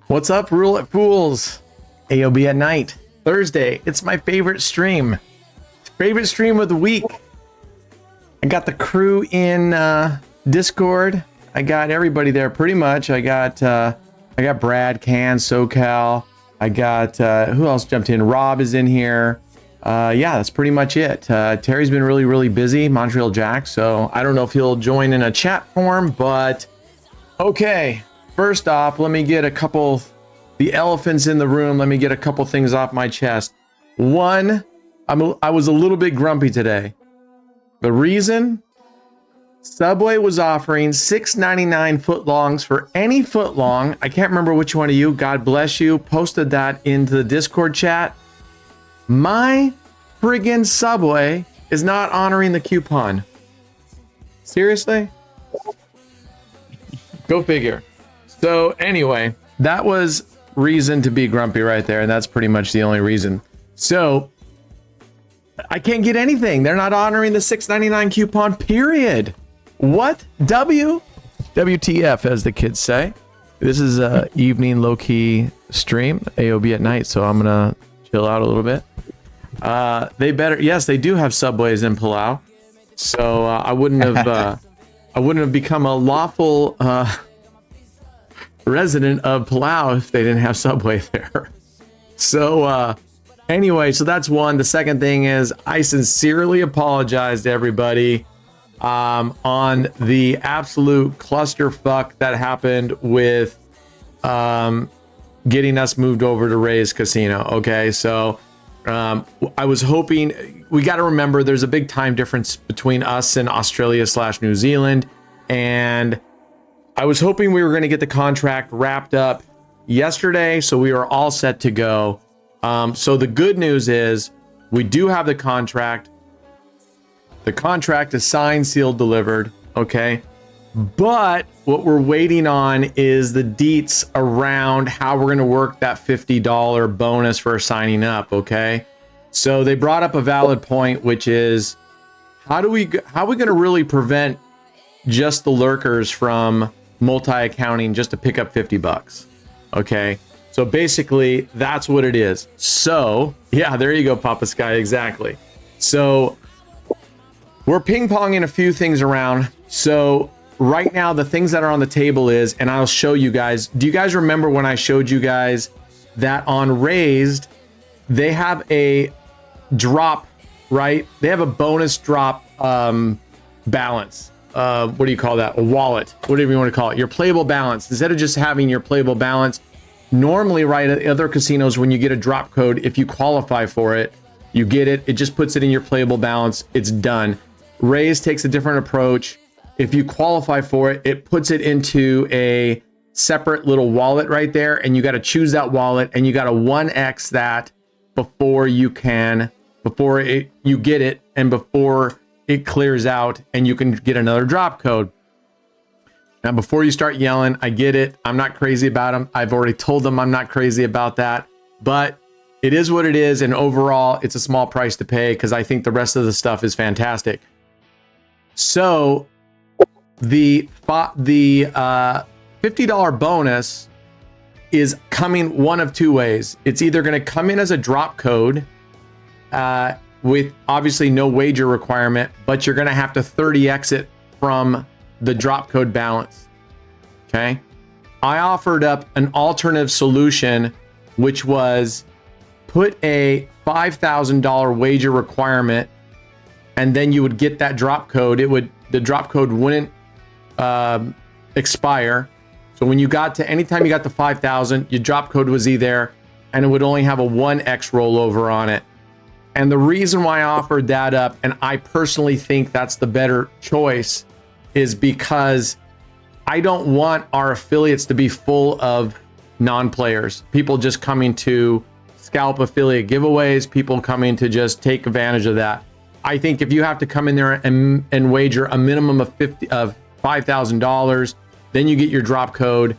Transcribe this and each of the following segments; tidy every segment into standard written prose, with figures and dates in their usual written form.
What's up, Roulette Fools? AOB at night, Thursday. It's my favorite stream. Favorite stream of the week. I got the crew in Discord. I got everybody there pretty much. I got Brad, Can, SoCal. I got who else jumped in? Rob is in here. Yeah, that's pretty much it. Terry's been really busy, Montreal Jack. So I don't know if he'll join in a chat form, but okay. First off, let me get the elephants in the room. Let me get a couple things off my chest. One, I was a little bit grumpy today. The reason? Subway was offering $6.99 footlongs for any footlong. I can't remember which one of you, God bless you, posted that into the Discord chat. My friggin' Subway is not honoring the coupon. Seriously? Go figure. So anyway, that was reason to be grumpy right there, and that's pretty much the only reason. So I can't get anything. They're not honoring the $6.99 coupon, period. What? WTF, as the kids say. This is a evening low-key stream, AOB at night, so I'm gonna chill out a little bit. Yes, they do have Subways in Palau. So I wouldn't have become a lawful resident of Palau if they didn't have Subway there. So anyway, so that's one. The second thing is I sincerely apologize to everybody on the absolute clusterfuck that happened with getting us moved over to Ray's Casino. Okay, so I was hoping, we got to remember there's a big time difference between us and Australia/New Zealand, and I was hoping we were going to get the contract wrapped up yesterday, so we were all set to go. So the good news is we do have the contract. The contract is signed, sealed, delivered. Okay. But what we're waiting on is the deets around how we're going to work that $50 bonus for signing up. Okay. So they brought up a valid point, which is how are we going to really prevent just the lurkers from multi-accounting just to pick up $50? Okay. So basically that's what it is. So yeah, there you go, Papa Sky. Exactly. So we're ping-ponging a few things around. So right now, the things that are on the table is, and I'll show you guys. Do you guys remember when I showed you guys that on Raised, they have a drop, right? They have a bonus drop balance. What do you call that? A wallet, whatever you want to call it. Your playable balance. Instead of just having your playable balance, normally, right, at other casinos, when you get a drop code, if you qualify for it, you get it. It just puts it in your playable balance. It's done. Raised takes a different approach. If you qualify for it, it puts it into a separate little wallet right there, and you got to choose that wallet, and you got to 1x that before you get it, and before it clears out, and you can get another drop code. Now, before you start yelling, I get it. I'm not crazy about them. I've already told them I'm not crazy about that, but it is what it is, and overall, it's a small price to pay because I think the rest of the stuff is fantastic. So the $50 bonus is coming one of two ways. It's either going to come in as a drop code with obviously no wager requirement, but you're going to have to 30x it from the drop code balance. Okay. I offered up an alternative solution, which was put a $5,000 wager requirement, and then you would get that drop code. The drop code wouldn't expire. So when you got to, anytime you got to 5,000, your drop code was there, and it would only have a 1x rollover on it. And the reason why I offered that up, and I personally think that's the better choice, is because I don't want our affiliates to be full of non-players, people just coming to scalp affiliate giveaways, people coming to just take advantage of that. I think if you have to come in there and wager a minimum of $5,000, then you get your drop code.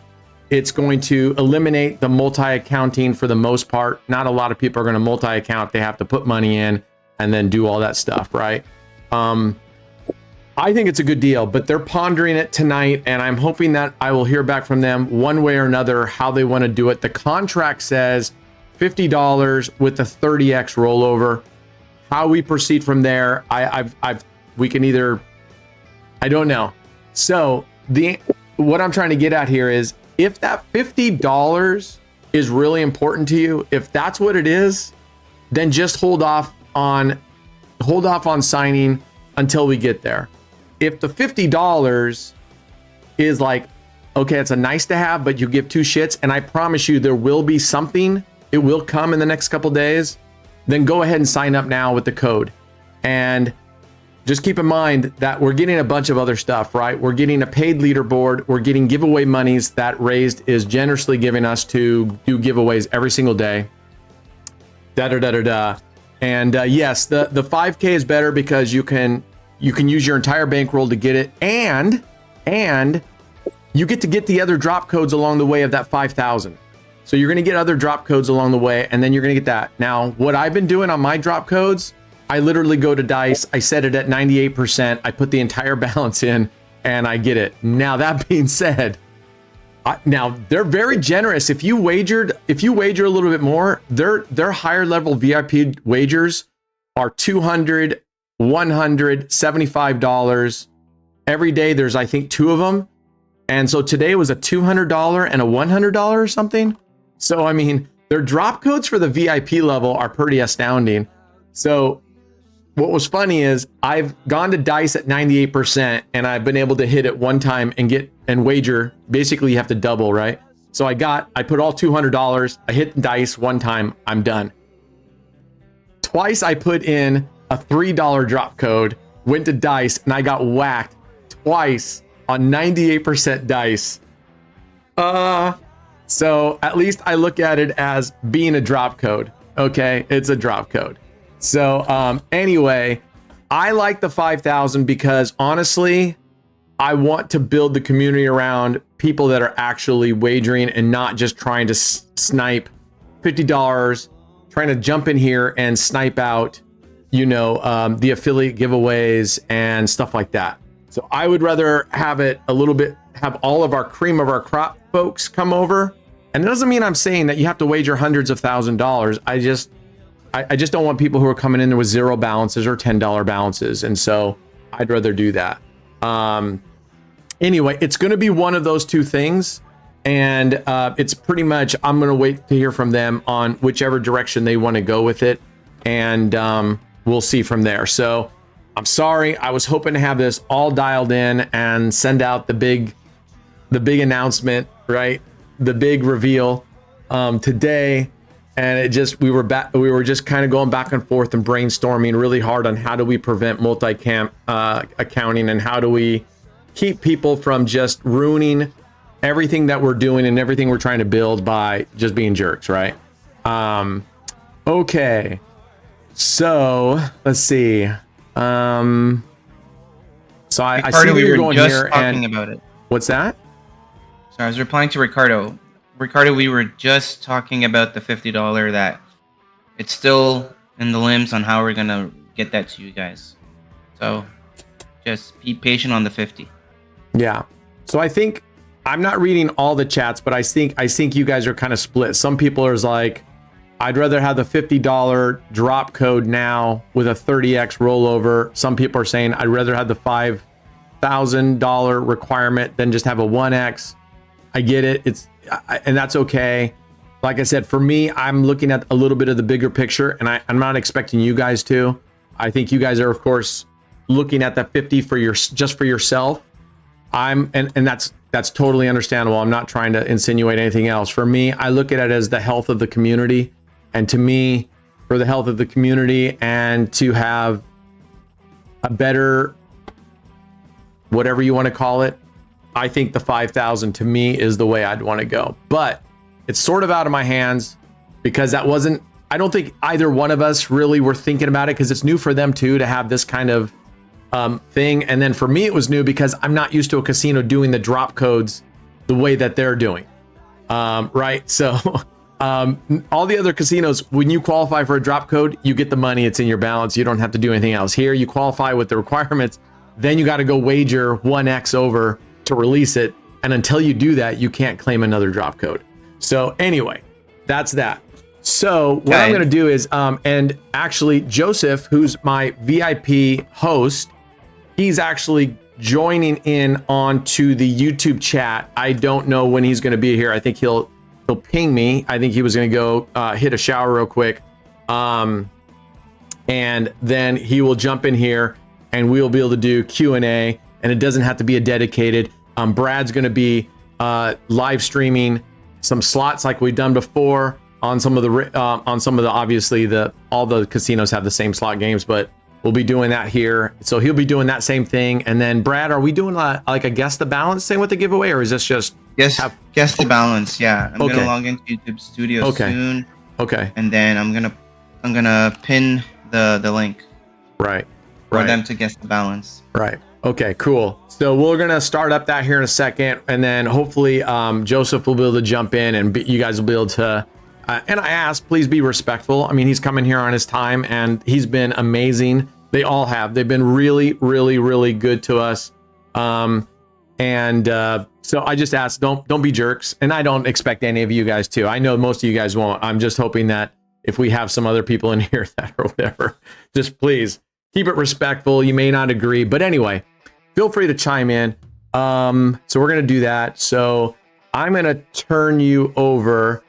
It's going to eliminate the multi-accounting for the most part. Not a lot of people are going to multi-account. They have to put money in and then do all that stuff, right? I think it's a good deal, but they're pondering it tonight, and I'm hoping that I will hear back from them one way or another how they want to do it. The contract says $50 with a 30x rollover. How we proceed from there, we can either, I don't know. So what I'm trying to get at here is, if that $50 is really important to you, if that's what it is, then just hold off on signing until we get there. If the $50 is like, okay, it's a nice to have, but you give two shits, and I promise you there will be something, it will come in the next couple days, then go ahead and sign up now with the code. And just keep in mind that we're getting a bunch of other stuff, right? We're getting a paid leaderboard. We're getting giveaway monies that Raised is generously giving us to do giveaways every single day. And yes, the 5K is better because you can use your entire bankroll to get it, and you get to get the other drop codes along the way of that 5,000. So you're going to get other drop codes along the way, and then you're going to get that. Now, what I've been doing on my drop codes, I literally go to Dice, I set it at 98%, I put the entire balance in, and I get it. Now, that being said, now they're very generous. If you wager a little bit more, their higher level VIP wagers are $200, $100, $75. Every day there's, I think, 2 of them. And so today was a $200 and a $100 or something. So, I mean, their drop codes for the VIP level are pretty astounding. So what was funny is I've gone to Dice at 98%, and I've been able to hit it one time and wager. Basically, you have to double, right? So I put all $200. I hit Dice one time. I'm done. Twice I put in a $3 drop code, went to Dice, and I got whacked twice on 98% Dice. So at least I look at it as being a drop code. Okay, it's a drop code. So anyway, I like the 5,000 because honestly, I want to build the community around people that are actually wagering and not just trying to snipe $50, trying to jump in here and snipe out, the affiliate giveaways and stuff like that. So I would rather have all of our cream of our crop folks come over. And it doesn't mean I'm saying that you have to wager hundreds of $1,000s. I just don't want people who are coming in there with $0 balances or $10 balances. And so I'd rather do that. Anyway, it's going to be one of those two things. And it's pretty much, I'm going to wait to hear from them on whichever direction they want to go with it. And we'll see from there. So I'm sorry. I was hoping to have this all dialed in and send out the big announcement, right? The big reveal today. And we were just kind of going back and forth and brainstorming really hard on how do we prevent multi-camp accounting, and how do we keep people from just ruining everything that we're doing and everything we're trying to build by just being jerks, right? Okay, so let's see. So I see that you're going here and about it. What's that? So I was replying to Ricardo. Ricardo, we were just talking about the $50 that it's still in the limbs on how we're going to get that to you guys. So just be patient on the 50. Yeah. So I think I'm not reading all the chats, but I think you guys are kind of split. Some people are like, I'd rather have the $50 drop code now with a 30x rollover. Some people are saying I'd rather have the $5,000 requirement than just have a 1x. I get it. And that's okay. Like I said, for me, I'm looking at a little bit of the bigger picture, and I'm not expecting you guys to. I think you guys are, of course, looking at that 50 just for yourself. And that's totally understandable. I'm not trying to insinuate anything else. For me, I look at it as the health of the community, and to me, for the health of the community and to have a better, whatever you want to call it, I think the 5,000 to me is the way I'd want to go. But it's sort of out of my hands because that wasn't, I don't think either one of us really were thinking about it because it's new for them too to have this kind of thing. And then for me, it was new because I'm not used to a casino doing the drop codes the way that they're doing. Right. So all the other casinos, when you qualify for a drop code, you get the money. It's in your balance. You don't have to do anything else. Here, you qualify with the requirements. Then you got to go wager 1x over to release it. And until you do that, you can't claim another drop code. So anyway, that's that. So what I'm going to do is, and actually Joseph, who's my VIP host, he's actually joining in onto the YouTube chat. I don't know when he's going to be here. I think he'll ping me. I think he was going to go hit a shower real quick. And then he will jump in here and we'll be able to do Q&A, and it doesn't have to be a dedicated. Brad's going to be live streaming some slots like we've done before on some of the obviously all the casinos have the same slot games, but we'll be doing that here. So he'll be doing that same thing. And then Brad, are we doing like a guess the balance thing with the giveaway, or is this just guess the balance? Yeah, I'm gonna log into YouTube Studio soon. Okay. And then I'm gonna pin the link. Right. For them to guess the balance. Right. Okay, cool. So we're going to start up that here in a second. And then hopefully Joseph will be able to jump in and you guys will be able to, and I ask, please be respectful. I mean, he's coming here on his time and he's been amazing. They all have. They've been really, really, really good to us. So I just ask, don't be jerks. And I don't expect any of you guys to. I know most of you guys won't. I'm just hoping that if we have some other people in here that or whatever, just please keep it respectful. You may not agree, but anyway, feel free to chime in. So we're going to do that. So I'm going to turn you over.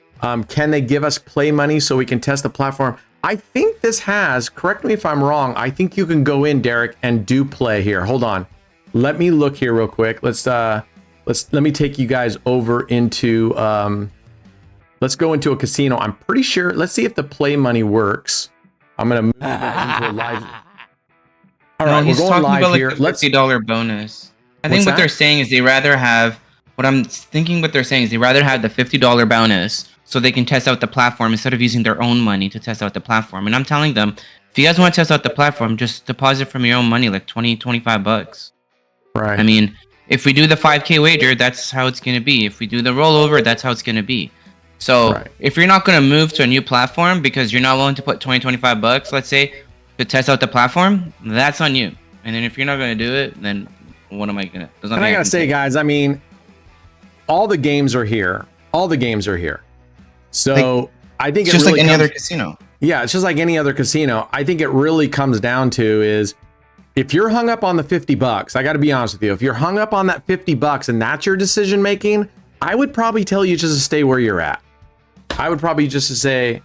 Can they give us play money so we can test the platform? I think this has, correct me if I'm wrong, I think you can go in, Derek, and do play here. Hold on. Let me look here real quick. Let me take you guys over into, let's go into a casino. I'm pretty sure, let's see if the play money works. I'm going to move into a live. All right, he's we're going talking live about here. like the $50 bonus. I think what they're saying is they rather have the $50 bonus so they can test out the platform instead of using their own money to test out the platform. And I'm telling them, if you guys want to test out the platform, just deposit from your own money, like $20-25. Right. I mean, if we do the 5K wager, that's how it's going to be. If we do the rollover, that's how it's going to be. So if you're not going to move to a new platform because you're not willing to put $20-25, let's say, to test out the platform, that's on you. And then if you're not going to do it, then what am I going to? And I got to say, guys, I mean, all the games are here. So I think it's just like any other casino. Yeah, it's just like any other casino. I think it really comes down to is if you're hung up on the $50, I got to be honest with you. If you're hung up on that $50 and that's your decision making, I would probably tell you just to stay where you're at. I would probably just to say,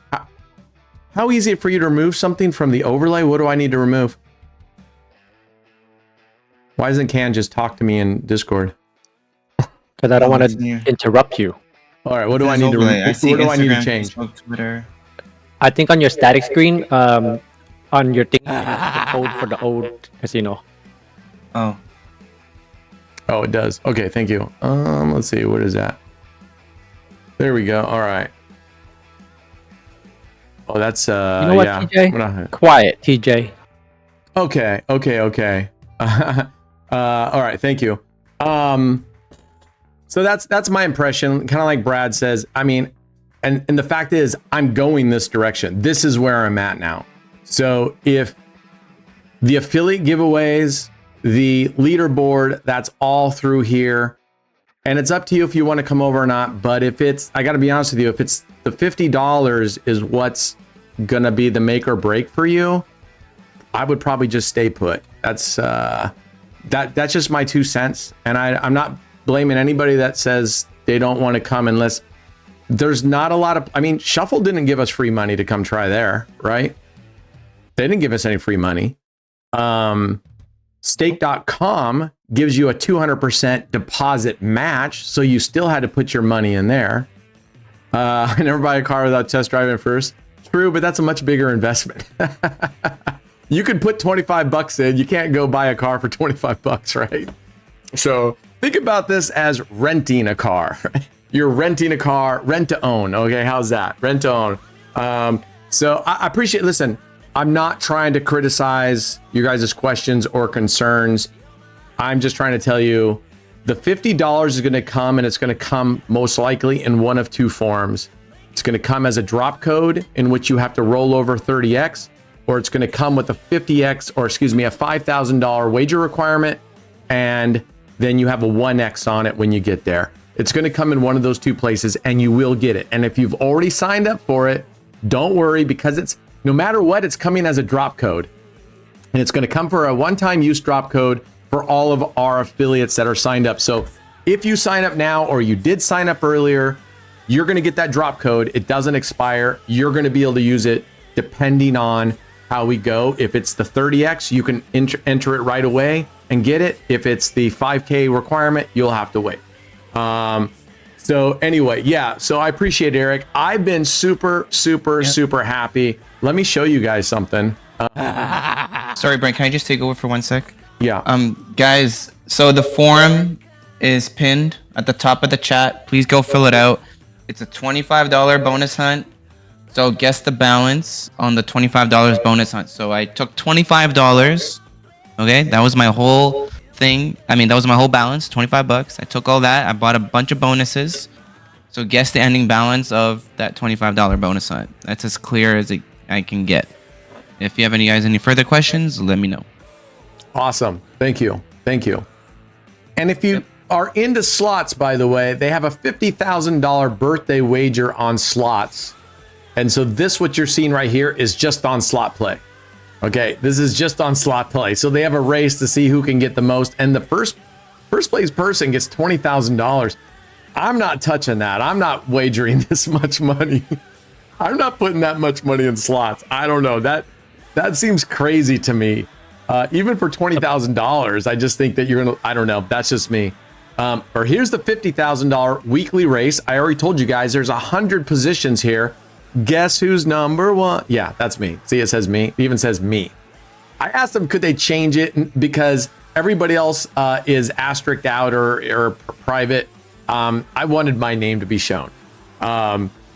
how easy for you to remove something from the overlay? What do I need to remove? Why doesn't Can just talk to me in Discord? Because I don't want to interrupt you. All right, what do I need to remove? What do I need to change? Twitter. I think on your static screen, on your thing, the code for the old casino. Oh, it does. Okay, thank you. Let's see, what is that? There we go. All right. Oh, that's you know what, yeah. TJ? Quiet, TJ. Okay. All right, thank you. So that's my impression. Kind of like Brad says. I mean, and the fact is, I'm going this direction. This is where I'm at now. So if the affiliate giveaways, the leaderboard, that's all through here, and it's up to you if you want to come over or not. But if it's, I got to be honest with you, if it's the $50 is what's gonna be the make or break for you, I would probably just stay put. That's that's just my 2 cents, and I'm not blaming anybody that says they don't want to come unless there's not a lot of. I mean, Shuffle didn't give us free money to come try there, right? They didn't give us any free money. Stake.com gives you a 200% deposit match, so you still had to put your money in there. I never buy a car without test driving first. True, but that's a much bigger investment. You could put $25 in. You can't go buy a car for $25, right? So think about this as renting a car. You're renting a car, rent to own. Okay, how's that? Rent to own. So I appreciate. Listen, I'm not trying to criticize you guys' questions or concerns. I'm just trying to tell you the $50 is going to come, and it's going to come most likely in one of two forms. It's going to come as a drop code in which you have to roll over 30x, or it's going to come with a 50x, or excuse me, a $5,000 wager requirement, and then you have a 1x on it when you get there. It's going to come in one of those two places, and you will get it. And if you've already signed up for it, don't worry, because it's no matter what, it's coming as a drop code, and it's going to come for a one-time use drop code for all of our affiliates that are signed up. So if you sign up now, or you did sign up earlier, you're going to get that drop code. It doesn't expire. You're going to be able to use it depending on how we go. If it's the 30x, you can enter it right away and get it. If it's the 5K requirement, you'll have to wait. So anyway, yeah, so I appreciate it, Eric. I've been super happy. Let me show you guys something. Sorry, Brent, can I just take over for 1 sec? Yeah. Guys, so the form is pinned at the top of the chat. Please go fill it out. It's a $25 bonus hunt. So guess the balance on the $25 bonus hunt. So I took $25. Okay, that was my whole thing. I mean, that was my whole balance, 25 bucks. I took all that. I bought a bunch of bonuses. So guess the ending balance of that $25 bonus hunt. That's as clear as I can get. If you have any further questions, let me know. Awesome. Thank you. And if you are into slots, by the way, they have a $50,000 birthday wager on slots. And so what you're seeing right here is just on slot play. Okay, this is just on slot play. So they have a race to see who can get the most. And the first place person gets $20,000. I'm not touching that. I'm not wagering this much money. I'm not putting that much money in slots. I don't know. That seems crazy to me. Even for $20,000, I just think that you're gonna, I don't know, that's just me. Or here's the $50,000 weekly race. I already told you guys there's 100 positions here. Guess who's number one? Yeah, that's me. See, it says me. It even says me. I asked them, could they change it? Because everybody else is asterisked out or private. I wanted my name to be shown.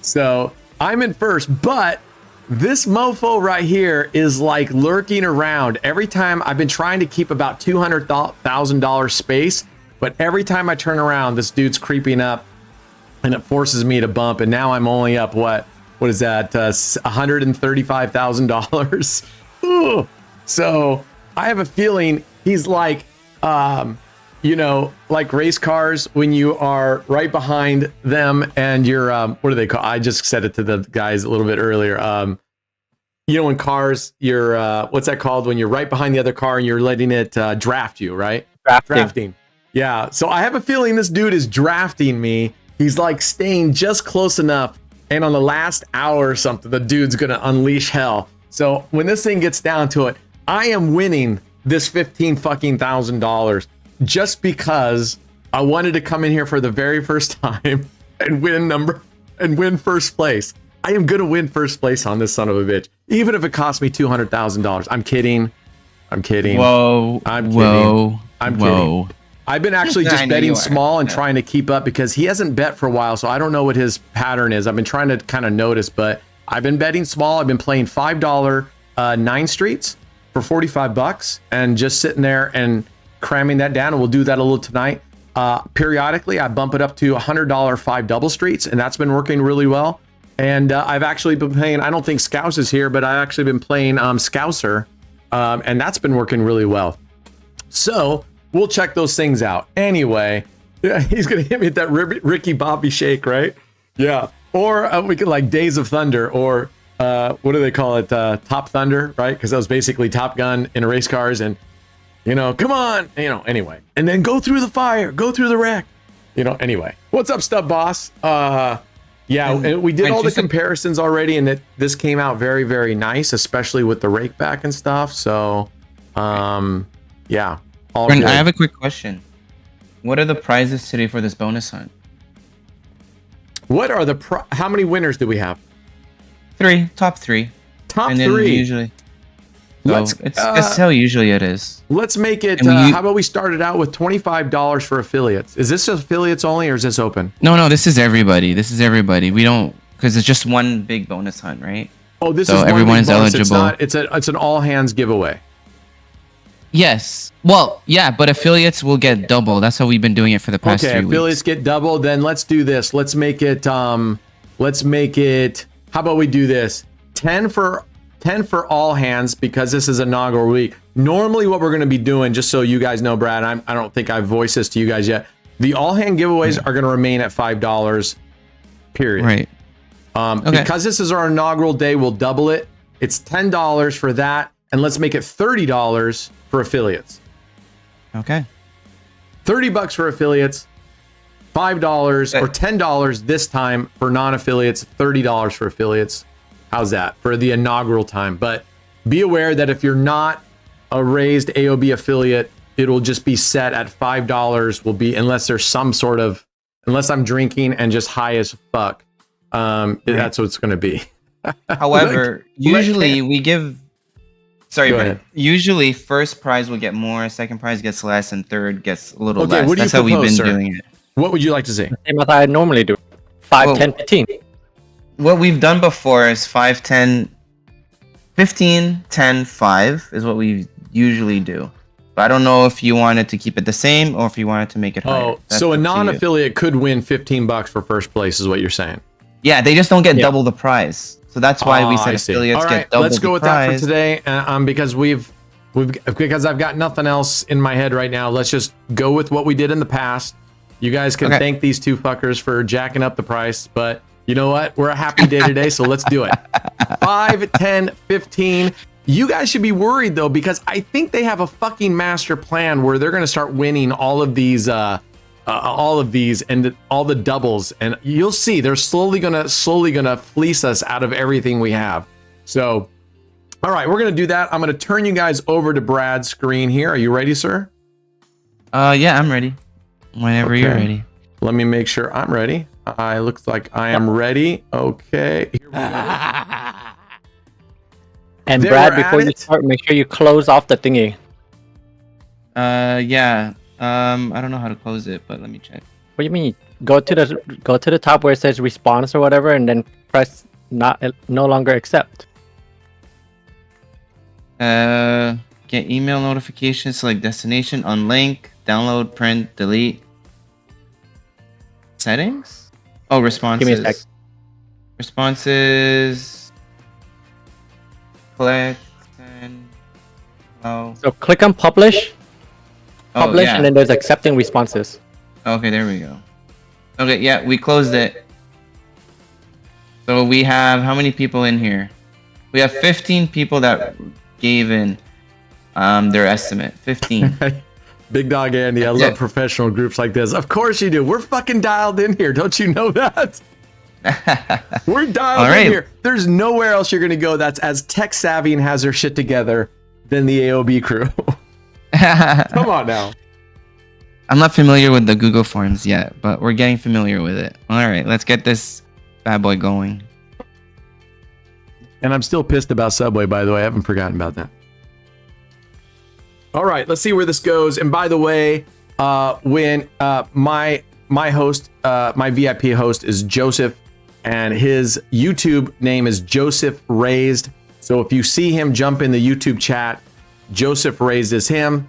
So I'm in first, but this mofo right here is like lurking around. Every time I've been trying to keep about $200,000 space, but every time I turn around, this dude's creeping up and it forces me to bump. And now I'm only up, what is that? $135,000. So I have a feeling he's like, like race cars when you are right behind them and you're, what do they call? I just said it to the guys a little bit earlier. In cars, you're, what's that called? When you're right behind the other car and you're letting it draft you, right? Drafting. Yeah. So I have a feeling this dude is drafting me. He's like staying just close enough. And on the last hour or something, the dude's going to unleash hell. So when this thing gets down to it, I am winning this $15,000 just because I wanted to come in here for the very first time and win first place. I am going to win first place on this son of a bitch, even if it costs me $200,000. I'm kidding. Whoa. I'm kidding. Kidding. I've been actually just betting small and trying to keep up because he hasn't bet for a while. So I don't know what his pattern is. I've been trying to kind of notice, but I've been betting small. I've been playing $5 9 streets for 45 bucks and just sitting there and cramming that down. And we'll do that a little tonight. Periodically, I bump it up to $100 5 double streets, and that's been working really well. And I've actually been playing, I don't think Scouse is here, but I've actually been playing Scouser, and that's been working really well. So we'll check those things out. Anyway, yeah, he's going to hit me with that Ricky Bobby shake, right? Yeah. Or we could like Days of Thunder, or what do they call it? Top Thunder, right? Because that was basically Top Gun in race cars, and come on, anyway. And then go through the fire, go through the wreck, anyway. What's up, Stub Boss? Yeah, and we did all the comparisons already, and this came out very, very nice, especially with the rake back and stuff. So, yeah. Brent, I have a quick question. What are the prizes today for this bonus hunt? What are how many winners do we have? 3, top 3. Top and 3. Usually. So it's how usually it is. Let's make it, how about we start it out with $25 for affiliates? Is this affiliates only, or is this open? No, this is everybody. We don't, because it's just one big bonus hunt, right? Oh, this So is one everyone's big bonus. eligible. It's an all hands giveaway. Yes. Well, yeah, but affiliates will get double. That's how we've been doing it for the past 3 weeks. Affiliates get double. Then let's do this. Let's make it. How about we do this? 10 for all hands, because this is inaugural week. Normally, what we're going to be doing, just so you guys know, Brad, I don't think I've voiced this to you guys yet. The all hand giveaways are going to remain at $5. Period. Right. Because this is our inaugural day, we'll double it. It's $10 for that, and let's make it $30 for affiliates. Okay. $30 for affiliates, $5 or $10 this time for non-affiliates, $30 for affiliates. How's that for the inaugural time? But be aware that if you're not a raised AOB affiliate, it'll just be set at $5. Will be, unless there's some sort of, unless I'm drinking and just high as fuck. That's what it's going to be. However, usually we give. Sorry, Go but ahead. usually first prize will get more, second prize gets less, and third gets a little less. What do you That's how we've propose, been sir? doing it. What would you like to see? Same as I normally do. 5, Well- 10, 15. What we've done before is 5, 10, 15, 10, 5 is what we usually do. But I don't know if you wanted to keep it the same or if you wanted to make it higher. Oh, That's so a up to you. non-affiliate could win $15 for first place, is what you're saying. Yeah, they just don't get Yeah. double the prize. So that's why we Oh, said I see. affiliates All right, get double let's go the with prize. that for today. Because because I've got nothing else in my head right now. Let's just go with what we did in the past. You guys can Okay. thank these two fuckers for jacking up the price, but you know what? We're a happy day today, so let's do it. 5, 10, 15. You guys should be worried though, because I think they have a fucking master plan where they're going to start winning all of these and all the doubles, and you'll see they're slowly gonna fleece us out of everything we have. So, all right, we're gonna do that. I'm gonna turn you guys over to Brad's screen here. Are you ready, sir? Yeah, I'm ready. Whenever you're Okay. ready. Let me make sure I'm ready. I looks like I am ready. Okay. Here we go. And There Brad, we're before at you it. start, make sure you close off the thingy. Yeah. I don't know how to close it, but let me check. What do you mean? Go to the top where it says response or whatever, and then press no longer accept. Get email notifications, select destination, unlink, download, print, delete. Settings? Oh, responses. Give me a sec. Responses. Click and oh. So click on publish, Oh, yeah. and then there's accepting responses. Okay, there we go. Okay, yeah, we closed it. So we have how many people in here? We have 15 people that gave in their estimate. 15. Big Dog Andy, I That's love it. professional groups like this. Of course you do. We're fucking dialed in here. Don't you know that? We're dialed All right. in here. There's nowhere else you're going to go that's as tech savvy and has their shit together than the AOB crew. Come on now. I'm not familiar with the Google Forms yet, but we're getting familiar with it. All right, let's get this bad boy going. And I'm still pissed about Subway, by the way. I haven't forgotten about that. All right, let's see where this goes. And by the way, when my host, my VIP host is Joseph, and his YouTube name is Joseph Raised. So if you see him jump in the YouTube chat, Joseph Raised is him.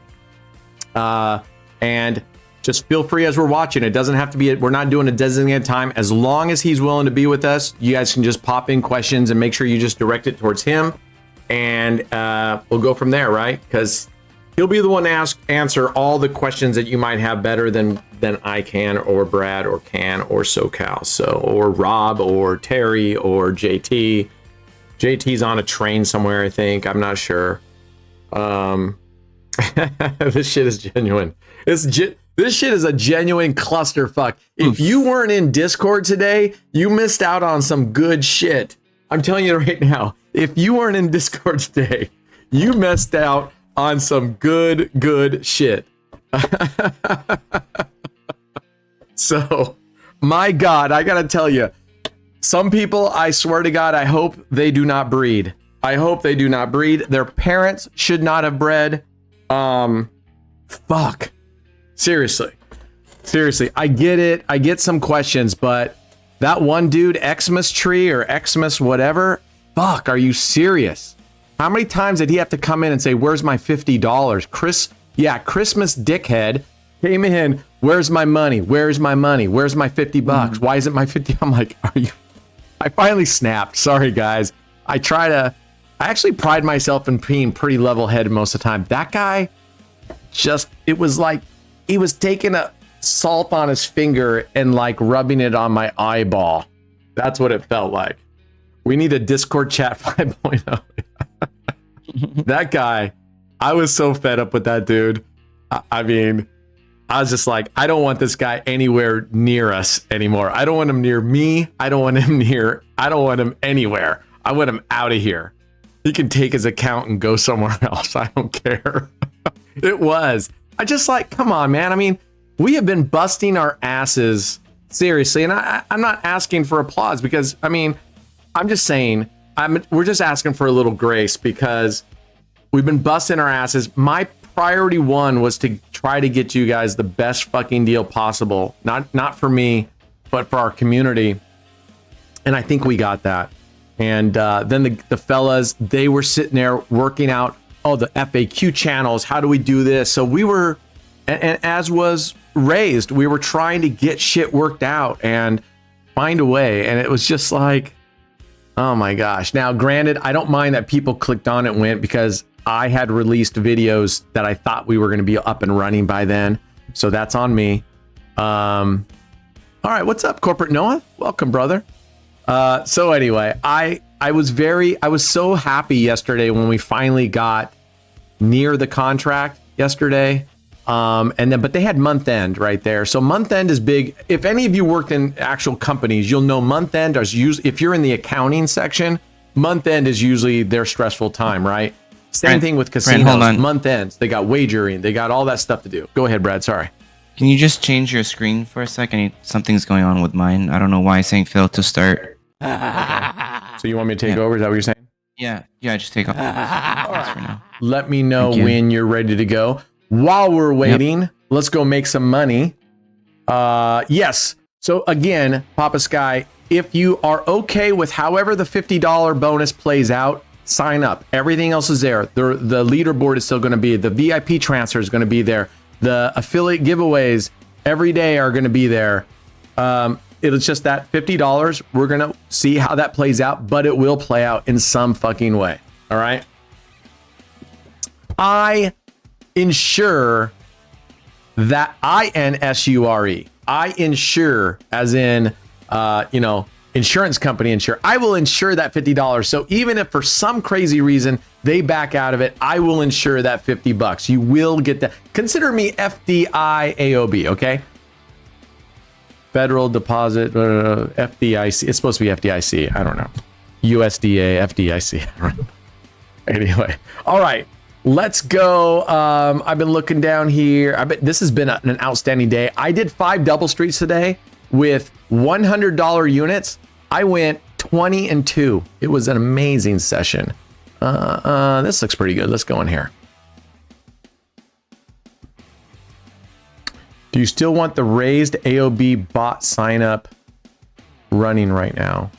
And just feel free as we're watching. It doesn't have to be, we're not doing a designated time. As long as he's willing to be with us, you guys can just pop in questions and make sure you just direct it towards him. And we'll go from there, right? Because he'll be the one to answer all the questions that you might have better than I can, or Brad, or Can, or SoCal. So, or Rob, or Terry, or JT. JT's on a train somewhere, I think. I'm not sure. This shit is genuine. This shit is a genuine clusterfuck. If you weren't in Discord today, you missed out on some good shit. I'm telling you right now. If you weren't in Discord today, you missed out on some good shit. So, my God, I gotta tell you, some people, I swear to God, I hope they do not breed. I hope they do not breed. Their parents should not have bred. Fuck. Seriously, I get it. I get some questions, but that one dude, Xmas Tree or Xmas whatever, fuck, are you serious? How many times did he have to come in and say, where's my $50? Christmas dickhead came in, where's my money? Where's my money? Where's my $50? Why isn't my 50? I'm like, I finally snapped. Sorry, guys. I actually pride myself in being pretty level-headed most of the time. That guy it was like he was taking a salt on his finger and like rubbing it on my eyeball. That's what it felt like. We need a Discord chat 5.0. That guy, I was so fed up with that dude. I mean, I was just like, I don't want this guy anywhere near us anymore. I don't want him near me. I don't want him anywhere. I want him out of here. He can take his account and go somewhere else. I don't care. I just like, come on, man. I mean, we have been busting our asses seriously. And I'm not asking for applause because, I mean, I'm just saying, we're just asking for a little grace because we've been busting our asses. My priority one was to try to get you guys the best fucking deal possible. Not for me, but for our community. And I think we got that. And then the fellas, they were sitting there working out, the FAQ channels. How do we do this? So we were, and as was raised, we were trying to get shit worked out and find a way. And it was just like, oh my gosh. Now, granted, I don't mind that people clicked on it and went because I had released videos that I thought we were going to be up and running by then. So that's on me. All right. What's up, Corporate Noah? Welcome, brother. So anyway, I was so happy yesterday when we finally got near the contract yesterday. But they had month end right there. So month end is big. If any of you worked in actual companies, you'll know month end is usually, if you're in the accounting section, month end is usually their stressful time, right? Same thing with casinos. Hold on. Month ends, they got wagering, they got all that stuff to do. Go ahead, Brad. Sorry. Can you just change your screen for a second? Something's going on with mine. I don't know why it's saying fail to start. So you want me to take over? Is that what you're saying? Yeah, just take off. Thanks for now. Let me know when you're ready to go. While we're waiting, let's go make some money. Yes. So again, Papa Sky, if you are okay with however the $50 bonus plays out, sign up. Everything else is there. The leaderboard is still going to be. The VIP transfer is going to be there. The affiliate giveaways every day are going to be there. It's just that $50. We're going to see how that plays out, but it will play out in some fucking way. All right. I insure that INSURE. I insure as in, insurance company insure. I will insure that $50. So even if for some crazy reason they back out of it, I will insure that $50. You will get that. Consider me FDI AOB, okay? Federal Deposit, FDIC. It's supposed to be FDIC. I don't know. USDA, FDIC. I don't know. Anyway, all right. Let's go. I've been looking down here. I bet this has been an outstanding day. I did 5 double streets today with $100 units. I went 20-2. It was an amazing session. This looks pretty good. Let's go in here. Do you still want the raised AOB bot sign up running right now?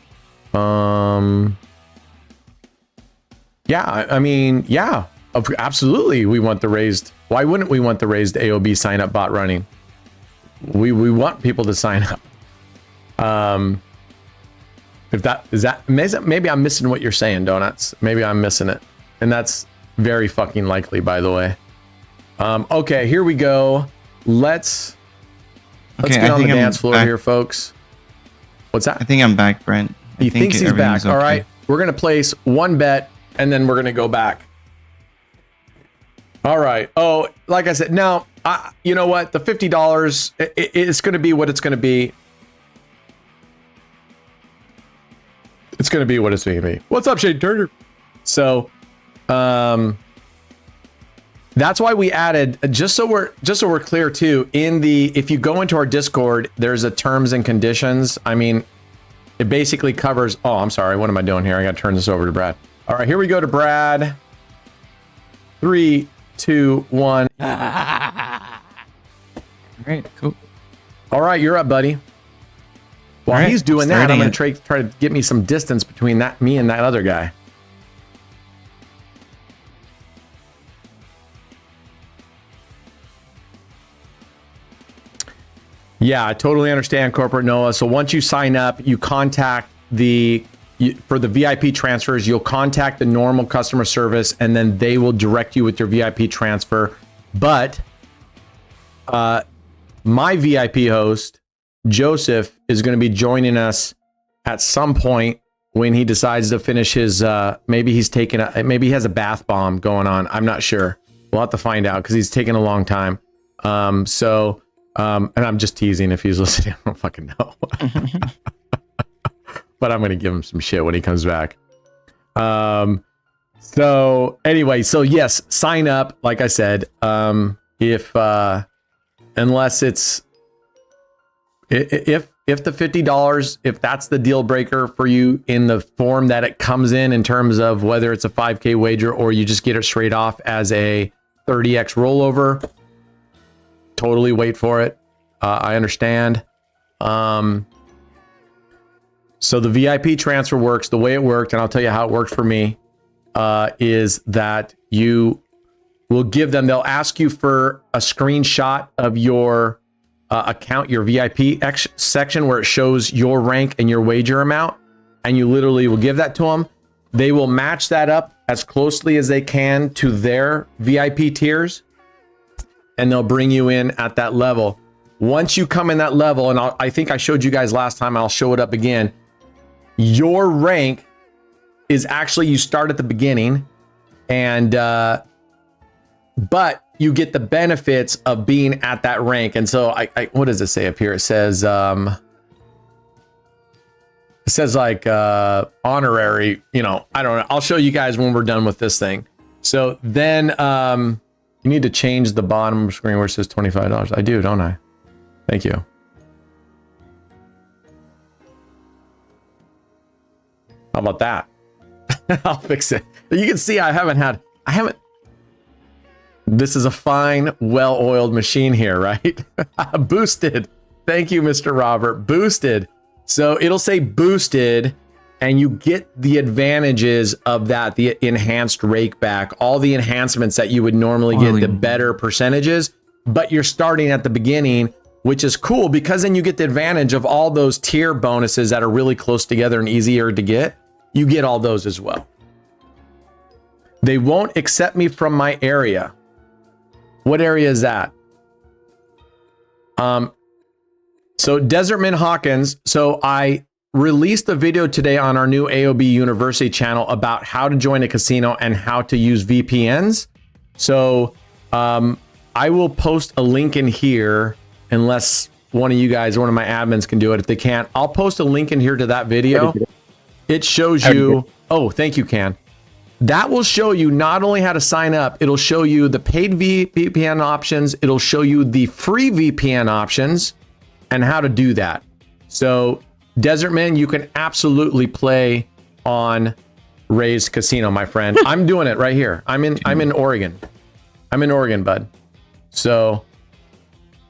Yeah, I mean, yeah. Absolutely, we want the raised. Why wouldn't we want the raised AOB sign up bot running? We want people to sign up. If that is that, maybe I'm missing what you're saying, Donuts. Maybe I'm missing it, and that's very fucking likely, by the way. Okay, here we go. Let's get on the dance floor here, folks. What's that? I think I'm back, Brent. He thinks he's back. Okay. All right, we're gonna place one bet, and then we're gonna go back. All right. Oh, like I said, now, you know what? The $50, it's going to be what it's going to be. It's going to be what it's going to be. What's up, Shane Turner? So, that's why we added, just so we're clear too, if you go into our Discord, there's a terms and conditions. I mean, it basically covers, oh, I'm sorry. What am I doing here? I got to turn this over to Brad. All right, here we go to Brad. 3, 2, 1. All right, cool. All right, you're up, buddy. While Alright, he's doing that, I'm starting going to try to get me some distance between me and that other guy. Yeah, I totally understand, Corporate Noah. So once you sign up, you contact for the VIP transfers, you'll contact the normal customer service, and then they will direct you with your VIP transfer. But my VIP host, Joseph, is going to be joining us at some point when he decides to finish his, maybe he has a bath bomb going on. I'm not sure. We'll have to find out because he's taking a long time. And I'm just teasing if he's listening. I don't fucking know. But I'm going to give him some shit when he comes back. So anyway, so yes, sign up. Like I said, unless it's, if the $50, if that's the deal breaker for you in the form that it comes in terms of whether it's a 5K wager or you just get it straight off as a 30x rollover, totally wait for it. I understand. So the VIP transfer works the way it worked, and I'll tell you how it worked for me, is that you will give them, they'll ask you for a screenshot of your account, your VIP section where it shows your rank and your wager amount, and you literally will give that to them. They will match that up as closely as they can to their VIP tiers, and they'll bring you in at that level. Once you come in that level, and I think I showed you guys last time, I'll show it up again. Your rank is actually, you start at the beginning, and but you get the benefits of being at that rank. And so I what does it say up here? It says like honorary, I don't know. I'll show you guys when we're done with this thing. So then you need to change the bottom screen where it says $25. I do, don't I? Thank you. How about that? I'll fix it. You can see I haven't. This is a fine, well-oiled machine here, right? Boosted. Thank you, Mr. Robert. Boosted. So it'll say boosted, and you get the advantages of that, the enhanced rake back, all the enhancements that you would normally get, the better percentages, but you're starting at the beginning, which is cool because then you get the advantage of all those tier bonuses that are really close together and easier to get. You get all those as well. They won't accept me from my area. What area is that? So Desertman Hawkins. So I released a video today on our new AOB University channel about how to join a casino and how to use VPNs. So I will post a link in here, unless one of you guys, one of my admins can do it. If they can't, I'll post a link in here to that video. It shows you, oh, thank you, Can. That will show you not only how to sign up, it'll show you the paid VPN options, it'll show you the free VPN options and how to do that. So Desertman, you can absolutely play on Ray's Casino, my friend. I'm doing it right here. I'm in Oregon. I'm in Oregon, bud. So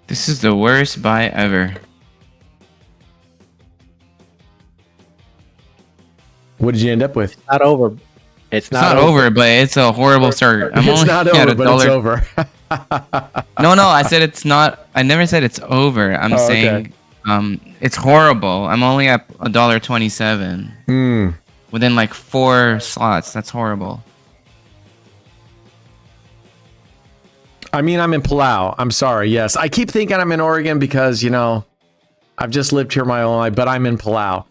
this is the worst buy ever. What did you end up with? It's not over. It's not over, but it's a horrible start. It's not over, but it's over. No, I said it's not. I never said it's over. I'm saying it's horrible. I'm only at $1.27 within like 4 slots. That's horrible. I mean, I'm in Palau. I'm sorry. Yes, I keep thinking I'm in Oregon because, I've just lived here my whole life, but I'm in Palau.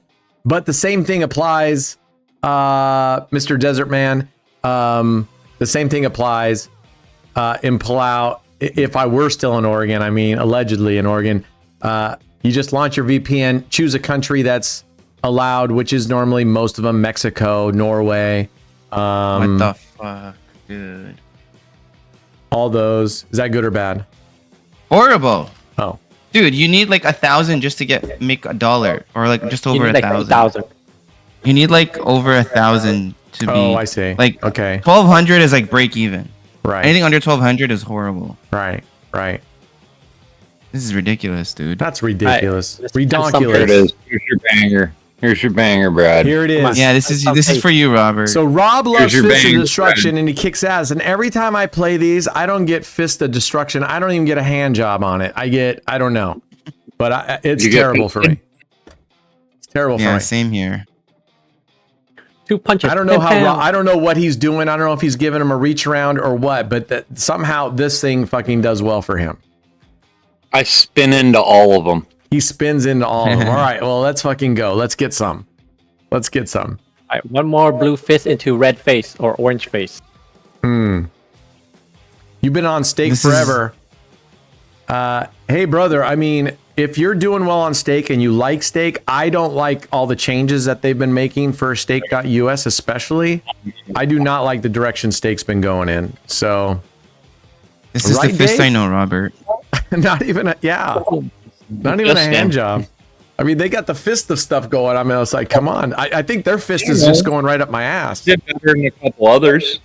But the same thing applies, Mr. Desert Man. The same thing applies in Palau. If I were still in Oregon, I mean, allegedly in Oregon, you just launch your VPN, choose a country that's allowed, which is normally most of them, Mexico, Norway. What the fuck, dude? All those. Is that good or bad? Horrible. Oh. Dude, you need like 1,000 just to make $1, or like just over 1,000. You need like over 1,000 to be. Oh, I see. Like, okay, 1,200 is like break even. Right. Anything under 1,200 is horrible. Right. This is ridiculous, dude. That's ridiculous. Let's Here it Redonkulous. is. Here's your banger. Here's your banger, Brad. Here it Come on. is. Yeah, this is for you, Robert. So Rob loves your Fist of bang, Destruction Brad. and he kicks ass. And every time I play these, I don't get Fist of Destruction. I don't even get a hand job on it. I don't know. But it's You get terrible for me. It's terrible for yeah, me. same here. 2 punches. I don't know Pam, pam. I don't know what he's doing. I don't know if he's giving him a reach around or what, but somehow this thing fucking does well for him. I spin into all of them. He spins into all of them. All right, well, let's fucking go. Let's get some. All right, one more blue fist into red face or orange face. You've been on stake This is- forever. Hey, brother, I mean, if you're doing well on stake and you like stake, I don't like all the changes that they've been making for stake.us especially. I do not like the direction stake's been going in. So, This is Right, the fist Dave? I know, Robert. not even a hand job. I mean, they got the fist of stuff going. I mean, it's like, come on. I think their fist is just going right up my ass. Did better than a couple others.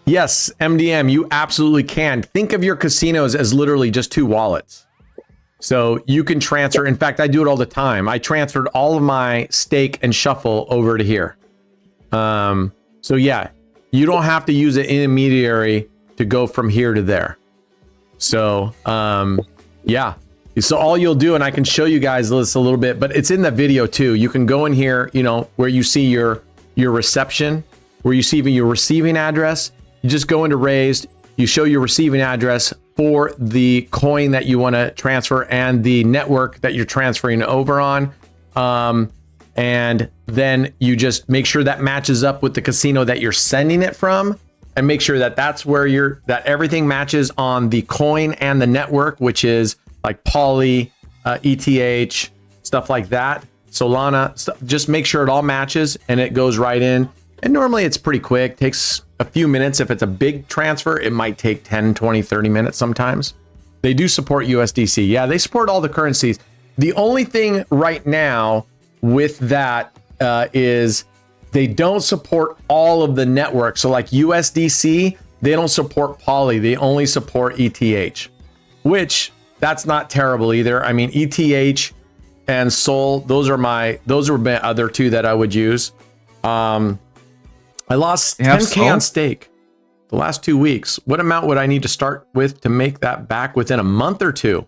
Yes, MDM, you absolutely can. Think of your casinos as literally just 2 wallets. So you can transfer. In fact, I do it all the time. I transferred all of my stake and shuffle over to here. So yeah, you don't have to use an intermediary to go from here to there. So yeah. So all you'll do, and I can show you guys this a little bit, but it's in the video too. You can go in here, where you see your reception, where you see your receiving address. You just go into raised, you show your receiving address for the coin that you want to transfer and the network that you're transferring over on. And then you just make sure that matches up with the casino that you're sending it from, and make sure that that's where that everything matches on the coin and the network, which is like Poly, ETH, stuff like that. Solana, just make sure it all matches and it goes right in. And normally it's pretty quick, takes a few minutes. If it's a big transfer, it might take 10, 20, 30 minutes sometimes. They do support USDC. Yeah, they support all the currencies. The only thing right now with that is they don't support all of the networks. So like USDC, they don't support Poly. They only support ETH, which that's not terrible either. I mean, ETH and Sol, those are my other 2 that I would use. I lost They have 10K Sol? on stake the last 2 weeks. What amount would I need to start with to make that back within a month or 2?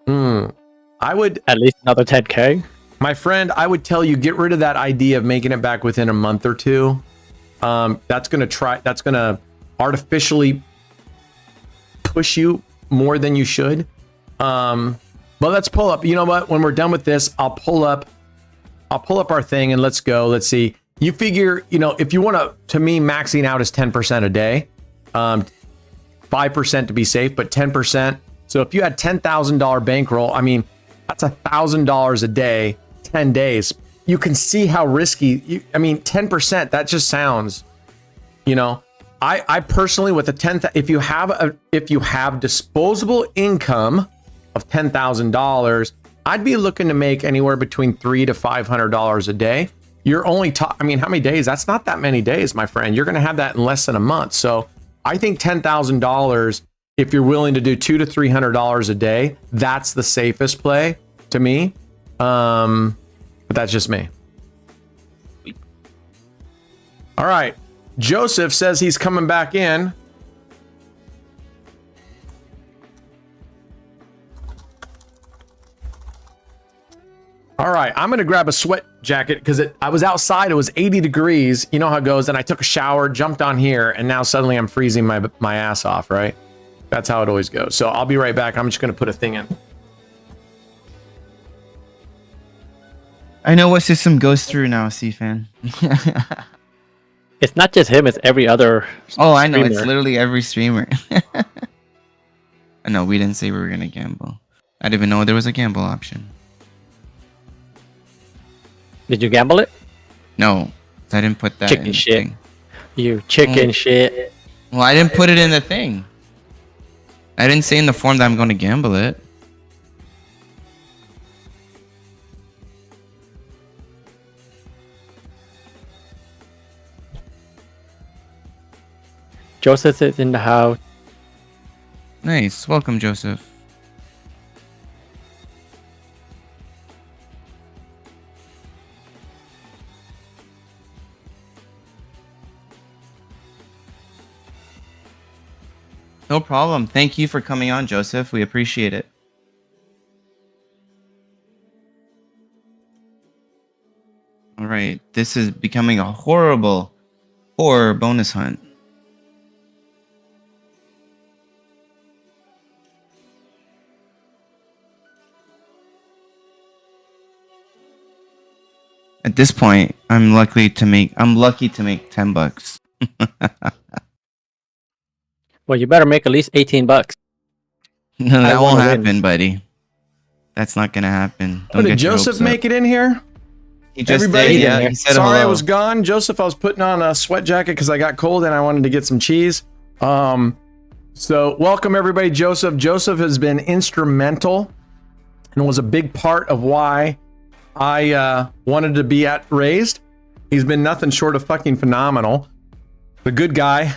I would, At least another 10K. my friend, I would tell you, get rid of that idea of making it back within a month or 2. That's going to artificially push you more than you should. But let's pull up, you know what? When we're done with this, I'll pull up our thing and let's go. Let's see. You figure, if you want to me, maxing out is 10% a day, 5% to be safe, but 10%. So if you had $10,000 bankroll, I mean, that's $1,000 a day, 10 days. You can see how risky, 10%, that just sounds, I personally, with a 10, if you have disposable income of $10,000, I'd be looking to make anywhere between $300 to $500 a day. You're only how many days? That's not that many days, my friend. You're going to have that in less than a month. So I think $10,000, if you're willing to do $200 to $300 a day, that's the safest play to me. But that's just me. All right. Joseph says he's coming back in. All right, I'm gonna grab a sweat jacket because I was outside. It was 80 degrees. You know how it goes. And I took a shower, jumped on here, and now suddenly I'm freezing my ass off. Right? That's how it always goes. So I'll be right back. I'm just gonna put a thing in. I know what system goes through now, C-Fan. It's not just him, it's every other Oh, I know. It's streamer. literally every streamer. No, we didn't say we were going to gamble. I didn't even know there was a gamble option. Did you gamble it? No, I didn't put that Chicken in the shit. thing. You chicken shit. Well, I didn't put it in the thing. I didn't say in the form that I'm going to gamble it. Joseph is in the house. Nice. Welcome, Joseph. No problem. Thank you for coming on, Joseph. We appreciate it. All right. This is becoming a horrible horror bonus hunt. At this point, I'm lucky to make $10. Well, you better make at least $18. No, that I won't wanna happen, win. buddy. That's not gonna happen. Oh, Don't did get your Joseph hopes up. make it in here? He just Everybody- did, yeah. Yeah. He said Sorry I hello. was gone, Joseph. I was putting on a sweat jacket because I got cold and I wanted to get some cheese. So welcome everybody, Joseph. Joseph has been instrumental and was a big part of why I wanted to be at Raised. He's been nothing short of fucking phenomenal. The good guy.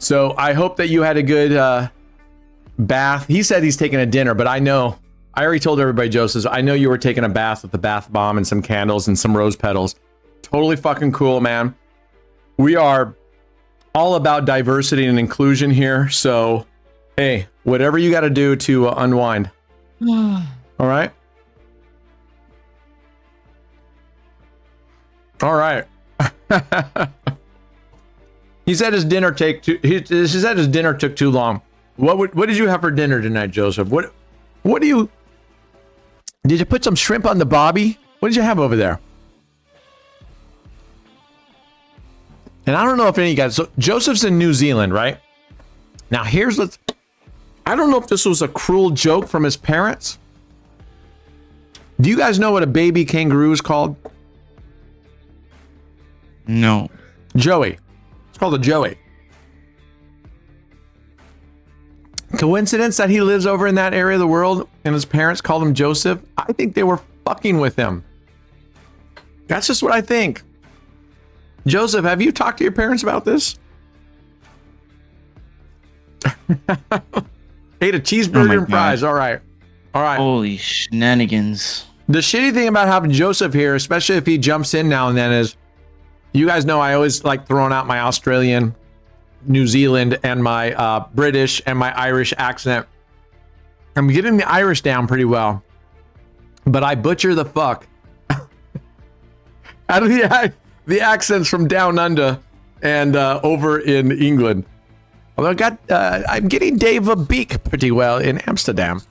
So I hope that you had a good bath. He said he's taking a dinner, but I already told everybody, Joseph, I know you were taking a bath with the bath bomb and some candles and some rose petals. Totally fucking cool, man. We are all about diversity and inclusion here. So, hey, whatever you got to do to unwind. All right. All right. He said his dinner took too long. What did you have for dinner tonight, Joseph? What do you? Did you put some shrimp on the bobby? What did you have over there? And I don't know if any of you guys. So Joseph's in New Zealand, right? Now I don't know if this was a cruel joke from his parents. Do you guys know what a baby kangaroo is called? No. Joey. It's called a Joey. Coincidence that he lives over in that area of the world and his parents called him Joseph? I think they were fucking with him. That's just what I think. Joseph, have you talked to your parents about this? Ate a cheeseburger and fries. All right. All right. Holy shenanigans. The shitty thing about having Joseph here, especially if he jumps in now and then, is you guys know I always like throwing out my Australian, New Zealand, and my British and my Irish accent. I'm getting the Irish down pretty well, but I butcher the fuck out of the accents from down under and over in England. Although I'm getting Dave a Beak pretty well in Amsterdam.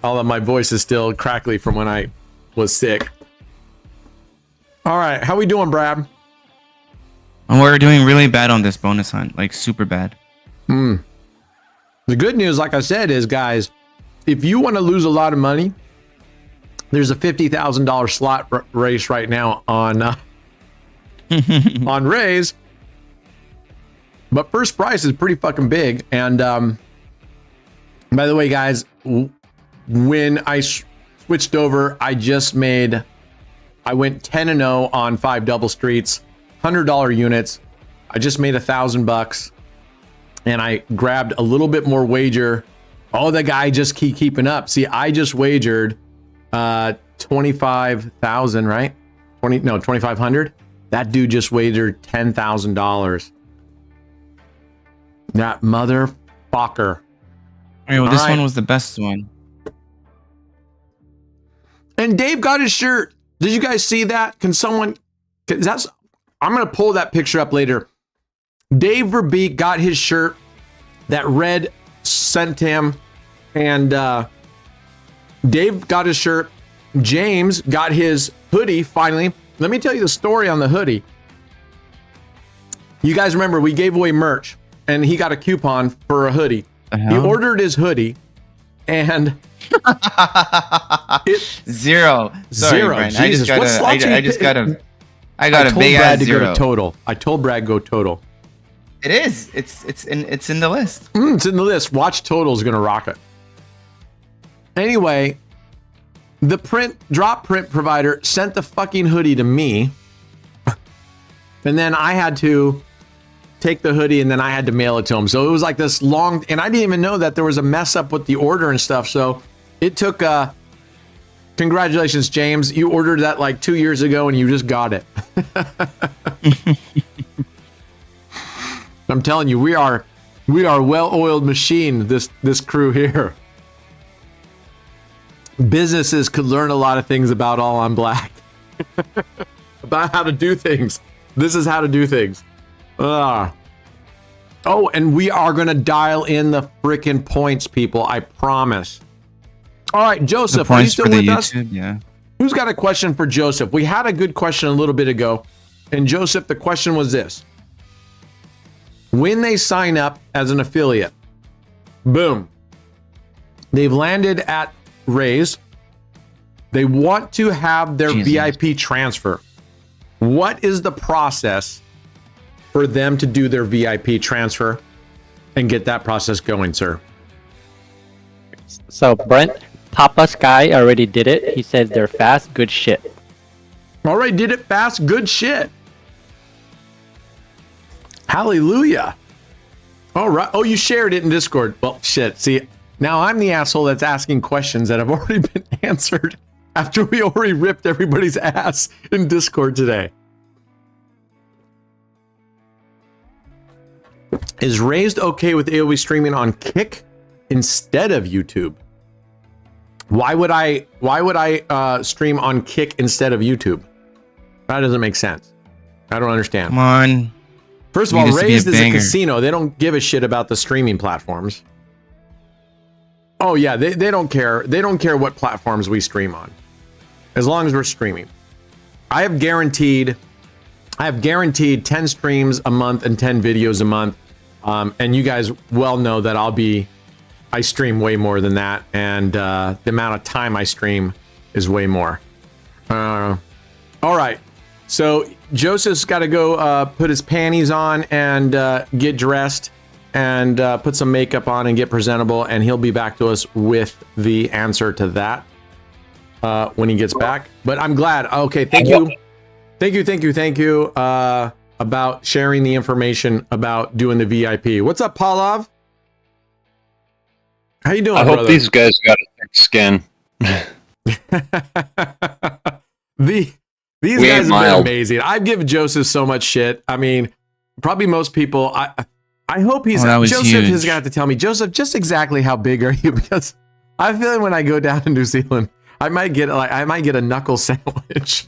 Although my voice is still crackly from when I was sick. All right, how we doing, Brad? And we're doing really bad on this bonus hunt, like super bad. The good news, like I said, is guys, if you want to lose a lot of money, there's a $50,000 slot race right now on on Raise. But first prize is pretty fucking big. And by the way, guys, when I switched over, I went 10-0 on 5 double streets, $100 units. I just made $1,000 and I grabbed a little bit more wager. Oh, the guy just keeping up. See, I just wagered 25,000, right? 2,500. That dude just wagered $10,000. That motherfucker. Okay, well, All this right. one was the best one. And Dave got his shirt. Did you guys see that? I'm gonna pull that picture up later. Dave Verbeek got his shirt that Red sent him, and Dave got his shirt. James got his hoodie finally. Let me tell you the story on the hoodie. You guys remember we gave away merch, and he got a coupon for a hoodie. He ordered his hoodie, and Zero. Sorry, Zero. Brian. Jesus, what slots are you I got a told big Brad ass to zero. go to total. I told Brad go total. It is. It's in the list. It's in the list. Watch total is gonna rock it. Anyway, the drop print provider sent the fucking hoodie to me, and then I had to take the hoodie, and then I had to mail it to him. So it was like this long, and I didn't even know that there was a mess up with the order and stuff. So it took, congratulations, James. You ordered that like 2 years ago and you just got it. I'm telling you, we are a well-oiled machine, this crew here. Businesses could learn a lot of things about All on Black. About how to do things. This is how to do things. Oh, and we are going to dial in the freaking points, people. I promise. All right, Joseph, are you still with us? Yeah. Who's got a question for Joseph? We had a good question a little bit ago. And Joseph, the question was this. When they sign up as an affiliate, boom, they've landed at Raise. They want to have their VIP transfer. What is the process for them to do their VIP transfer and get that process going, sir? So Brent, Papa Sky already did it. He says they're fast, good shit. All right, did it fast, good shit. Hallelujah. All right. Oh, you shared it in Discord. Well, shit. See, now I'm the asshole that's asking questions that have already been answered after we already ripped everybody's ass in Discord today. Is Raised okay with AOV streaming on Kick instead of YouTube? Why would I stream on Kick instead of YouTube? That doesn't make sense. I don't understand. Come on. First of all, Raised is a casino. They don't give a shit about the streaming platforms. Oh yeah, they don't care. They don't care what platforms we stream on, as long as we're streaming. I have guaranteed 10 streams a month and 10 videos a month. And you guys well know that I stream way more than that, and the amount of time I stream is way more. All right, so Joseph's got to go put his panties on and get dressed and put some makeup on and get presentable, and he'll be back to us with the answer to that when he gets back. But I'm glad. Okay, thank you. About sharing the information about doing the VIP. What's up, Paulav? How you doing, I brother? hope these guys got a thick skin. These guys have been amazing. I've given Joseph so much shit. I mean, probably most people. I hope he's. Joseph huge. has got to tell me, Joseph, just exactly how big are you? Because I feel like when I go down to New Zealand, I might get a knuckle sandwich.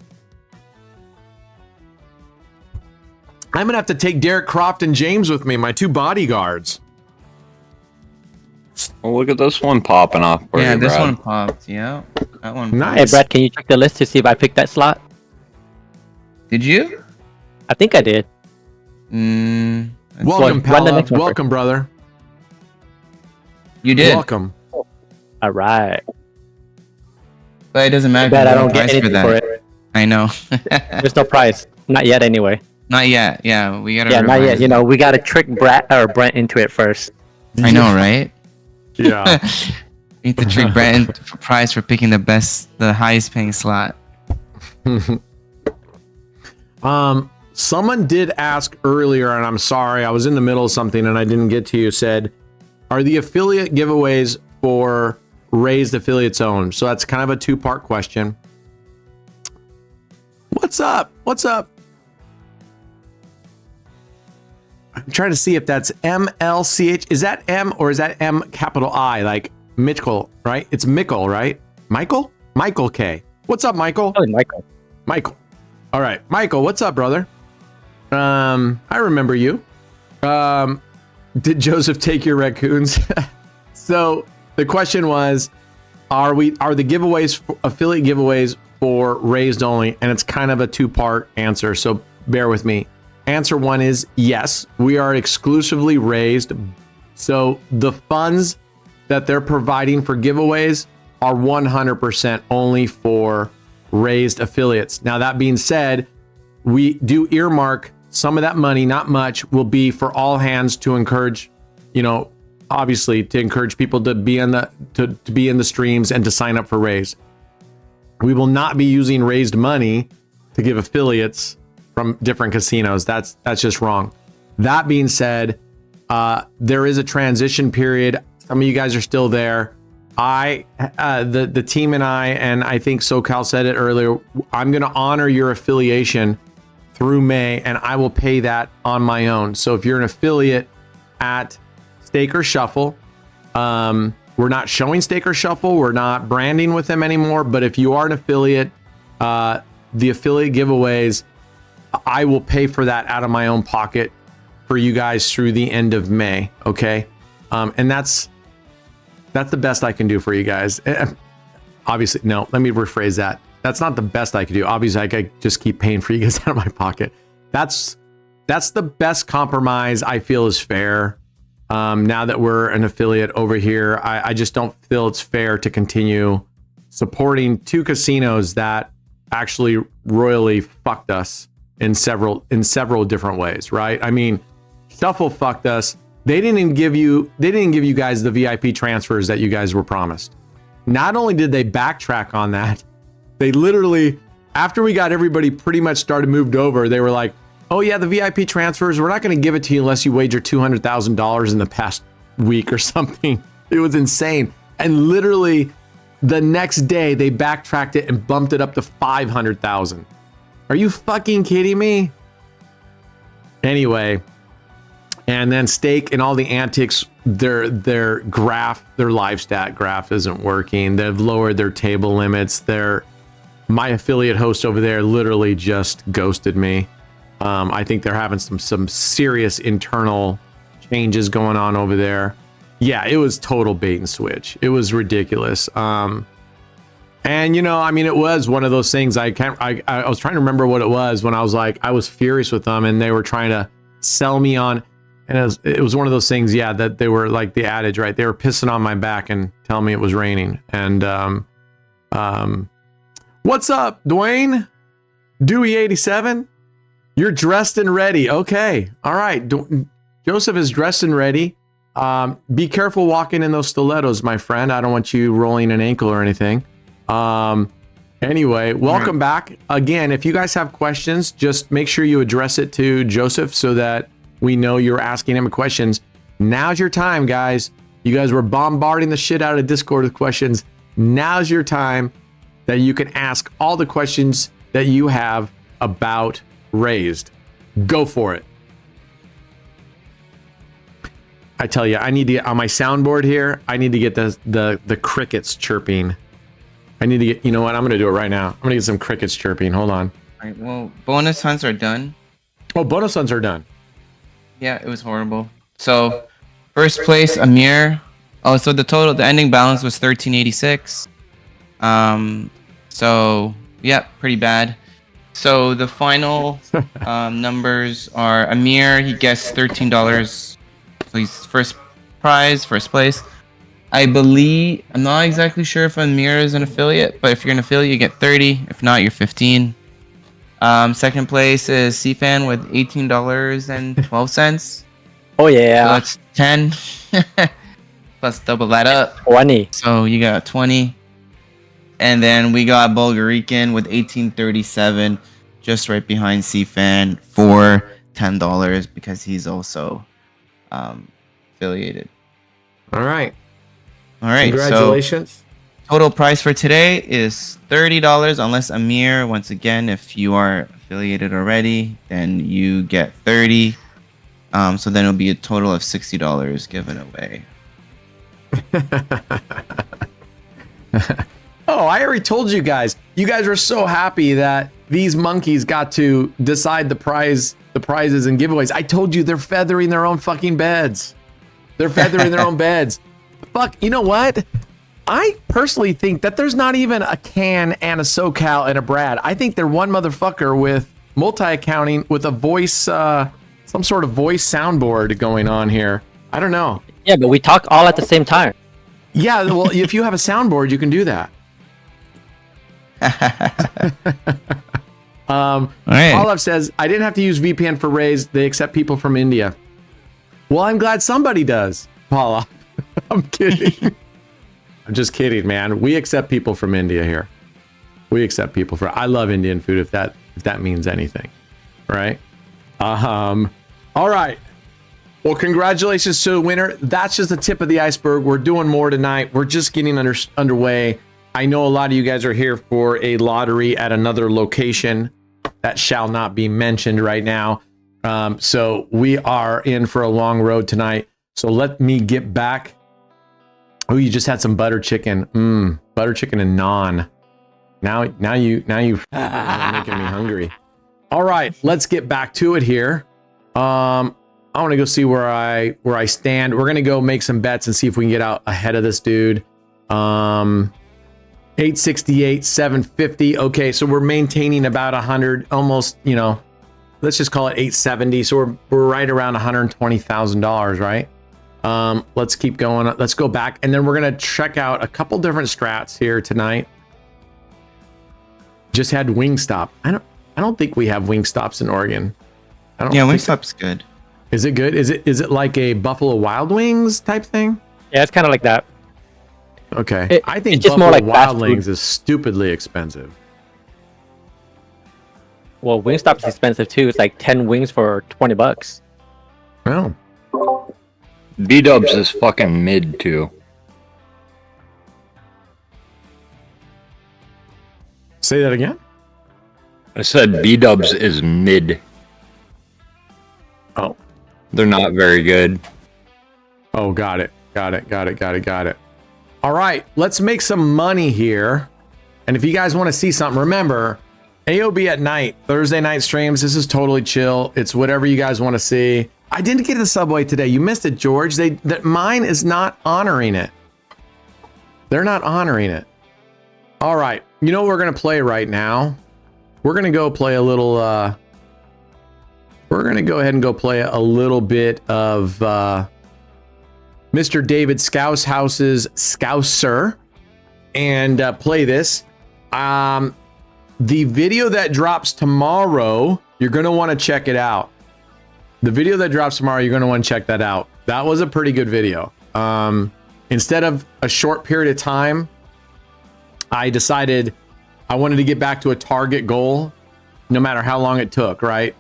I'm gonna have to take Derek Croft and James with me, my two bodyguards. Well, look at this one popping off. Yeah, you, this Brad. one popped. Yeah, that one. Nice. Hey Brad, can you check the list to see if I picked that slot? Did you? I think I did. Welcome, Run the next Paula. one Welcome, brother. You did. Welcome. All right. But it doesn't matter. Bad I don't Price get anything for it. I know. There's no price. Not yet, anyway. Not yet. Yeah, we gotta. Yeah, not revise yet. it. We gotta trick Brent into it first. I know, right? Yeah. We need to trick Brent for prize for picking the highest paying slot. Someone did ask earlier, and I'm sorry, I was in the middle of something and I didn't get to you. Said, are the affiliate giveaways for Raised affiliates owned? So that's kind of a two-part question. What's up? I'm trying to see if that's MLCH. Is that M or is that M capital I? Like Mitchell, right? It's Mickle, right? Michael? Michael K. What's up, Michael? Oh, Michael. All right, Michael, what's up, brother? I remember you. Did Joseph take your raccoons? So the question was, are the giveaways, affiliate giveaways for Raised only? And it's kind of a two-part answer, so bear with me. Answer one is yes, we are exclusively Raised. So the funds that they're providing for giveaways are 100% only for Raised affiliates. Now, that being said, we do earmark some of that money, not much, will be for all hands to encourage, obviously to encourage people to be in the streams and to sign up for Raised. We will not be using Raised money to give affiliates from different casinos. That's just wrong. That being said, there is a transition period. Some of you guys are still there. The team and I think SoCal said it earlier, I'm going to honor your affiliation through May, and I will pay that on my own. So if you're an affiliate at Stake or Shuffle, we're not showing Stake or Shuffle. We're not branding with them anymore. But if you are an affiliate, the affiliate giveaways, I will pay for that out of my own pocket for you guys through the end of May. Okay. And that's the best I can do for you guys. Obviously, no, let me rephrase that. That's not the best I could do. Obviously, I could just keep paying for you guys out of my pocket. That's the best compromise I feel is fair. Now that we're an affiliate over here, I just don't feel it's fair to continue supporting two casinos that actually royally fucked us in several different ways, right? I mean, Shuffle fucked us. They didn't give you guys the VIP transfers that you guys were promised. Not only did they backtrack on that, they literally, after we got everybody pretty much started moved over, they were like, oh yeah, the VIP transfers, we're not going to give it to you unless you wager $200,000 in the past week or something. It was insane. And literally the next day they backtracked it and bumped it up to 500,000. Are you fucking kidding me? Anyway, and then Stake and all the antics, their live stat graph isn't working. They've lowered their table limits. My affiliate host over there literally just ghosted me. I think they're having some serious internal changes going on over there. Yeah, it was total bait and switch. It was ridiculous. And I mean, it was one of those things. I was trying to remember what it was when I was furious with them and they were trying to sell me on. And it was one of those things, yeah, that they were like the adage, right? They were pissing on my back and telling me it was raining. And what's up, Dwayne? Dewey87? You're dressed and ready. Okay. All right. Joseph is dressed and ready. Be careful walking in those stilettos, my friend. I don't want you rolling an ankle or anything. Anyway, welcome back. Again, if you guys have questions, just make sure you address it to Joseph so that we know you're asking him questions. Now's your time, guys. You guys were bombarding the shit out of Discord with questions. Now's your time that you can ask all the questions that you have about Raised. Go for it. I tell you, I need to get on my soundboard here. I need to get the crickets chirping. I need to get, you know what? I'm going to do it right now. I'm going to get some crickets chirping. Hold on. All right, well, bonus hunts are done. Oh, bonus hunts are done. Yeah, it was horrible. So, first place, Amir. Oh, so the ending balance was 1386. So, yeah, pretty bad. So the final numbers are Amir. He gets $13. So he's first place. I believe, I'm not exactly sure if Amir is an affiliate, but if you're an affiliate, you get 30. If not, you're 15. Second place is CFan with $18.12. Oh yeah. So that's 10. Let's double that up. 20. So you got 20. And then we got Bulgarican with 1837, just right behind CFan for $10 because he's also affiliated. All right. Congratulations. So total price for today is $30, unless Amir, once again, if you are affiliated already, then you get 30. So then it'll be a total of $60 given away. Oh, I already told you guys. You guys were so happy that these monkeys got to decide the prizes and giveaways. I told you they're feathering their own fucking beds. They're feathering their own beds. Fuck, you know what? I personally think that there's not even a Can and a SoCal and a Brad. I think they're one motherfucker with multi-accounting with a voice, some sort of voice soundboard going on here. I don't know. Yeah, but we talk all at the same time. Yeah, well, if you have a soundboard, you can do that. All right. Olive says, I didn't have to use VPN for Raise. They accept people from India. Well, I'm glad somebody does, Paula. I'm kidding. I'm just kidding, man. We accept people from India here. We accept people from. I love Indian food if that means anything, right? All right. Well, congratulations to the winner. That's just the tip of the iceberg. We're doing more tonight. We're just getting underway. I know a lot of you guys are here for a lottery at another location that shall not be mentioned right now. So we are in for a long road tonight. So let me get back. Oh, you just had some butter chicken. Butter chicken and naan. Now you are making me hungry. All right, let's get back to it here. I want to go see where I stand. We're gonna go make some bets and see if we can get out ahead of this dude. 868, 750. Okay, so we're maintaining about 100, almost, let's just call it 870. So we're right around $120,000, right? Let's keep going. Let's go back, and then we're gonna check out a couple different strats here tonight. Just had Wingstop. I don't think we have Wingstops in Oregon. Wingstop's good. Is it good? Is it like a Buffalo Wild Wings type thing? Yeah, it's kind of like that. Okay. I think it's just Buffalo more like Wild Wings is stupidly expensive. Well, Wingstop is expensive too. It's like 10 wings for $20. Oh. B-dubs is fucking mid too. Say that again? I said B-dubs is mid. Oh. They're not very good. Oh, got it. All right, let's make some money here. And if you guys want to see something, remember, AOB at night, Thursday night streams, this is totally chill. It's whatever you guys want to see. I didn't get to the subway today. You missed it, George. Mine is not honoring it. They're not honoring it. All right, you know what we're going to play right now? We're going to go play a little... we're going to go ahead and go play a little bit of Mr. David Scousehouse's Scouser and play this. The video that drops tomorrow, you're going to want to check it out. The video that drops tomorrow, you're going to want to check that out. That was a pretty good video. Instead of a short period of time, I decided I wanted to get back to a target goal, no matter how long it took, right?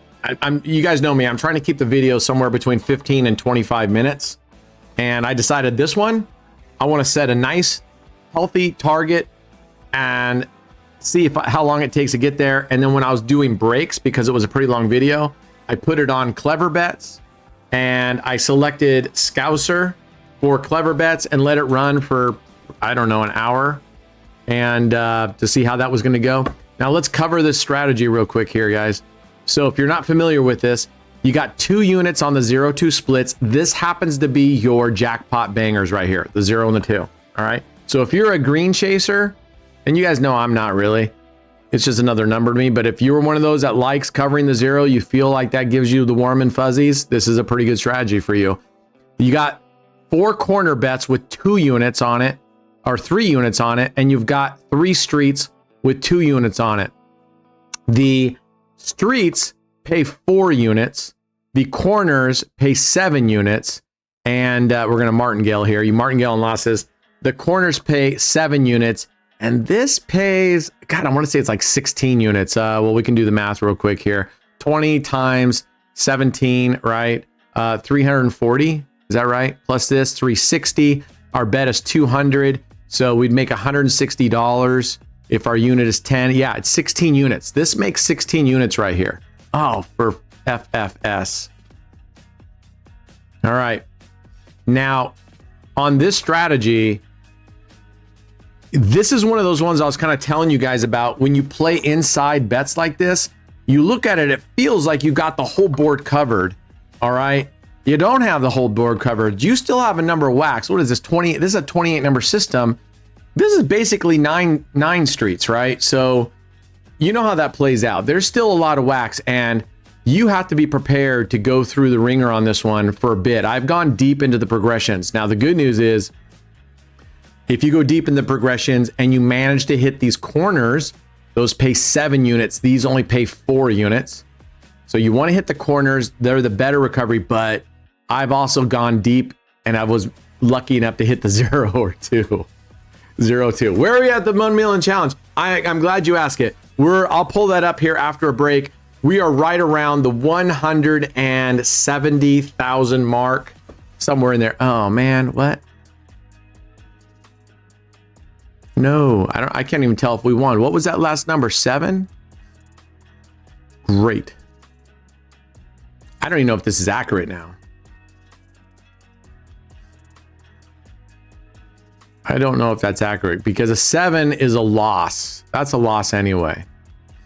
You guys know me. I'm trying to keep the video somewhere between 15 and 25 minutes. And I decided this one, I want to set a nice, healthy target and see how long it takes to get there. And then when I was doing breaks, because it was a pretty long video, I put it on Clever Bets and I selected Scouser for Clever Bets and let it run for, I don't know, an hour and to see how that was going to go. Now let's cover this strategy real quick here, guys. So if you're not familiar with this, you got 2 units on the 0-2 splits. This happens to be your jackpot bangers right here, the 0 and the 2. All right. So if you're a green chaser, and you guys know I'm not really, it's just another number to me. But if you're one of those that likes covering the 0, you feel like that gives you the warm and fuzzies, this is a pretty good strategy for you. You got 4 corner bets with 2 units on it, or 3 units on it, and you've got 3 streets with 2 units on it. The streets pay 4 units. The corners pay 7 units. And we're going to martingale here. You martingale and losses. The corners pay 7 units. And this pays, God, I want to say it's like 16 units. Well, we can do the math real quick here. 20 times 17, right? 340. Is that right? Plus this, 360. Our bet is 200. So we'd make $160 if our unit is 10. Yeah, it's 16 units. This makes 16 units right here. Oh, for FFS. All right. Now, on this strategy, this is one of those ones I was kind of telling you guys about. When you play inside bets like this, you look at it, it feels like you got the whole board covered. All right. You don't have the whole board covered. You still have a number of whacks. What is this? 20. This is a 28 number system. This is basically nine streets, right? So you know how that plays out. There's still a lot of whacks, and you have to be prepared to go through the ringer on this one for a bit. I've gone deep into the progressions. Now, the good news is if you go deep in the progressions and you manage to hit these corners, those pay 7 units. These only pay 4 units. So you want to hit the corners. They're the better recovery, but I've also gone deep and I was lucky enough to hit the 0 or 2. 0-2. Where are we at the $1 million challenge? I'm glad you asked it. I'll pull that up here after a break. We are right around the 170,000 mark, somewhere in there. Oh man, what? No, I can't even tell if we won. What was that last number? 7? Great. I don't even know if this is accurate now. I don't know if that's accurate because a 7 is a loss. That's a loss anyway.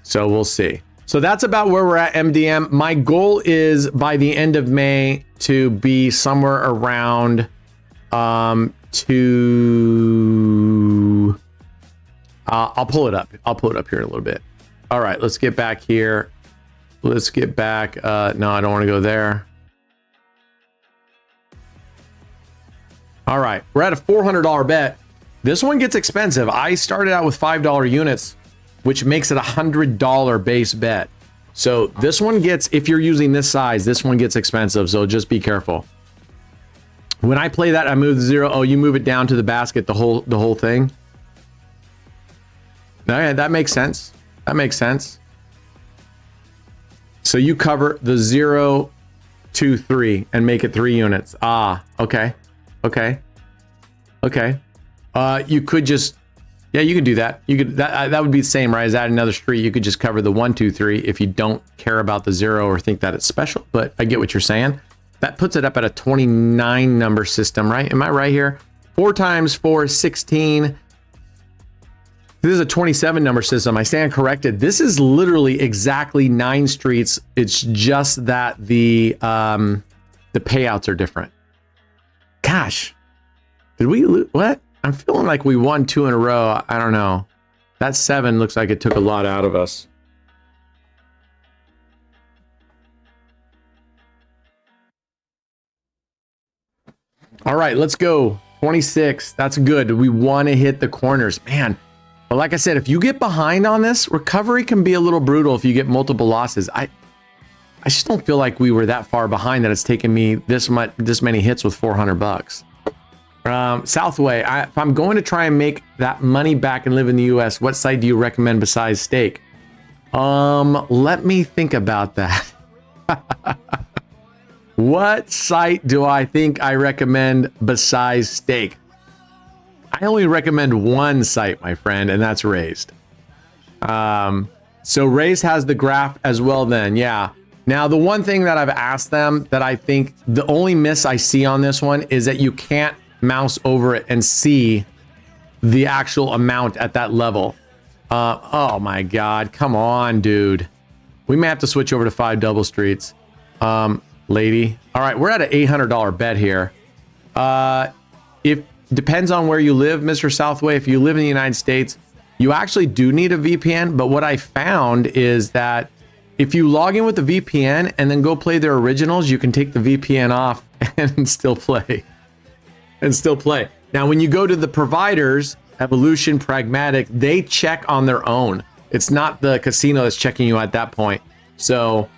So we'll see. So that's about where we're at, MDM. My goal is by the end of May to be somewhere around I'll pull it up. I'll pull it up here in a little bit. All right, let's get back here. Let's get back. No, I don't want to go there. All right, we're at a $400 bet. This one gets expensive. I started out with $5 units, which makes it a $100 base bet. So this one gets, if you're using this size, this one gets expensive. So just be careful. When I play that, I move the 0. Oh, you move it down to the basket, the whole thing. Okay, that makes sense. That makes sense. So you cover the 0, 2, 3 and make it 3 units. Ah, okay. Okay. Okay. You could just, yeah, you could do that. You could, that would be the same, right? As add another street, you could just cover the 1, 2, 3 if you don't care about the 0 or think that it's special, but I get what you're saying. That puts it up at a 29 number system, right? Am I right here? 4 times 4 is 16. This is a 27 number system. I stand corrected. This is literally exactly 9 streets. It's just that the payouts are different. Gosh, did we lose? What? I'm feeling like we won 2 in a row. I don't know. That 7 looks like it took a lot out of us. All right, let's go. 26. That's good. We want to hit the corners, man. But like I said, if you get behind on this, recovery can be a little brutal if you get multiple losses. I just don't feel like we were that far behind that it's taken me this many hits with $400. Southway, if I'm going to try and make that money back and live in the US, what site do you recommend besides stake? Let me think about that. What site do I think I recommend besides stake? I only recommend one site, my friend, and that's Raised. So Raised has the graph as well then, yeah. Now, the one thing that I've asked them that I think the only miss I see on this one is that you can't mouse over it and see the actual amount at that level. Oh my God, come on, dude. We may have to switch over to 5 double streets. Lady. All right, we're at an $800 bet here. If depends on where you live, Mr. Southway. If you live in the United States, you actually do need a VPN. But what I found is that if you log in with the VPN and then go play their originals, you can take the VPN off and still play. Now, when you go to the providers, Evolution, Pragmatic, they check on their own. It's not the casino that's checking you at that point. So,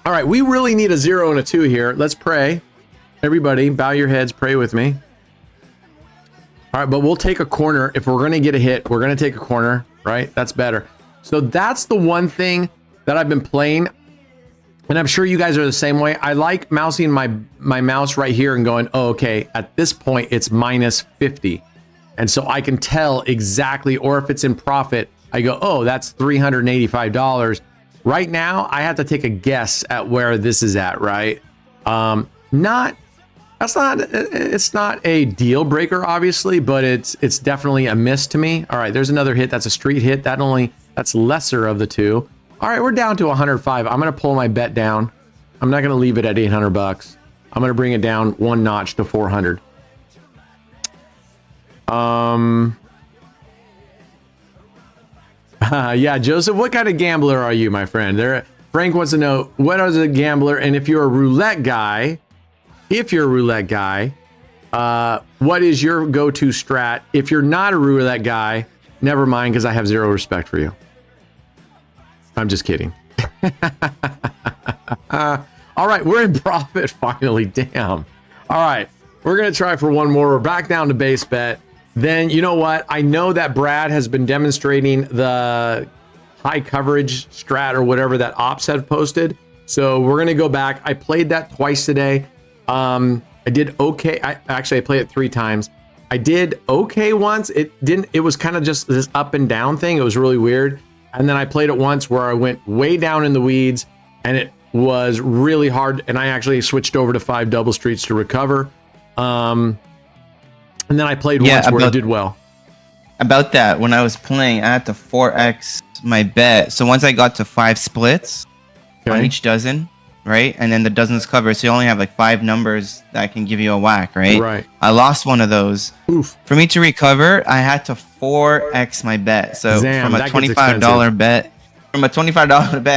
all right, we really need a 0 and a 2 here. Let's pray. Everybody, bow your heads, pray with me. All right, but we'll take a corner. If we're going to get a hit, we're going to take a corner, right? That's better. So that's the one thing that I've been playing, and I'm sure you guys are the same way. I like mousing my mouse right here and going, oh, okay, at this point, it's minus 50. And so I can tell exactly, or if it's in profit, I go, oh, that's $385. Right now, I have to take a guess at where this is at, right? It's not a deal breaker, obviously, but it's definitely a miss to me. All right, there's another hit. That's a street hit. That's lesser of the two. All right, we're down to 105. I'm going to pull my bet down. I'm not going to leave it at $800. I'm going to bring it down 1 notch to 400. Yeah, Joseph, what kind of gambler are you, my friend? Frank wants to know, what is a gambler? And if you're a roulette guy, what is your go-to strat? If you're not a roulette guy, never mind, because I have 0 respect for you. I'm just kidding. All right, we're in profit finally. Damn. All right, we're going to try for one more. We're back down to base bet. Then, you know what? I know that Brad has been demonstrating the high coverage strat or whatever that ops had posted. So we're gonna go back. I played that twice today. I did okay. I played it 3 times. I did okay once. It was kind of just this up and down thing. It was really weird. And then I played it once where I went way down in the weeds and it was really hard. And I actually switched over to 5 double streets to recover. And then I played once where I did well. About that, when I was playing, I had to 4x my bet. So once I got to 5 splits on each dozen, right? And then the dozens cover, so you only have like 5 numbers that can give you a whack, right? Right. I lost one of those. Oof. For me to recover, I had to 4x my bet. So from a $25 bet, I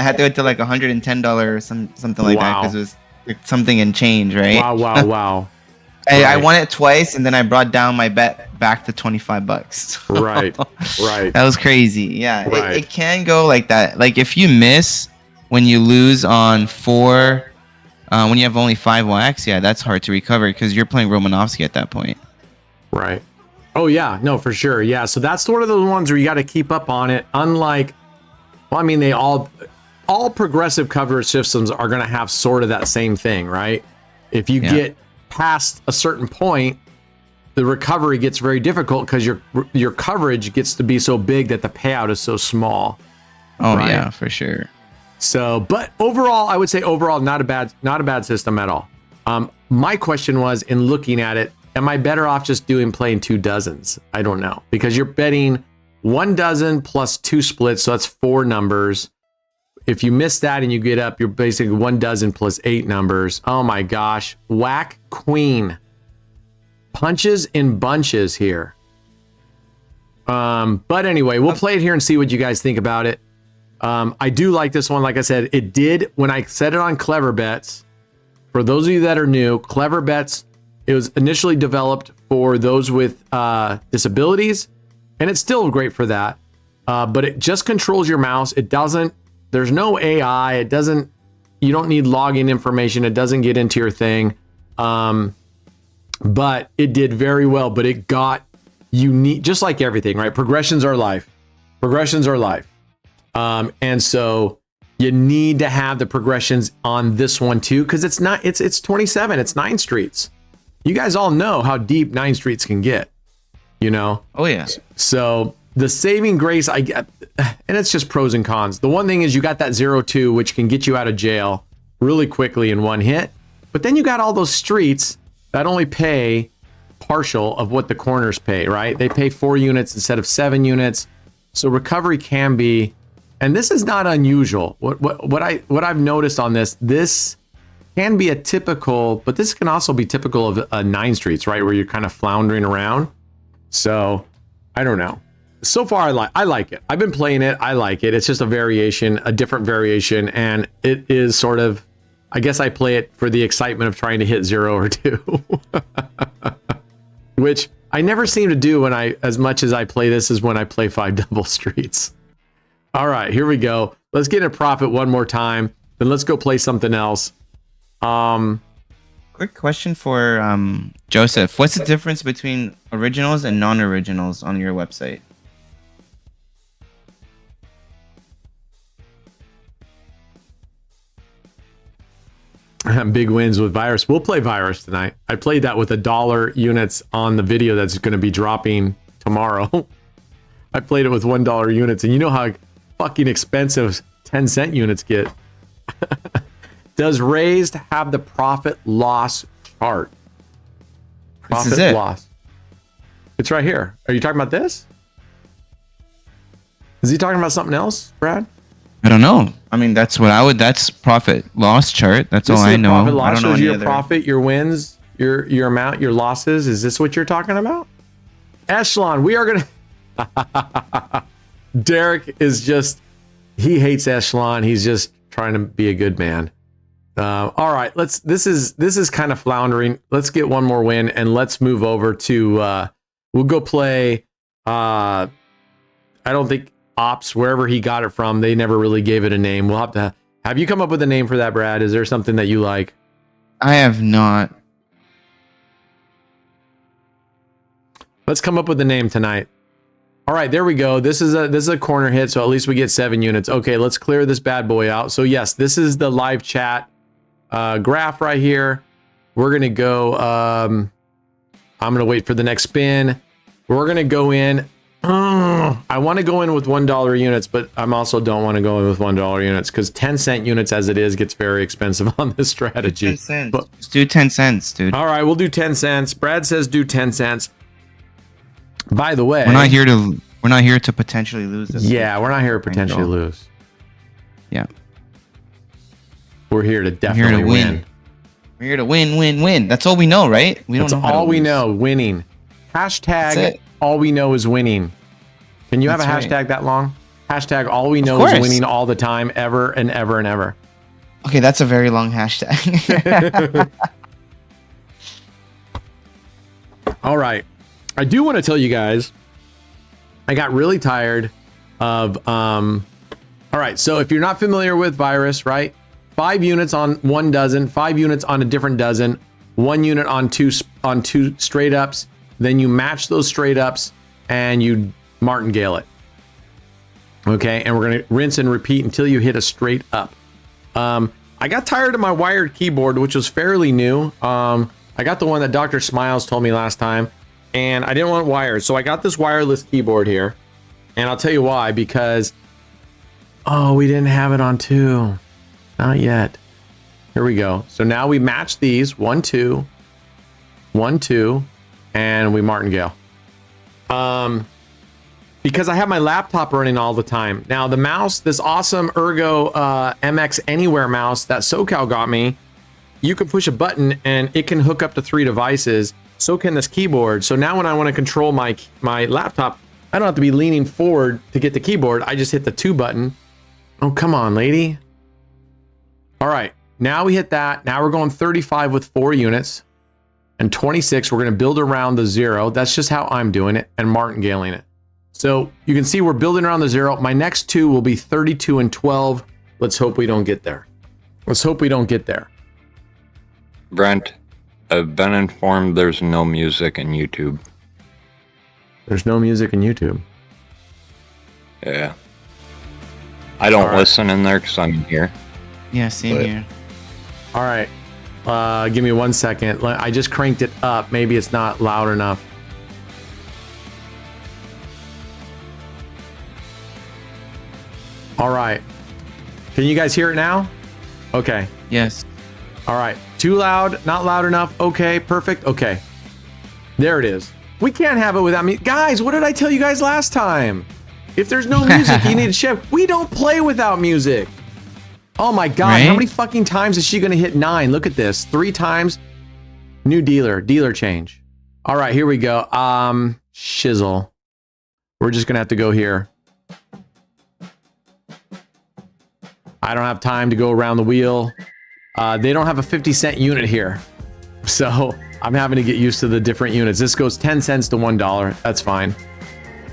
had to go to like $110 or something like that, because it was like something in change, right? Wow. I won it twice, and then I brought down my bet back to $25. Right. That was crazy. Yeah, Right. it can go like that. Like if you miss when you lose on 4, when you have only 5 whacks, yeah, that's hard to recover because you're playing Romanovsky at that point. Right. Oh yeah, no, for sure. Yeah, so that's sort of those ones where you got to keep up on it. Unlike, well, I mean, they all progressive coverage systems are going to have sort of that same thing, right? If you get past a certain point, the recovery gets very difficult because your coverage gets to be so big that the payout is so small. Oh right? yeah, for sure. So, but overall, I would say not a bad system at all. My question was, in looking at it, am I better off just playing 2 dozens? I don't know, because you're betting 1 dozen plus 2 splits, so that's 4 numbers. If you miss that and you get up, you're basically 1 dozen plus 8 numbers. Oh my gosh. Whack queen. Punches in bunches here. But anyway, we'll play it here and see what you guys think about it. I do like this one. Like I said, it did, when I set it on Clever Bets, for those of you that are new, Clever Bets, it was initially developed for those with disabilities, and it's still great for that. But it just controls your mouse. It doesn't, there's no AI. It doesn't, you don't need login information. It doesn't get into your thing. But it did very well, but it got unique, just like everything, right? Progressions are life. And so you need to have the progressions on this one too, because it's 27, it's 9 streets. You guys all know how deep 9 streets can get, you know? Oh yeah. So the saving grace I get, and it's just pros and cons. The one thing is you got that 0-2, which can get you out of jail really quickly in one hit. But then you got all those streets that only pay partial of what the corners pay, right? They pay 4 units instead of 7 units. So recovery can be, and this is not unusual. What I've noticed on this can be a typical, but this can also be typical of 9 streets, right? Where you're kind of floundering around. So I don't know. So far, I like it. I've been playing it. I like it. It's just a variation, a different variation. And it is sort of, I guess I play it for the excitement of trying to hit 0 or 2. Which I never seem to do as much as I play this is when I play 5 double streets. All right, here we go. Let's get a profit one more time. Then let's go play something else. Quick question for Joseph. What's the difference between originals and non-originals on your website? Big wins with Virus. We'll play Virus tonight. I played that with $1 units on the video that's going to be dropping tomorrow. I played it with $1 units, and you know how fucking expensive 10-cent units get. Does Raised have the profit loss chart? This is it. Loss. It's right here. Are you talking about this? Is he talking about something else, Brad? I don't know. I mean, that's profit loss chart. That's all I know. Profit loss I don't know shows any your other. profit, your wins, your amount, your losses. Is this what you're talking about? Echelon, we are gonna. Derek is just, he hates Echelon. He's just trying to be a good man. All right, this is kind of floundering. Let's get one more win and let's move over to we'll go play I don't think Ops, wherever he got it from. They never really gave it a name. We'll have you come up with a name for that, Brad? Is there something that you like? I have not. Let's come up with a name tonight. All right, there we go. This is a corner hit, so at least we get 7 units. Okay, let's clear this bad boy out. So yes, this is the live chat graph right here. We're gonna go. I'm gonna wait for the next spin. We're gonna go in. I want to go in with $1 units, but I'm also don't want to go in with $1 units because 10-cent units as it is gets very expensive on this strategy. 10 cents. But, Just do 10 cents, dude. all right, we'll do 10 cents. Brad says do 10 cents. By the way, We're not here to potentially lose this. yeah, we're not here to potentially lose. Yeah. We're here to definitely win. We're here to win. That's all we know, right? We That's don't know how all to we lose. know. Winning. Hashtag That's it. all we know is winning. Can you have a That's hashtag right. that long? Hashtag all we know course. is winning all the time, ever and ever and ever. Okay, that's a very long hashtag. All right. I do want to tell you guys, I got really tired of, all right. So if you're not familiar with virus, right? 5 units on 1 dozen, 5 units on a different dozen, 1 unit on two straight ups. Then you match those straight ups and you martingale it. Okay. And we're going to rinse and repeat until you hit a straight up. I got tired of my wired keyboard, which was fairly new. I got the one that Dr. Smiles told me last time, and I didn't want wired. So I got this wireless keyboard here, and I'll tell you why, because, oh, we didn't have it on 2. Not yet. Here we go. So now we match these 1, 2, 1, 2, and we martingale. Because I have my laptop running all the time. Now the mouse, this awesome Ergo MX Anywhere mouse that SoCal got me, you can push a button and it can hook up to 3 devices. So can this keyboard. So now when I want to control my laptop, I don't have to be leaning forward to get the keyboard. I just hit the 2 button. Oh, come on, lady. All right, now we hit that. Now we're going 35 with 4 units and 26. We're going to build around the 0. That's just how I'm doing it, and martingaling it. So you can see we're building around the 0. My next 2 will be 32 and 12. Let's hope we don't get there. Let's hope we don't get there. Brent, I've been informed there's no music in YouTube. There's no music in YouTube. Yeah. I don't All right. listen in there because I'm here. Yeah, same But- here. All right. Give me 1 second. I just cranked it up. Maybe it's not loud enough. All right. Can you guys hear it now? Okay. Yes. All right. Too loud, not loud enough. Okay, perfect. Okay. There it is. We can't have it without me. Guys, what did I tell you guys last time? If there's no music, you need to share. We don't play without music. Oh my God. Right? How many fucking times is she going to hit 9? Look at this. 3 times. New dealer change. All right, here we go. Shizzle. We're just going to have to go here. I don't have time to go around the wheel. They don't have a 50-cent unit here. So I'm having to get used to the different units. This goes 10 cents to $1. That's fine.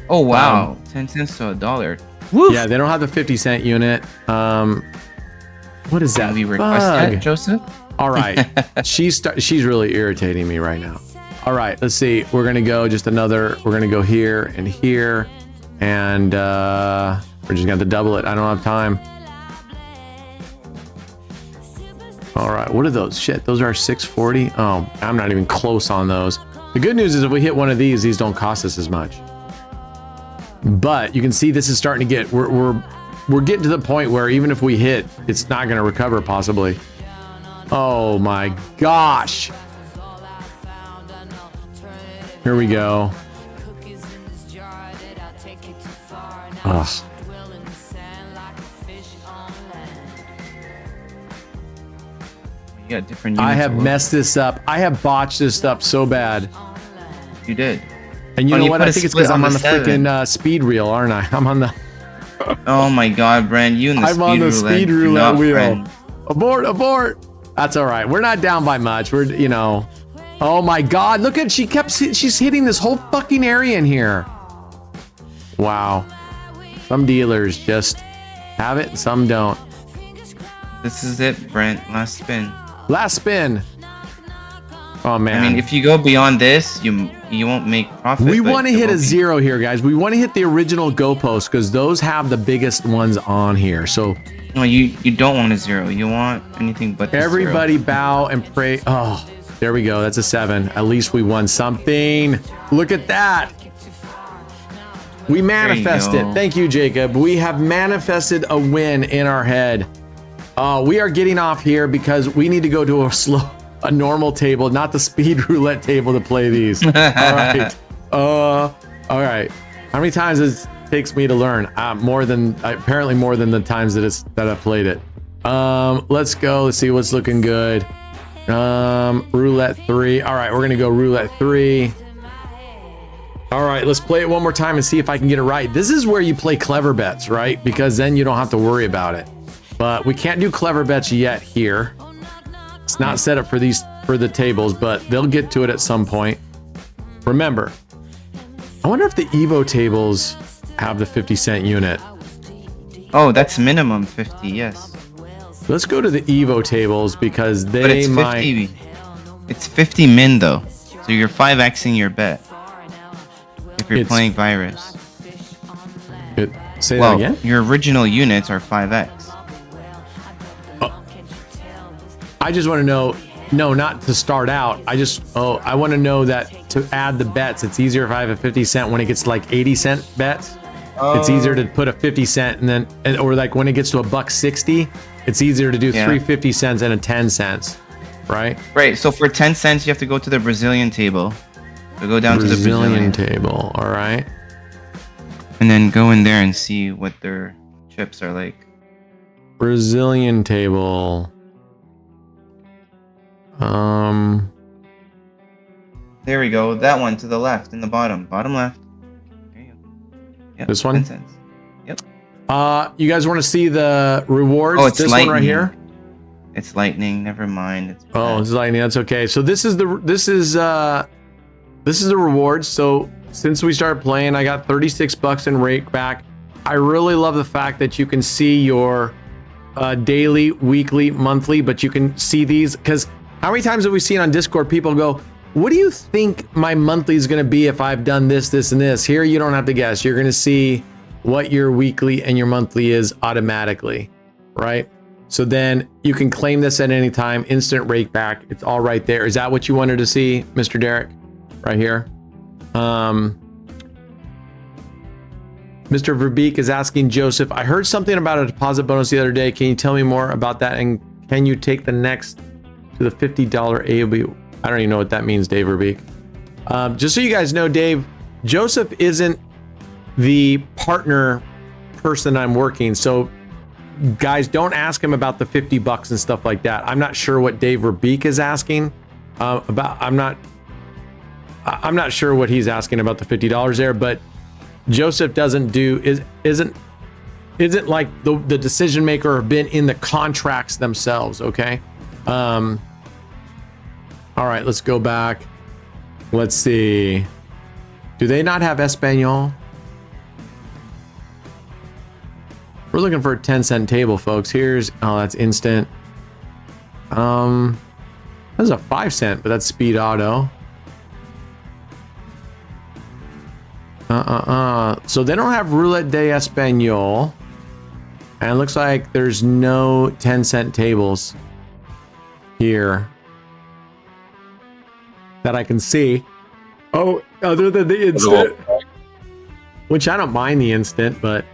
Oh wow, 10 cents to $1. Woo! Yeah, they don't have the 50-cent unit. What is that? Can we request bug? that, Joseph? All right. She's really irritating me right now. All right, let's see. We're going to go just another. We're going to go here and here. And we're just going to have to double it. I don't have time. All right, what are those? Shit, those are 640. Oh, I'm not even close on those. The good news is if we hit one of these don't cost us as much. But you can see this is starting to get, we're getting to the point where even if we hit, it's not going to recover possibly. Oh my gosh. Here we go. Ugh. You got different units. I have messed this up. I have botched this up so bad. You did. And you When know you what? put I a think it's split because I'm on on the the 7. freaking speed reel, aren't I? I'm on the Oh my God, Brand, you and the I'm speed on the roulette. speed do roulette not wheel. friend. Abort. That's all right. We're not down by much. We're, you know. Oh my God. Look at, she's hitting this whole fucking area in here. Wow. Some dealers just have it and some don't. This is it, Brent. Last spin. Last spin. Oh man. I mean, if you go beyond this, you you won't make profit. We but want to it hit will a be- 0 here, guys. We want to hit the original goalposts because those have the biggest ones on here. So No, you don't want a 0. You want anything but the 0. everybody bow and pray. Oh, there we go. That's a 7. At least we won something. Look at that. We manifested. go. Thank you, Jacob. We have manifested a win in our head. We are getting off here because we need to go to a normal table, not the speed roulette table to play these. All right. All right. How many times it takes me to learn? Apparently more than the times that I've played it. Let's go. Let's see what's looking good. Roulette 3. All right, we're gonna go roulette 3. All right, let's play it one more time and see if I can get it right. This is where you play clever bets, right? Because then you don't have to worry about it. But we can't do clever bets yet here. It's not set up for the tables, but they'll get to it at some point. Remember, I wonder if the Evo tables have the 50-cent unit. Oh, that's minimum 50. Yes. Let's go to the Evo tables because But it's 50. It's 50 min though, so you're 5xing your bet. If you're playing virus. Say that again? Your original units are 5x. I just want to know, no, not to start out. I want to know that to add the bets, it's easier if I have a 50-cent when it gets like 80-cent bets. It's easier to put a 50-cent or like when it gets to $1.60, it's easier to do 3 50-cents and a 10 cents, right? Right. So for 10 cents, you have to go to the Brazilian table. So go down to the Brazilian table. All right. And then go in there and see what their chips are like. Brazilian table. There we go. That one to the left in the bottom. Bottom left. There you go. Yep, This one? 10 cents. Yep. You guys want to see the rewards? Oh, it's this lightning. one right here. It's lightning. Never mind. It's It's lightning. That's okay. So this is the rewards. So since we started playing, I got $36 in rake back. I really love the fact that you can see your daily, weekly, monthly, but you can see these because how many times have we seen on Discord people go, what do you think my monthly is going to be if I've done this, this, and this? Here, you don't have to guess. You're going to see what your weekly and your monthly is automatically, right? So then you can claim this at any time, instant rake back. It's all right there. Is that what you wanted to see, Mr. Derek? Right here. Mr. Verbeek is asking Joseph, I heard something about a deposit bonus the other day. Can you tell me more about that? And can you take the next to the $50 AOB? I don't even know what that means, Dave Verbeek. Just so you guys know, Dave, Joseph isn't the partner person I'm working. So guys, don't ask him about the $50 and stuff like that. I'm not sure what Dave Verbeek is asking about. I'm not sure what he's asking about the $50 there, but Joseph isn't like the decision maker or been in the contracts themselves. Okay. All right, let's go back. Let's see. Do they not have Espanol? We're looking for a 10-cent table, folks. That's instant. That's a 5-cent, but that's speed auto. So they don't have Roulette de Espanol. And it looks like there's no 10-cent tables here that I can see. Oh, other than the instant. Which I don't mind the instant, but...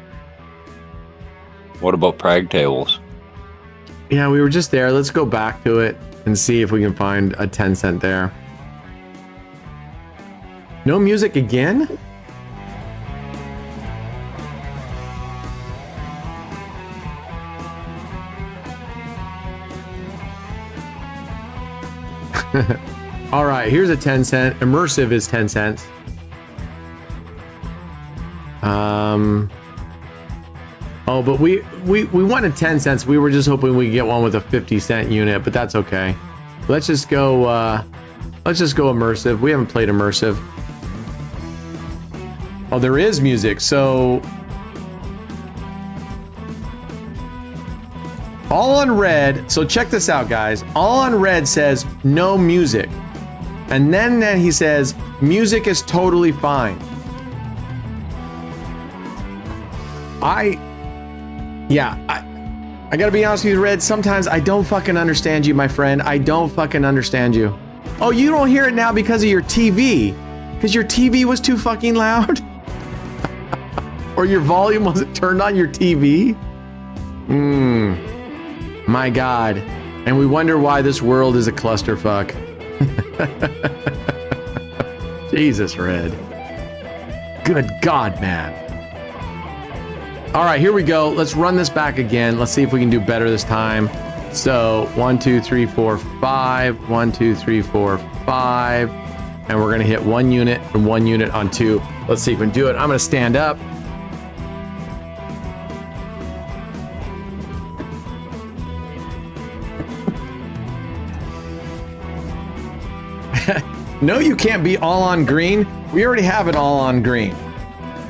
What about Prague tables? Yeah, we were just there. Let's go back to it and see if we can find a 10-cent there. No music again? All right, here's a 10-cent. Immersive is 10 cents. Oh, but we wanted 10 cents. We were just hoping we could get one with a 50-cent unit, but that's okay. Let's just go immersive. We haven't played immersive. Oh, there is music. So all on red. So check this out, guys. All on red says no music. And then he says, music is totally fine. I gotta be honest with you, Red. Sometimes I don't fucking understand you, my friend. I don't fucking understand you. Oh, you don't hear it now because of your TV? Because your TV was too fucking loud? Or your volume wasn't turned on your TV? My God. And we wonder why this world is a clusterfuck. Jesus, Red. Good God, man. All right, here we go. Let's run this back again. Let's see if we can do better this time. So 1, 2, 3, 4, 5. 1, 2, 3, 4, 5. And we're gonna hit 1 unit and 1 unit on 2. Let's see if we can do it. I'm gonna stand up. No, you can't be all on green. We already have it all on green.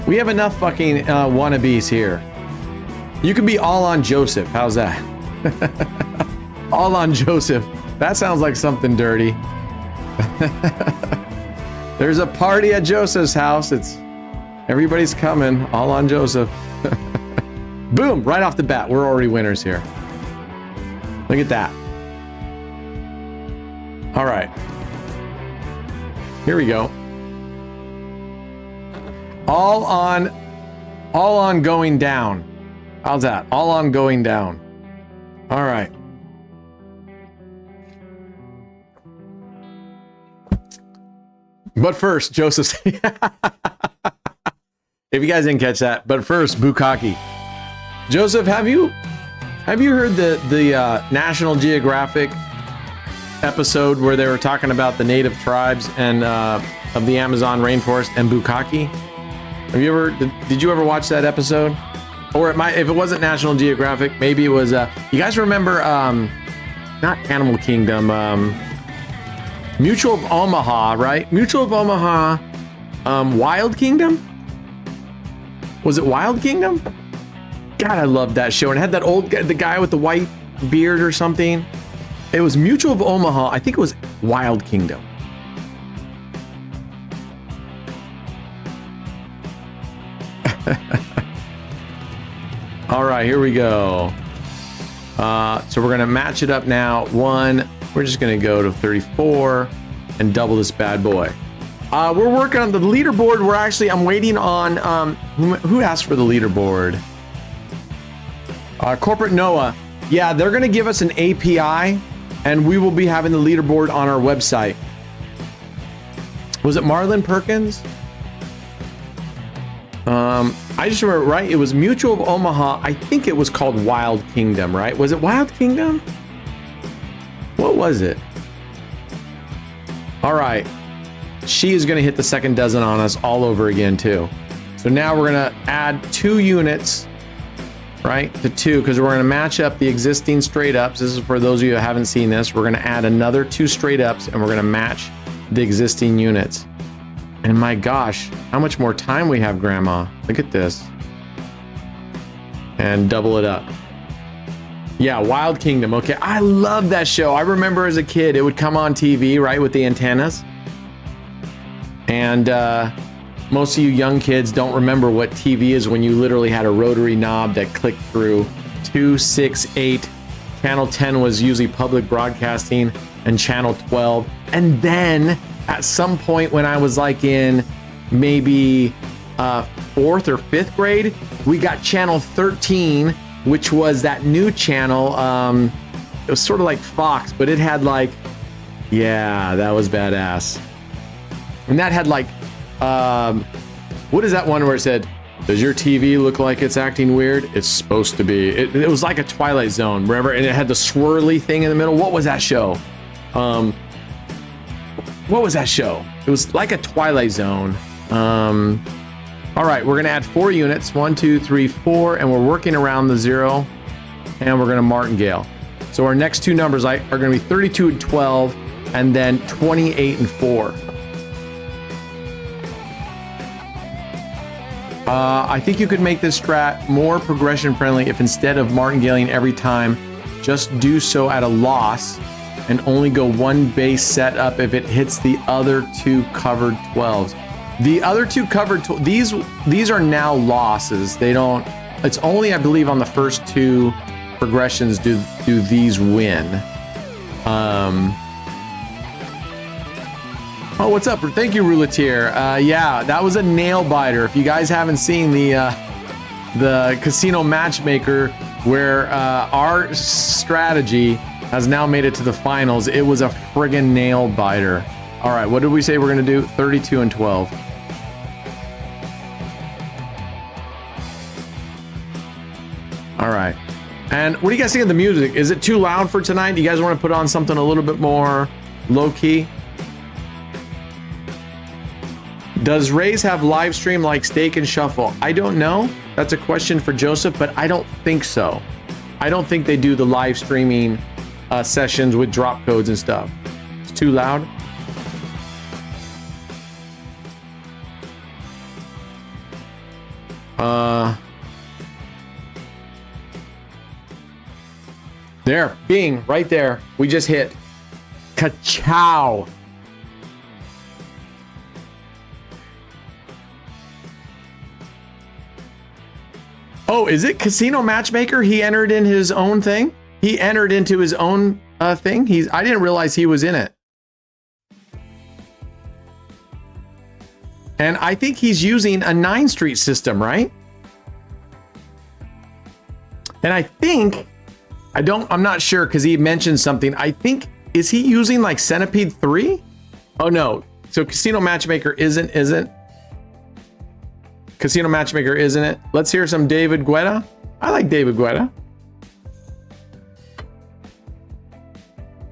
We have enough fucking wannabes here. You can be all on Joseph. How's that? All on Joseph. That sounds like something dirty. There's a party at Joseph's house. Everybody's coming. All on Joseph. Boom! Right off the bat, we're already winners here. Look at that. All right. Here we go. All on going down. How's that? All on going down. All right. But first, Joseph. If you guys didn't catch that, but first, Bukkake. Joseph, have you heard the National Geographic episode where they were talking about the native tribes and of the Amazon rainforest and Bukkake? Did you ever watch that episode? Or if it wasn't National Geographic, maybe it was you guys remember not Animal Kingdom, Mutual of Omaha, right? Mutual of Omaha, Wild Kingdom? Was it Wild Kingdom? God, I loved that show. And it had that old guy, the guy with the white beard or something. It was Mutual of Omaha. I think it was Wild Kingdom. All right, here we go. So we're gonna match it up now. We're just gonna go to 34 and double this bad boy. We're working on the leaderboard. I'm waiting on who asked for the leaderboard? Corporate Noah. Yeah, they're gonna give us an API, and we will be having the leaderboard on our website. Was it Marlon Perkins? I just remember, right? It was Mutual of Omaha. I think it was called Wild Kingdom, right? Was it Wild Kingdom? What was it? All right. She is going to hit the second dozen on us all over again, too. So now we're going to add 2 units, right, to 2, because we're going to match up the existing straight ups. This is for those of you who haven't seen this. We're going to add another 2 straight ups, and we're going to match the existing units. And my gosh, how much more time we have, Grandma. Look at this. And double it up. Yeah, Wild Kingdom. Okay, I love that show. I remember as a kid, it would come on TV, right, with the antennas. And most of you young kids don't remember what TV is when you literally had a rotary knob that clicked through 2, 6, 8. Channel 10 was usually public broadcasting, and channel 12. And then at some point when I was like in maybe 4th or 5th grade, we got channel 13, which was that new channel. It was sort of like Fox, but it had like, yeah, that was badass. And that had like, what is that one where it said, does your TV look like it's acting weird? It's supposed to be. It was like a Twilight Zone, remember? And it had the swirly thing in the middle. What was that show? What was that show? It was like a Twilight Zone. All right, we're gonna add 4 units. 1, 2, 3, 4, and we're working around the 0, and we're gonna martingale. So our next 2 numbers are gonna be 32 and 12, and then 28 and 4. I think you could make this strat more progression friendly if instead of martingaling every time, just do so at a loss and only go one base setup if it hits the other two covered 12s. The other two covered these are now losses. They don't. It's only, I believe, on the first two progressions do these win. Oh, what's up? Thank you, Roulette. Yeah, that was a nail biter. If you guys haven't seen the casino matchmaker, where our strategy has now made it to the finals, it was a friggin' nail biter. All right, what did we say we're gonna do? 32 and 12. All right. And what do you guys think of the music? Is it too loud for tonight? Do you guys want to put on something a little bit more low key? Does Rays have live stream like Steak and Shuffle? I don't know. That's a question for Joseph, but I don't think so. I don't think they do the live streaming sessions with drop codes and stuff. It's too loud. There, bing, right there. We just hit. Ka-chow. Oh, is it Casino Matchmaker? He entered in his own thing? He entered into his own thing? I didn't realize he was in it. And I think he's using a 9 Street system, right? And I think, I'm not sure because he mentioned something. I think, is he using like Centipede 3? Oh no. So Casino Matchmaker isn't. Casino Matchmaker isn't it? Let's hear some David Guetta. I like David Guetta.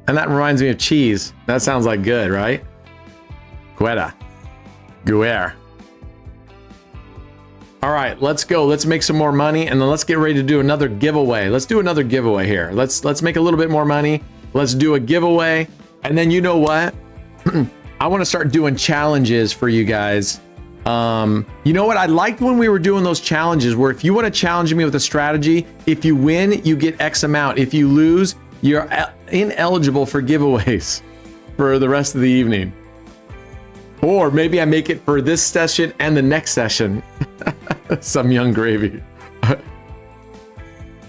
And that reminds me of cheese. That sounds like good, right? Guetta. Guerre. All right, let's go. Let's make some more money, and then let's get ready to do another giveaway. Let's do another giveaway here. Let's make a little bit more money. Let's do a giveaway, and then you know what? I want to start doing challenges for you guys. You know what? I liked when we were doing those challenges where if you want to challenge me with a strategy, if you win, you get X amount. If you lose, you're ineligible for giveaways for the rest of the evening. Or maybe I make it for this session and the next session. Some young gravy.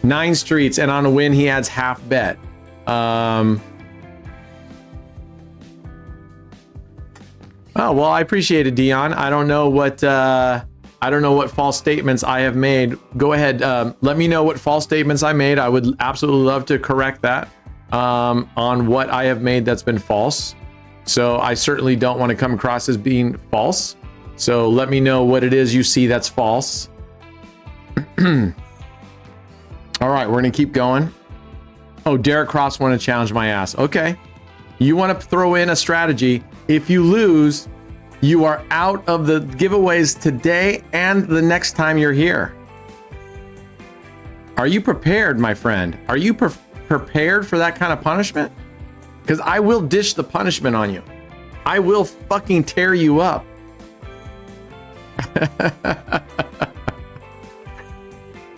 9 streets, and on a win, he adds half bet. Oh, well, I appreciate it, Dion. I don't know what false statements I have made. Go ahead. Let me know what false statements I made. I would absolutely love to correct that on what I have made that's been false. So I certainly don't want to come across as being false. So let me know what it is you see that's false. All right, we're going to keep going. Oh, Derek Cross want to challenge my ass. Okay. You want to throw in a strategy. If you lose, you are out of the giveaways today and the next time you're here. Are you prepared, my friend? Are you prepared for that kind of punishment? Because I will dish the punishment on you. I will fucking tear you up.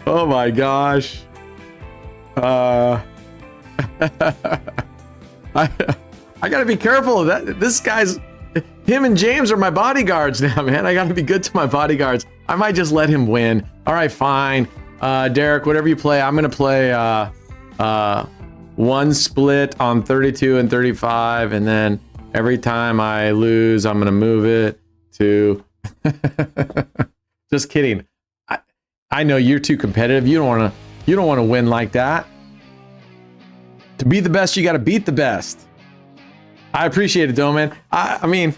Oh my gosh. I gotta be careful of that. This guy's, him and James are my bodyguards now, man. I gotta be good to my bodyguards. I might just let him win. All right, fine. Derek, whatever you play, I'm gonna play one split on 32 and 35, and then every time I lose, I'm gonna move it to. Just kidding. I know you're too competitive. You don't want to win like that. To be the best, you got to beat the best. I appreciate it, though, man. I'm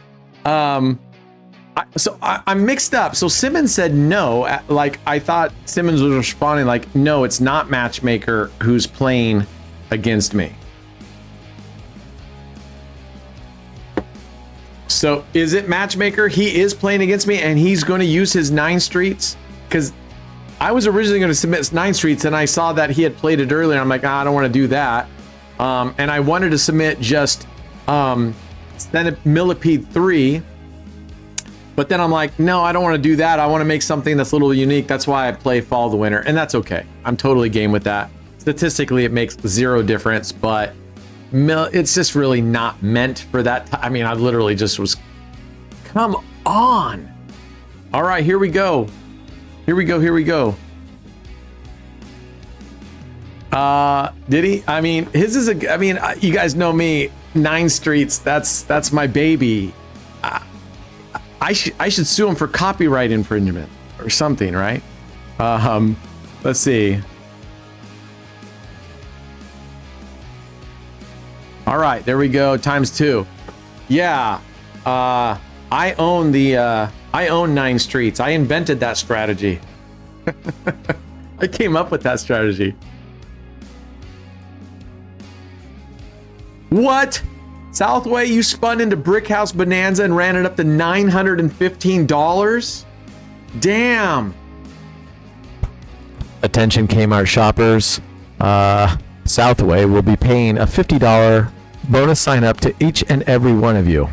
mixed up. So Simmons said no. Like, I thought Simmons was responding like, no, it's not Matchmaker who's playing against me. So is it Matchmaker? He is playing against me, and he's going to use his 9 streets? Because I was originally going to submit 9 streets, and I saw that he had played it earlier. I'm like, I don't want to do that. And I wanted to submit just Millipede 3. But then I'm like, no, I don't want to do that. I want to make something that's a little unique. That's why I play Fall the Winter, and that's okay. I'm totally game with that. Statistically, it makes 0 difference, but it's just really not meant for that. I mean, I literally just was, come on. All right, here we go. Here we go. Did he? I mean, his is a, I mean, you guys know me, 9 Streets, that's my baby. I should sue him for copyright infringement or something, right? Let's see. All right, there we go, ×2. Yeah, I own 9 Streets. I invented that strategy. I came up with that strategy. What? Southway, you spun into Brickhouse Bonanza and ran it up to $915? Damn. Attention Kmart shoppers. Southway will be paying a $50 bonus sign up to each and every one of you.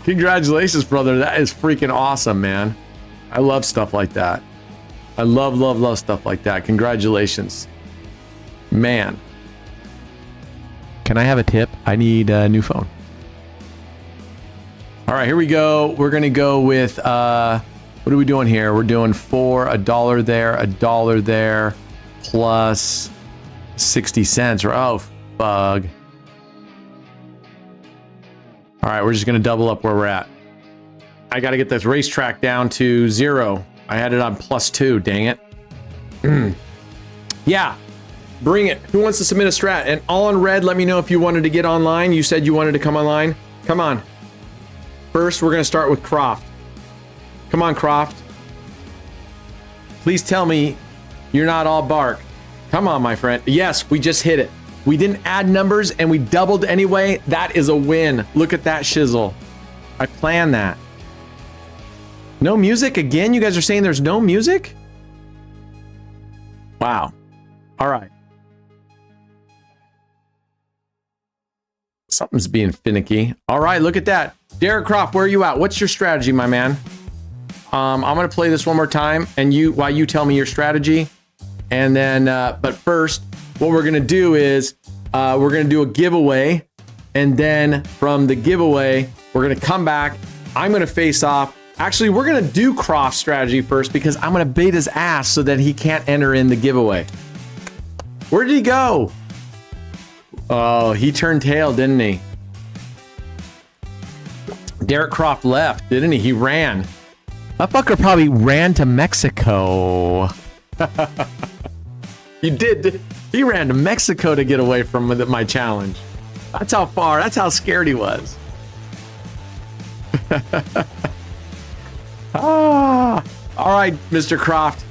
Congratulations, brother. That is freaking awesome, man. I love stuff like that. I love stuff like that. Congratulations. Man. Can I have a tip? I need a new phone. All right, here we go. We're going to go with, what are we doing here? We're doing $4, $1 there, plus 60 cents. Oh, bug. All right, we're just going to double up where we're at. I got to get this racetrack down to 0. I had it on +2, dang it. Yeah. Bring it. Who wants to submit a strat? And all in red, let me know if you wanted to get online. You said you wanted to come online. Come on. First, we're going to start with Croft. Come on, Croft. Please tell me you're not all bark. Come on, my friend. Yes, we just hit it. We didn't add numbers and we doubled anyway. That is a win. Look at that shizzle. I planned that. No music again? You guys are saying there's no music? Wow. All right. Something's being finicky. All right, look at that. Derek Croft, where are you at? What's your strategy, my man? I'm going to play this one more time and while you tell me your strategy. And then, but first, what we're going to do is we're going to do a giveaway. And then from the giveaway, we're going to come back. I'm going to face off. Actually, we're going to do Croft's strategy first because I'm going to bait his ass so that he can't enter in the giveaway. Where did he go? Oh, he turned tail, didn't he? Derek Croft left, didn't he? He ran. That fucker probably ran to Mexico. He did. He ran to Mexico to get away from my challenge. That's how far. That's how scared he was. All right, Mr. Croft.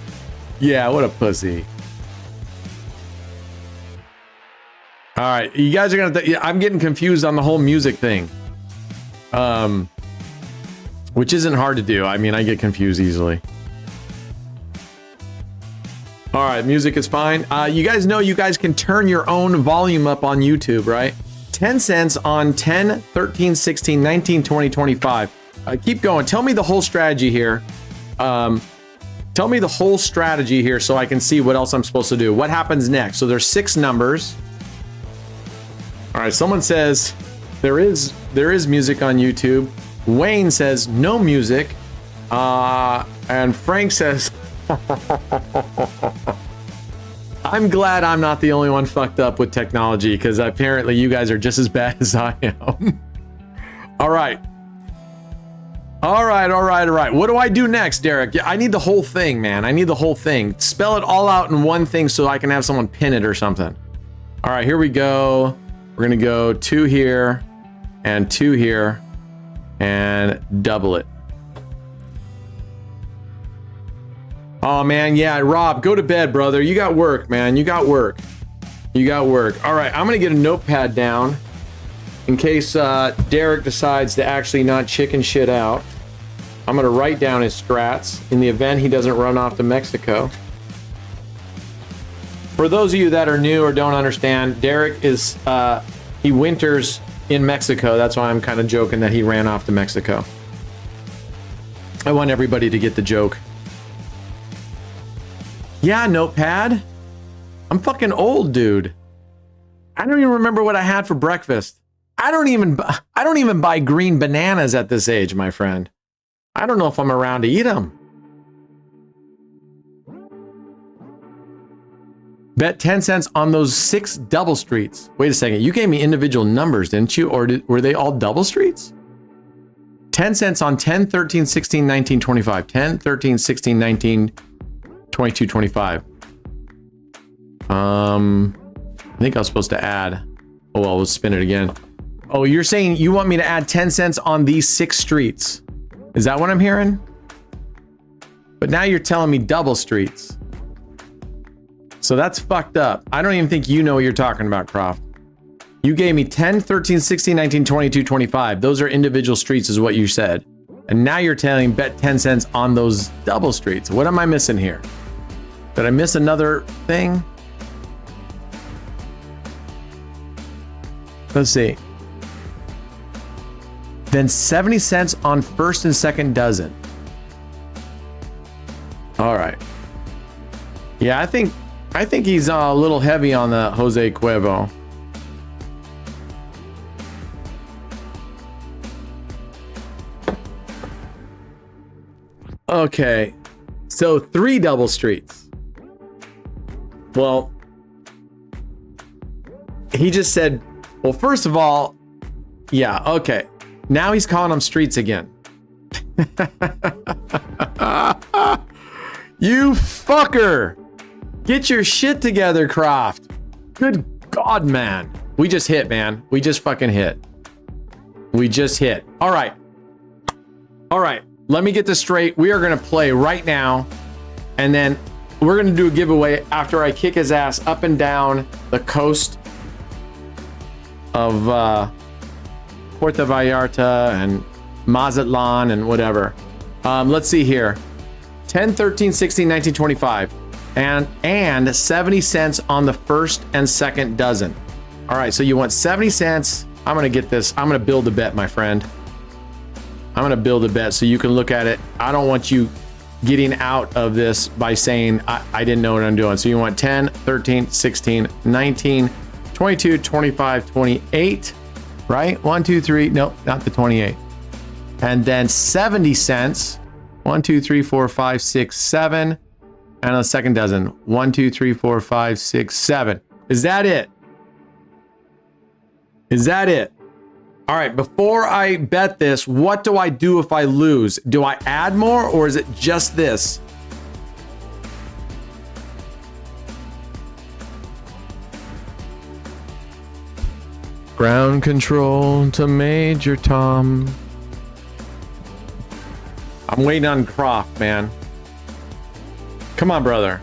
Yeah, what a pussy. All right, you guys are gonna. I'm getting confused on the whole music thing, which isn't hard to do. I mean, I get confused easily. All right, music is fine. You guys know you guys can turn your own volume up on YouTube, right? 10 cents on 10, 13, 16, 19, 20, 25. Keep going. Tell me the whole strategy here. Tell me the whole strategy here so I can see what else I'm supposed to do. What happens next? So there's 6 numbers. All right, someone says there is music on YouTube. Wayne says no music. And Frank says, I'm glad I'm not the only one fucked up with technology because apparently you guys are just as bad as I am. All right. All right. What do I do next, Derek? Yeah, I need the whole thing, man. I need the whole thing. Spell it all out in one thing so I can have someone pin it or something. All right, here we go. We're going to go 2 here and 2 here and double it. Oh, man. Yeah, Rob, go to bed, brother. You got work, man. You got work. All right, I'm going to get a notepad down in case Derek decides to actually not chicken shit out. I'm going to write down his strats in the event he doesn't run off to Mexico. For those of you that are new or don't understand, Derek is, he winters in Mexico. That's why I'm kind of joking that he ran off to Mexico. I want everybody to get the joke. Yeah, notepad. I'm fucking old, dude. I don't even remember what I had for breakfast. I don't even buy green bananas at this age, my friend. I don't know if I'm around to eat them. Bet 10 cents on those 6 double streets. Wait a second. You gave me individual numbers, didn't you? Or were they all double streets? 10 cents on 10, 13, 16, 19, 25. 10, 13, 16, 19, 22, 25. I think I was supposed to add. Oh, well, we'll spin it again. Oh, you're saying you want me to add 10 cents on these 6 streets. Is that what I'm hearing? But now you're telling me double streets. So that's fucked up. I don't even think you know what you're talking about, Croft. You gave me 10, 13, 16, 19, 22, 25. Those are individual streets is what you said. And now you're telling bet 10 cents on those double streets. What am I missing here? Did I miss another thing? Let's see. Then 70 cents on first and second dozen. All right. Yeah, I think he's a little heavy on the Jose Cuervo. Okay, so 3 double streets. Well, he just said, well, first of all, yeah, okay. Now he's calling them streets again. You fucker! Get your shit together, Croft. Good God, man. We just hit, man. We just fucking hit. We just hit. All right. All right. Let me get this straight. We are going to play right now. And then we're going to do a giveaway after I kick his ass up and down the coast of Puerto Vallarta and Mazatlan and whatever. Let's see here. 10, 13, 16, 19, 25. And 70 cents on the first and second dozen. All right, so you want 70 cents. I'm going to get this. I'm going to build a bet, my friend. I'm going to build a bet so you can look at it. I don't want you getting out of this by saying, I didn't know what I'm doing. So you want 10, 13, 16, 19, 22, 25, 28, right? 1, 2, 3. No, not the 28. And then 70 cents. 1, 2, 3, 4, 5, 6, 7. And on the second dozen. 1, 2, 3, 4, 5, 6, 7. Is that it? Is that it? All right, before I bet this, what do I do if I lose? Do I add more or is it just this? Ground control to Major Tom. I'm waiting on Croft, man. Come on, brother.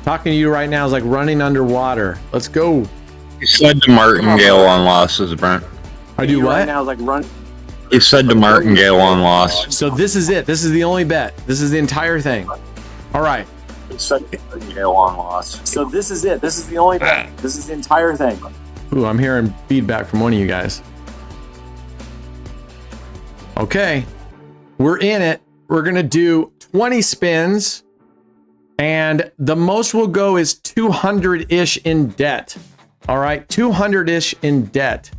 Talking to you right now is like running underwater. Let's go. You said to Martingale on losses, Brent. I do what? Right now is like run. You said to Martingale on loss. So this is it. This is the only bet. This is the entire thing. All right. You said to Martingale on loss. So this is it. This is the only bet. This is the entire thing. Ooh, I'm hearing feedback from one of you guys. Okay. We're in it. We're going to do 20 spins. And the most we'll go is 200-ish in debt. All right. 200-ish in debt.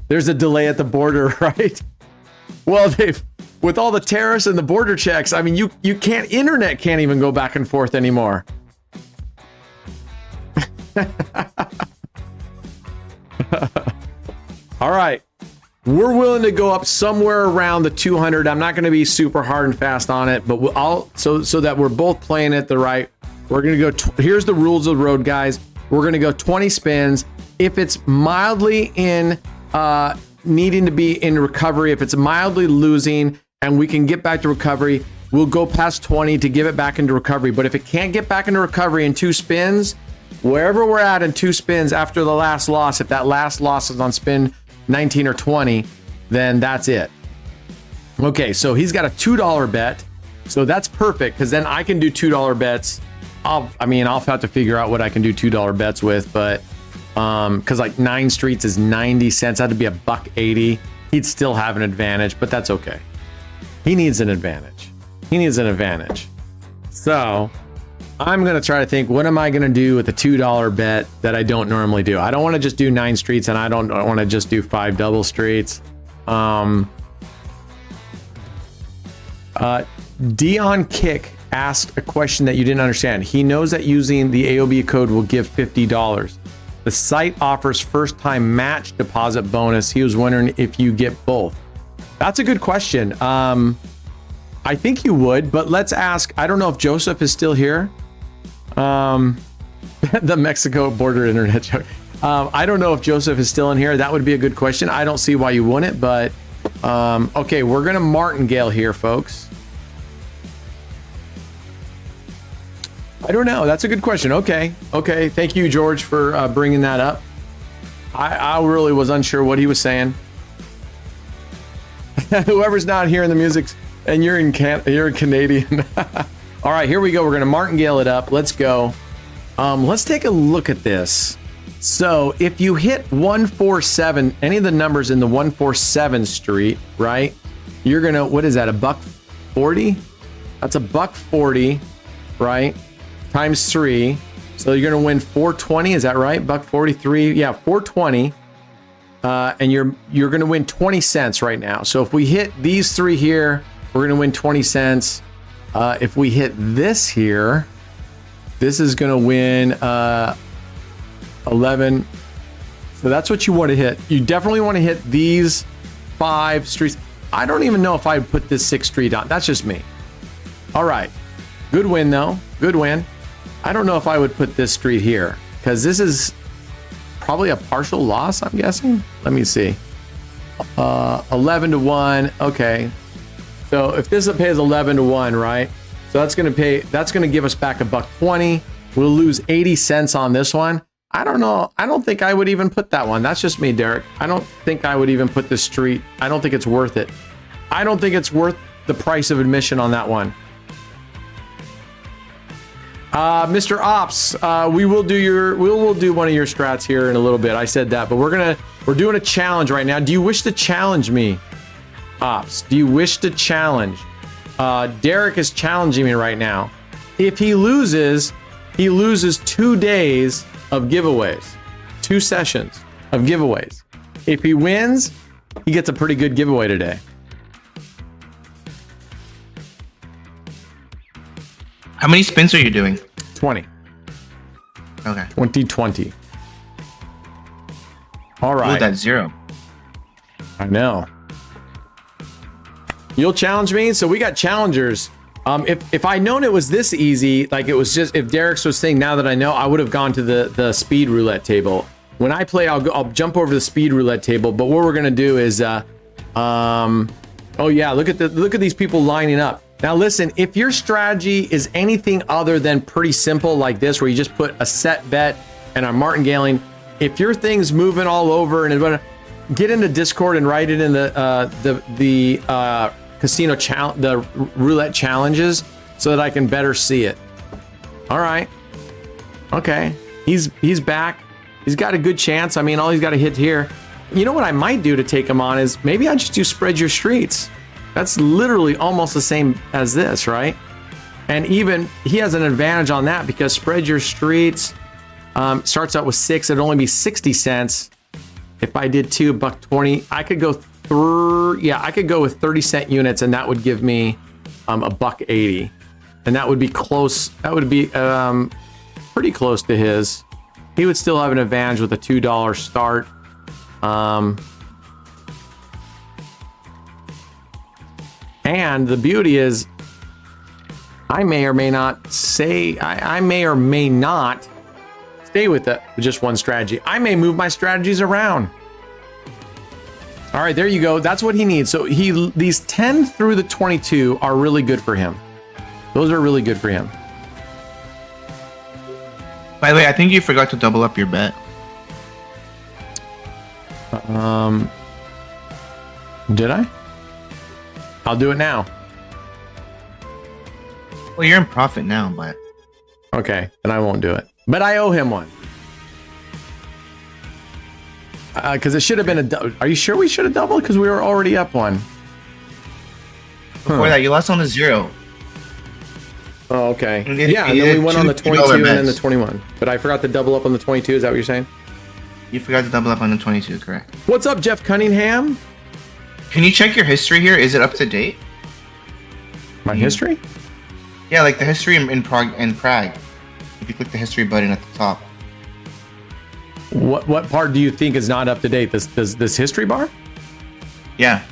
There's a delay at the border, right? Well, with all the tariffs and the border checks, I mean, you can't, internet can't even go back and forth anymore. All right. We're willing to go up somewhere around the 200. I'm not going to be super hard and fast on it, but so that we're both playing it the right. We're going to go, here's the rules of the road, guys. We're going to go 20 spins. If it's mildly in, needing to be in recovery, if it's mildly losing and we can get back to recovery, we'll go past 20 to give it back into recovery. But if it can't get back into recovery in 2 spins, wherever we're at in 2 spins after the last loss, if that last loss is on spin 19 or 20, then that's it. Okay, so he's got a $2 bet. So that's perfect because then I can do $2 bets. I'll have to figure out what I can do $2 bets with, but because like 9 streets is 90 cents, that'd be $1.80. He'd still have an advantage, but that's okay. He needs an advantage. He needs an advantage. So I'm going to try to think, what am I going to do with a $2 bet that I don't normally do? I don't want to just do 9 streets, and I don't want to just do 5 double streets. Dion Kick asked a question that you didn't understand. He knows that using the AOB code will give $50. The site offers first-time match deposit bonus. He was wondering if you get both. That's a good question. I think you would, but let's ask. I don't know if Joseph is still here. The Mexico border internet joke. I don't know if Joseph is still in here. That would be a good question. I don't see why you wouldn't, but okay, we're gonna martingale here, folks. I don't know. That's a good question. Okay. Thank you, George, for bringing that up. I really was unsure what he was saying. Whoever's not hearing the music, and you're a Canadian. All right, here we go. We're gonna martingale it up. Let's go. Let's take a look at this. So if you hit 147, any of the numbers in the 147 street, right? You're gonna, what is that? $1.40? That's $1.40, right? Times 3. So you're gonna win 420. Is that right? $1.43. Yeah, 420. And you're gonna win 20 cents right now. So if we hit these 3 here, we're gonna win 20 cents. If we hit this here, this is gonna win 11. So that's what you want to hit. You definitely want to hit these 5 streets. I don't even know if I'd put this 6th street on. That's just me. All right, good win though. Good win. I don't know if I would put this street here because this is probably a partial loss, I'm guessing. Let me see. 11 to 1. Okay. So if this pays 11 to 1, right? So that's going to give us back $1.20. We'll lose 80 cents on this one. I don't know. I don't think I would even put that one. That's just me, Derek. I don't think I would even put this street. I don't think it's worth it. I don't think it's worth the price of admission on that one. Mr. Ops, we will do one of your strats here in a little bit. I said that, but we're doing a challenge right now. Do you wish to challenge me, Ops? Do you wish to challenge? Derek is challenging me right now. If he loses 2 days of giveaways, 2 sessions of giveaways. If he wins, he gets a pretty good giveaway today. How many spins are you doing? 20. Okay. 2020. All right. Ooh, that's 0. I know. You'll challenge me? So we got challengers. If I'd known it was this easy, like it was just, if Derek's was saying now that I know, I would have gone to the speed roulette table. When I play, I'll jump over to the speed roulette table. But what we're gonna do is, oh yeah, look at these people lining up. Now listen, if your strategy is anything other than pretty simple like this, where you just put a set bet and a martingaling, if your thing's moving all over and get into Discord and write it in the casino challenge, the roulette challenges, so that I can better see it. All right. Okay. He's back. He's got a good chance. I mean, all he's got to hit here. You know what I might do to take him on is maybe I just do spread your streets. That's literally almost the same as this, right? And even he has an advantage on that because spread your streets starts out with 6. It'd only be 60 cents. If I did 2, $1.20, I could go through. Yeah, I could go with 30-cent units, and that would give me $1.80, and that would be close. That would be pretty close to his. He would still have an advantage with a $2 start. And the beauty is, I may or may not say, I may or may not stay with just one strategy. I may move my strategies around. All right, there you go. That's what he needs. So these 10 through the 22 are really good for him. Those are really good for him. By the way, I think you forgot to double up your bet. Did I? I'll do it now. Well, you're in profit now, but okay, then I won't do it. But I owe him one. Because it should have been are you sure we should have doubled? Because we were already up one. before that, you lost on the 0. Oh, okay. And then Yeah, and you then we did went on the $2 22 and then the bets. 21. But I forgot to double up on the 22. Is that what you're saying? You forgot to double up on the 22, correct? What's up, Jeff Cunningham? Can you check your history here? Is it up to date? My history? Yeah, like the history in Prague. If you click the history button at the top. What part do you think is not up to date? This history bar? Yeah.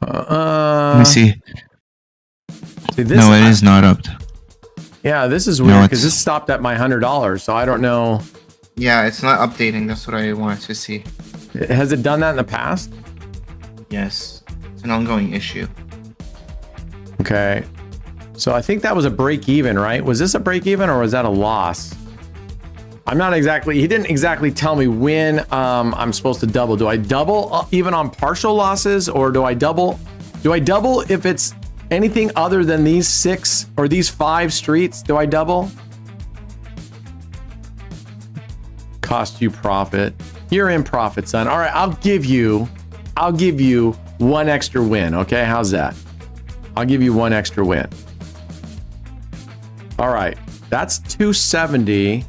Let Let me see. See, this, No, it is not up. Yeah, this is No, weird because it's- this stopped at my $100, so I don't know. Yeah, it's not updating. That's what I wanted to see. Has it done that in the past? Yes. It's an ongoing issue. Okay. So I think that was a break even, right? Was this a break even or was that a loss? I'm not exactly, he didn't exactly tell me when I'm supposed to double. Do I double even on partial losses, or do I double if it's anything other than these 6 or these 5 streets? Do I double? Cost you profit. You're in profit, son. All right, I'll give you 1 extra win. Okay, how's that? I'll give you 1 extra win. All right, that's 270,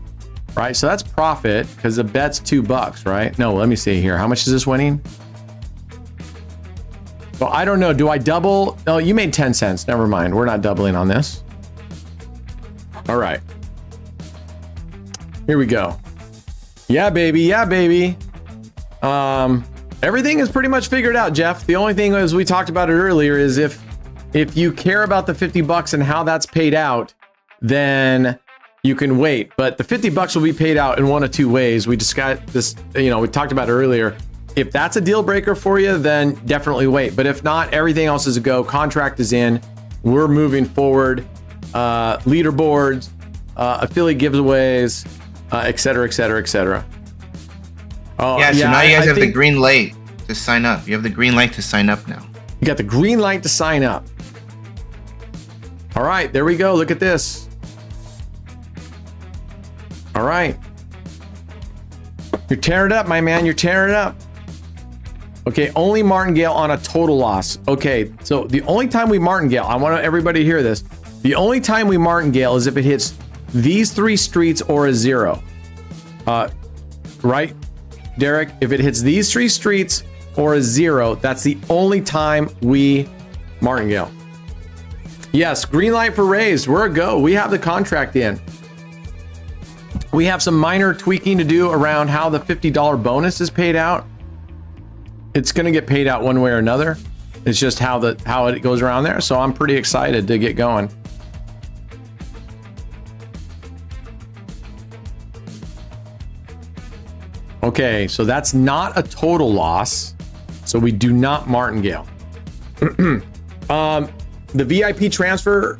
right? So that's profit because the bet's $2, right? No, let me see here. How much is this winning? Well, I don't know. Do I double? No, you made 10 cents. Never mind. We're not doubling on this. All right. Here we go. Yeah, baby. Yeah, baby. Everything is pretty much figured out, Jeff. The only thing, as we talked about it earlier, is if you care about the $50 and how that's paid out, then you can wait. But the $50 will be paid out in one of 2 ways. We just got this, we talked about it earlier. If that's a deal breaker for you, then definitely wait. But if not, everything else is a go. Contract is in. We're moving forward. Leaderboards, affiliate giveaways, et cetera, et cetera, et cetera. Oh, Yeah, so now you guys have the think green light to sign up. You have the green light to sign up now. you got the green light to sign up. All right, there we go. Look at this. All right. You're tearing it up, my man. You're tearing it up. Okay, only martingale on a total loss. Okay, so the only time we martingale, I want everybody to hear this. The only time we martingale is if it hits these 3 streets or a 0. Right, Derek? If it hits these 3 streets or a 0, that's the only time we martingale. Yes, green light for raised. We're a go. We have the contract in. We have some minor tweaking to do around how the $50 bonus is paid out. It's going to get paid out one way or another. It's just how it goes around there. So I'm pretty excited to get going. Okay, so that's not a total loss. So we do not martingale. The VIP transfer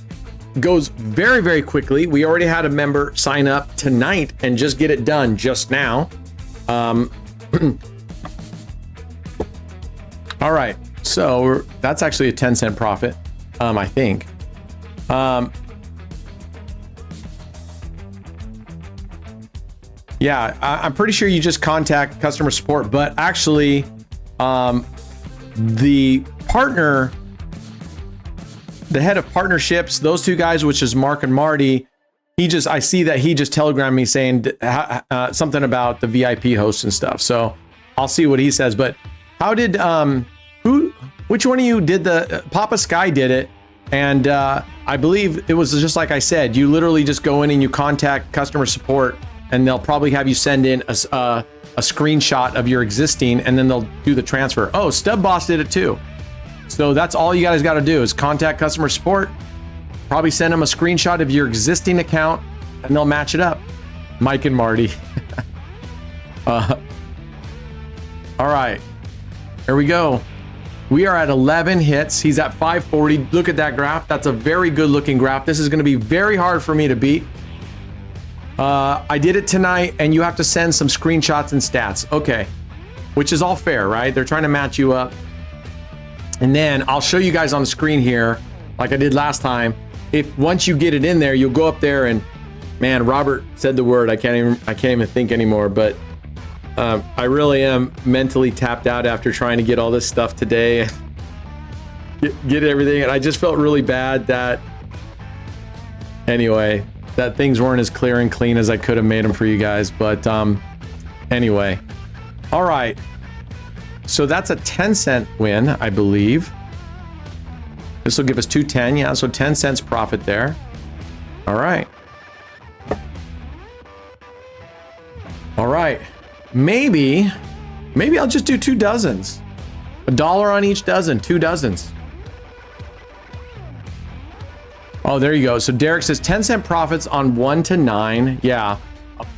goes very, very quickly. We already had a member sign up tonight and just get it done just now. All right, so that's actually a 10-cent profit, I think. Yeah, I'm pretty sure you just contact customer support, but actually, the partner, the head of partnerships, those 2 guys, which is Mark and Marty, I see that he just telegrammed me saying something about the VIP hosts and stuff. So I'll see what he says. But how did, which one of you did Papa Sky did it? And I believe it was just like I said, you literally just go in and you contact customer support and they'll probably have you send in a screenshot of your existing, and then they'll do the transfer. Oh, Stub Boss did it too. So that's all you guys got to do is contact customer support, probably send them a screenshot of your existing account, and they'll match it up. Mike and Marty. All right, here we go. We are at 11 hits. He's at 540. Look at that graph. That's a very good looking graph. This is going to be very hard for me to beat. I did it tonight, and you have to send some screenshots and stats. Okay, which is all fair, right? They're trying to match you up. And then I'll show you guys on the screen here, like I did last time. If once you get it in there, you'll go up there and, man, Robert said the word. I can't even think anymore. But I really am mentally tapped out after trying to get all this stuff today. get everything. And I just felt really bad that, anyway, that things weren't as clear and clean as I could have made them for you guys. But anyway, all right. So that's a 10-cent win, I believe. This will give us 210. Yeah, so 10 cents profit there. All right. All right. Maybe I'll just do 2 dozens. $1 on each dozen, 2 dozens. Oh, there you go. So Derek says 10-cent profits on 1 to 9. Yeah.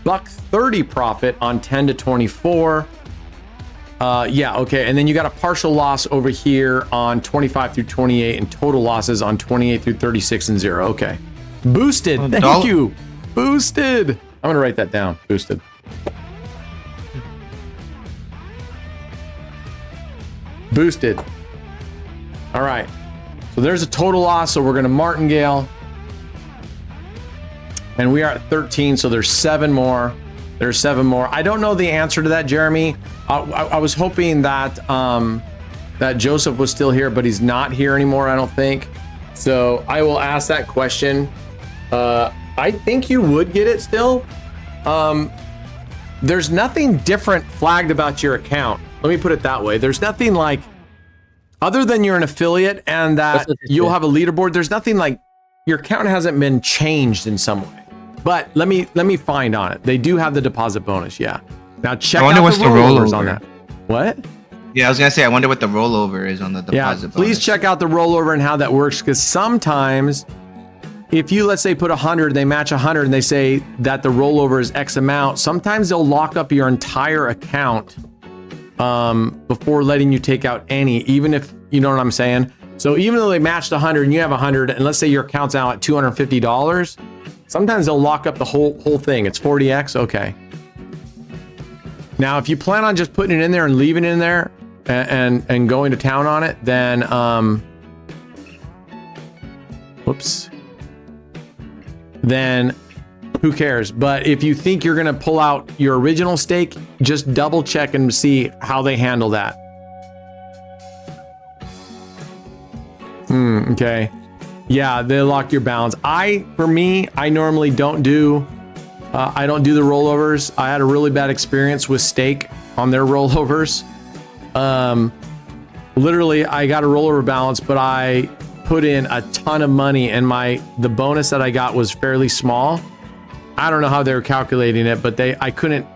$1.30 profit on 10 to 24. Yeah, okay. And then you got a partial loss over here on 25 through 28 and total losses on 28 through 36 and 0. Okay. Boosted. Thank you. Boosted. I'm going to write that down. Boosted. Boosted. All right. So there's a total loss. So we're going to martingale. And we are at 13. So there's 7 more. There's 7 more. I don't know the answer to that, Jeremy. I was hoping that that Joseph was still here, but he's not here anymore, I don't think. So I will ask that question. I think you would get it still. There's nothing different flagged about your account. Let me put it that way. There's nothing like, other than you're an affiliate and that you'll have a leaderboard, there's nothing like your account hasn't been changed in some way. But let me find on it. They do have the deposit bonus, yeah. Now check out the rollovers on that. What? Yeah, I was gonna say, I wonder what the rollover is on the deposit bonus. Please check out the rollover and how that works, because sometimes if you, let's say, put 100, they match 100 and they say that the rollover is X amount, sometimes they'll lock up your entire account before letting you take out any, even if, you know what I'm saying? So even though they matched 100 and you have 100, and let's say your account's now at $250, sometimes they'll lock up the whole thing. It's 40X, okay. Now, if you plan on just putting it in there and leaving it in there and going to town on it, then, whoops. Then who cares? But if you think you're gonna pull out your original stake, just double check and see how they handle that. Okay. Yeah, they lock your balance. For me, I normally don't do, I don't do the rollovers. I had a really bad experience with stake on their rollovers. Literally, I got a rollover balance, but I put in a ton of money, and the bonus that I got was fairly small. I don't know how they were calculating it, but I couldn't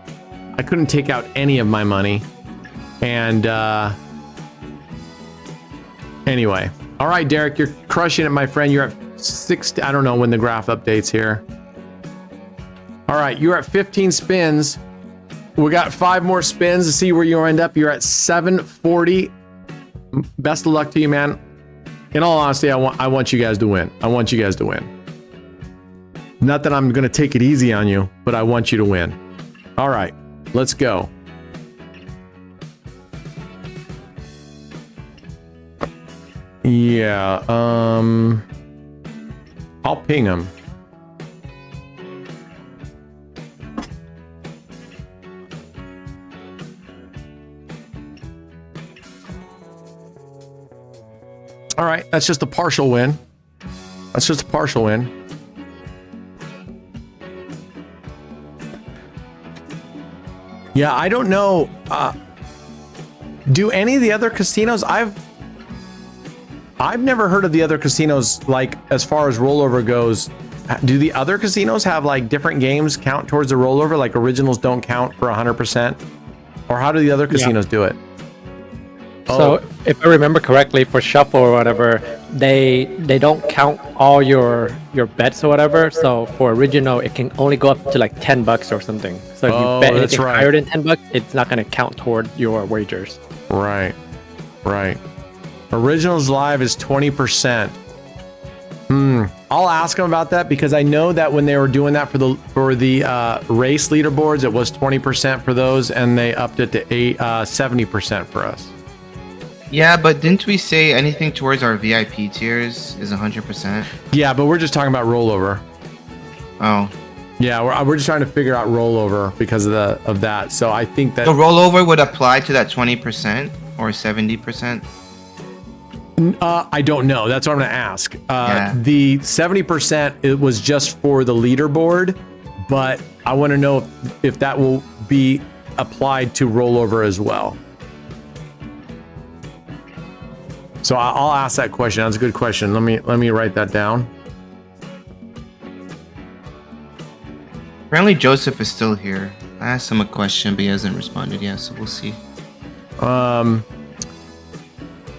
take out any of my money. And anyway. All right, Derek, you're crushing it, my friend. You're at 6. I don't know when the graph updates here. All right, you're at 15 spins. We got 5 more spins to see where you end up. You're at 740. Best of luck to you, man. In all honesty, I want you guys to win. I want you guys to win. Not that I'm going to take it easy on you, but I want you to win. All right, let's go. Yeah, I'll ping him. All right, that's just a partial win. That's just a partial win. Yeah, I don't know. Do any of the other casinos? I've never heard of the other casinos, like, as far as rollover goes. Do the other casinos have like different games count towards the rollover? Like originals don't count for 100%? Or how do the other casinos do it? So if I remember correctly, for shuffle or whatever, they don't count all your bets or whatever. So for original, it can only go up to like $10 or something. So if you bet anything higher than $10, it's not going to count toward your wagers. Right. Originals live is 20%. I'll ask them about that, because I know that when they were doing that for the race leaderboards, it was 20% for those, and they upped it to 70% for us. Yeah, but didn't we say anything towards our VIP tiers is 100%? Yeah, but we're just talking about rollover. Oh. Yeah, we're just trying to figure out rollover because of that. So I think that the rollover would apply to that 20% or 70%. I don't know. That's what I'm going to ask. Yeah. The 70% it was just for the leaderboard, but I want to know if that will be applied to rollover as well. So I'll ask that question. That's a good question. Let me write that down. Apparently Joseph is still here. I asked him a question, but he hasn't responded yet, so we'll see.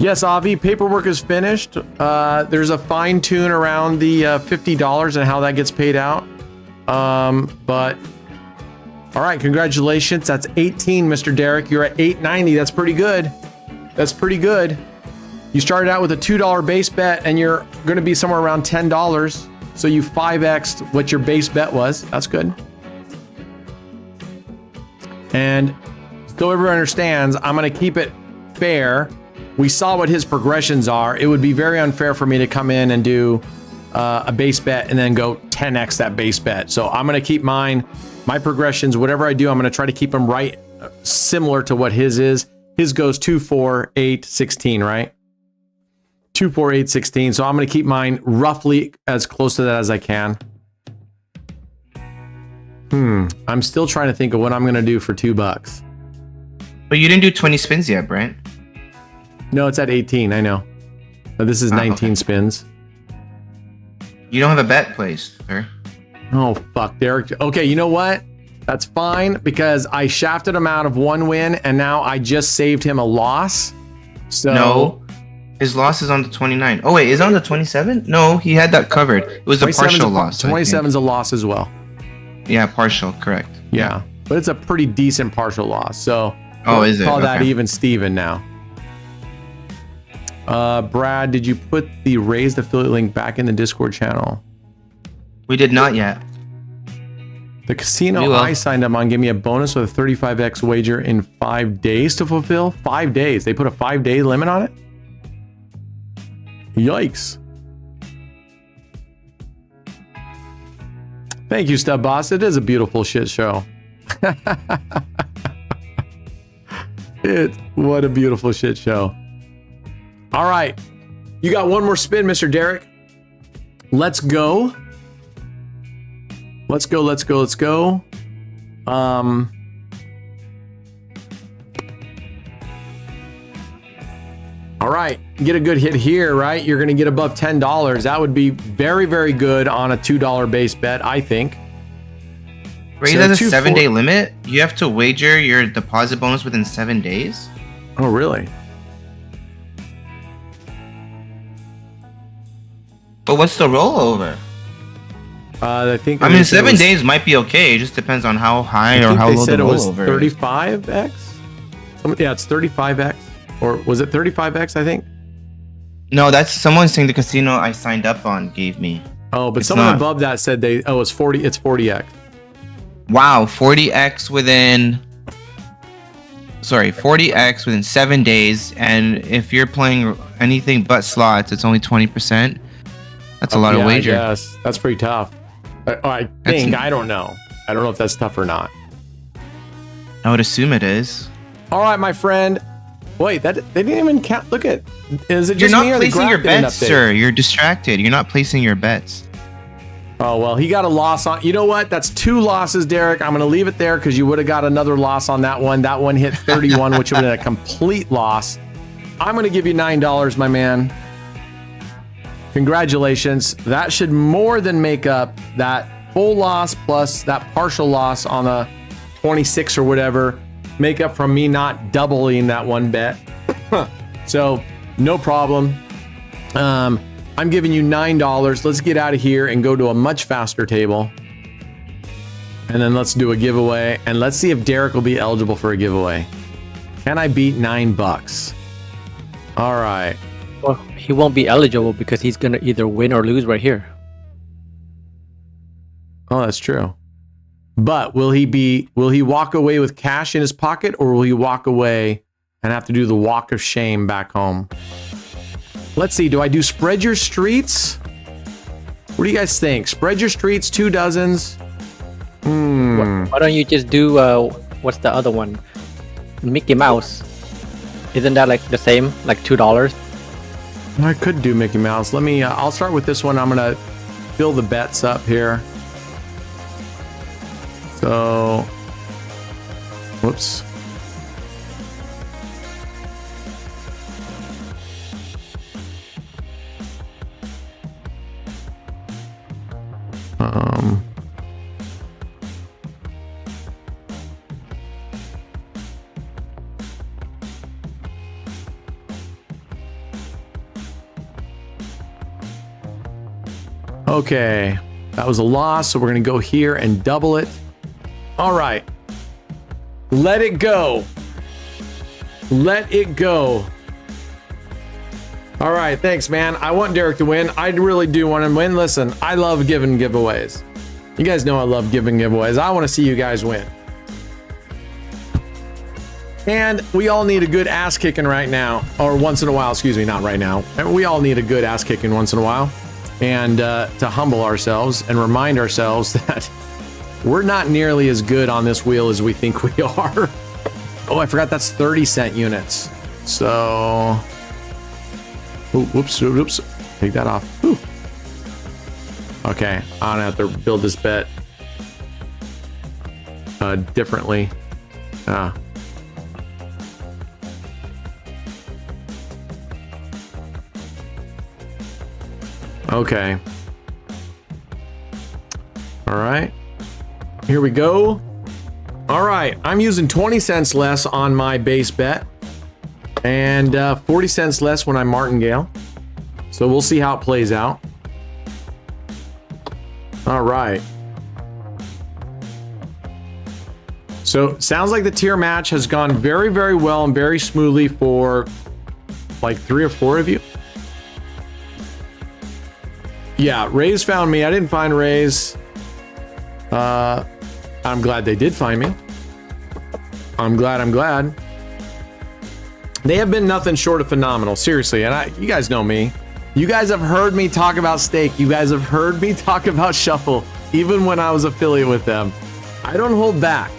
Yes, Avi, paperwork is finished. There's a fine tune around the $50 and how that gets paid out. But all right, congratulations. That's 18, Mr. Derek. You're at 890. That's pretty good. That's pretty good. You started out with a $2 base bet and you're going to be somewhere around $10. So you 5x'd what your base bet was. That's good. And so everyone understands, I'm going to keep it fair. We saw what his progressions are. It would be very unfair for me to come in and do a base bet and then go 10x that base bet. So I'm going to keep my progressions, whatever I do, I'm going to try to keep them right similar to what his is. His goes 2, 4, 8, 16, right? 2, 4, 8, 16. So I'm going to keep mine roughly as close to that as I can. I'm still trying to think of what I'm going to do for $2. But you didn't do 20 spins yet, Brent. No, it's at 18. I know. But this is 19 okay. spins. You don't have a bet placed, sir. Oh, fuck, Derek. Okay, you know what? That's fine because I shafted him out of one win and now I just saved him a loss. So No. His loss is on the 29. Oh, wait, is it on the 27? No, he had that covered. It was a partial loss. 27 is a loss as well. Yeah, partial, correct. Yeah, but it's a pretty decent partial loss. So Oh, is it? call that Okay. even Steven now. Brad, did you put the raised affiliate link back in the Discord channel? We did not yet. The casino We will. I signed up on gave me a bonus with a 35x wager in 5 days to fulfill. 5 days. They put a 5-day limit on it? Yikes. Thank you, Stub Boss. It is a beautiful shit show. What a beautiful shit show. All right. You got one more spin, Mr. Derek. Let's go. Let's go. All right, get a good hit here, right? You're going to get above $10. That would be very, very good on a $2 base bet, I think. Raise So has a 2, 7-day 4 limit. You have to wager your deposit bonus within 7 days. Oh, really? But what's the rollover? I think. I mean, they said it 7 was- days might be okay. It just depends on how high I or think how they low the said it was rollover is. 35x. Yeah, it's 35x, or was it 35x? I think. No, that's someone saying the casino I signed up on gave me. Oh, but It's someone not. above that said it's 40. It's 40x. Wow, 40x within 7 days, and if you're playing anything but slots, it's only 20%. That's a lot of wager. Yes, that's pretty tough. I think. I don't know. I don't know if that's tough or not. I would assume it is. All right, my friend. Wait, they didn't even count. Look at. Is it You're just not me or the placing your graph didn't bets, update? sir. You're distracted. You're not placing your bets. Oh, well, he got a loss on. You know what? That's 2 losses, Derek. I'm going to leave it there because you would have got another loss on that one. That one hit 31, which would have been a complete loss. I'm going to give you $9, my man. Congratulations. That should more than make up that full loss plus that partial loss on the 26 or whatever. Make up from me not doubling that one bet. So, no problem. I'm giving you $9. Let's get out of here and go to a much faster table. And then let's do a giveaway. And let's see if Derek will be eligible for a giveaway. Can I beat $9? All right. Well, he won't be eligible because he's gonna either win or lose right here. Oh, that's true. But will he walk away with cash in his pocket, or will he walk away and have to do the walk of shame back home? Let's see. Do I do spread your streets? What do you guys think? Spread your streets, 2 dozens. Why don't you just do what's the other one? Mickey Mouse. Isn't that like the same, like $2? I could do Mickey Mouse. Let me, I'll start with this one. I'm going to fill the bets up here. So, whoops. Okay, that was a loss, so we're gonna go here and double it. All right, let it go. Let it go. All right, thanks, man. I want Derek to win. I really do want him to win. Listen, I love giving giveaways. You guys know I love giving giveaways. I want to see you guys win. And we all need a good ass kicking right now, or once in a while, excuse me, not right now. We all need a good ass kicking once in a while. And to humble ourselves and remind ourselves that we're not nearly as good on this wheel as we think we are. Oh, I forgot that's 30-cent units. So, ooh, whoops, oops, take that off. Ooh. Okay, I'm gonna have to build this bet differently. Okay. All right. Here we go. All right. I'm using 20 cents less on my base bet and 40 cents less when I'm martingale. So we'll see how it plays out. All right. So sounds like the tier match has gone very, very well and very smoothly for like 3 or 4 of you. Yeah, Rays found me. I didn't find Rays. I'm glad they did find me. I'm glad. They have been nothing short of phenomenal, seriously. And you guys know me. You guys have heard me talk about Stake. You guys have heard me talk about Shuffle, even when I was affiliate with them. I don't hold back.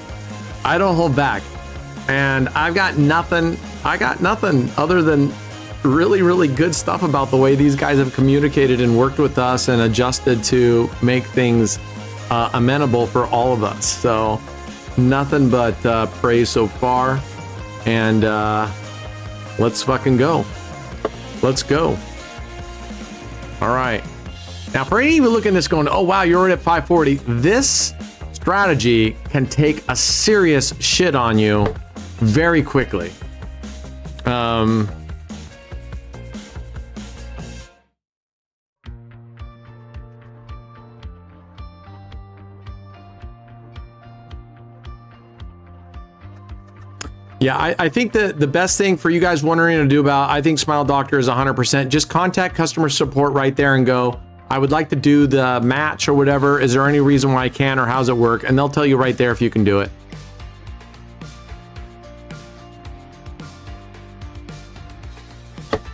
And I've got nothing. I got nothing other than really, really good stuff about the way these guys have communicated and worked with us and adjusted to make things amenable for all of us. So nothing but praise so far. And let's fucking go. Let's go. All right. Now, for any of you looking at this going, oh, wow, you're already at 540. This strategy can take a serious shit on you very quickly. Yeah, I think the best thing for you guys wondering to do about, I think Smile Doctor is 100%. Just contact customer support right there and go, I would like to do the match or whatever. Is there any reason why I can, or how's it work? And they'll tell you right there if you can do it.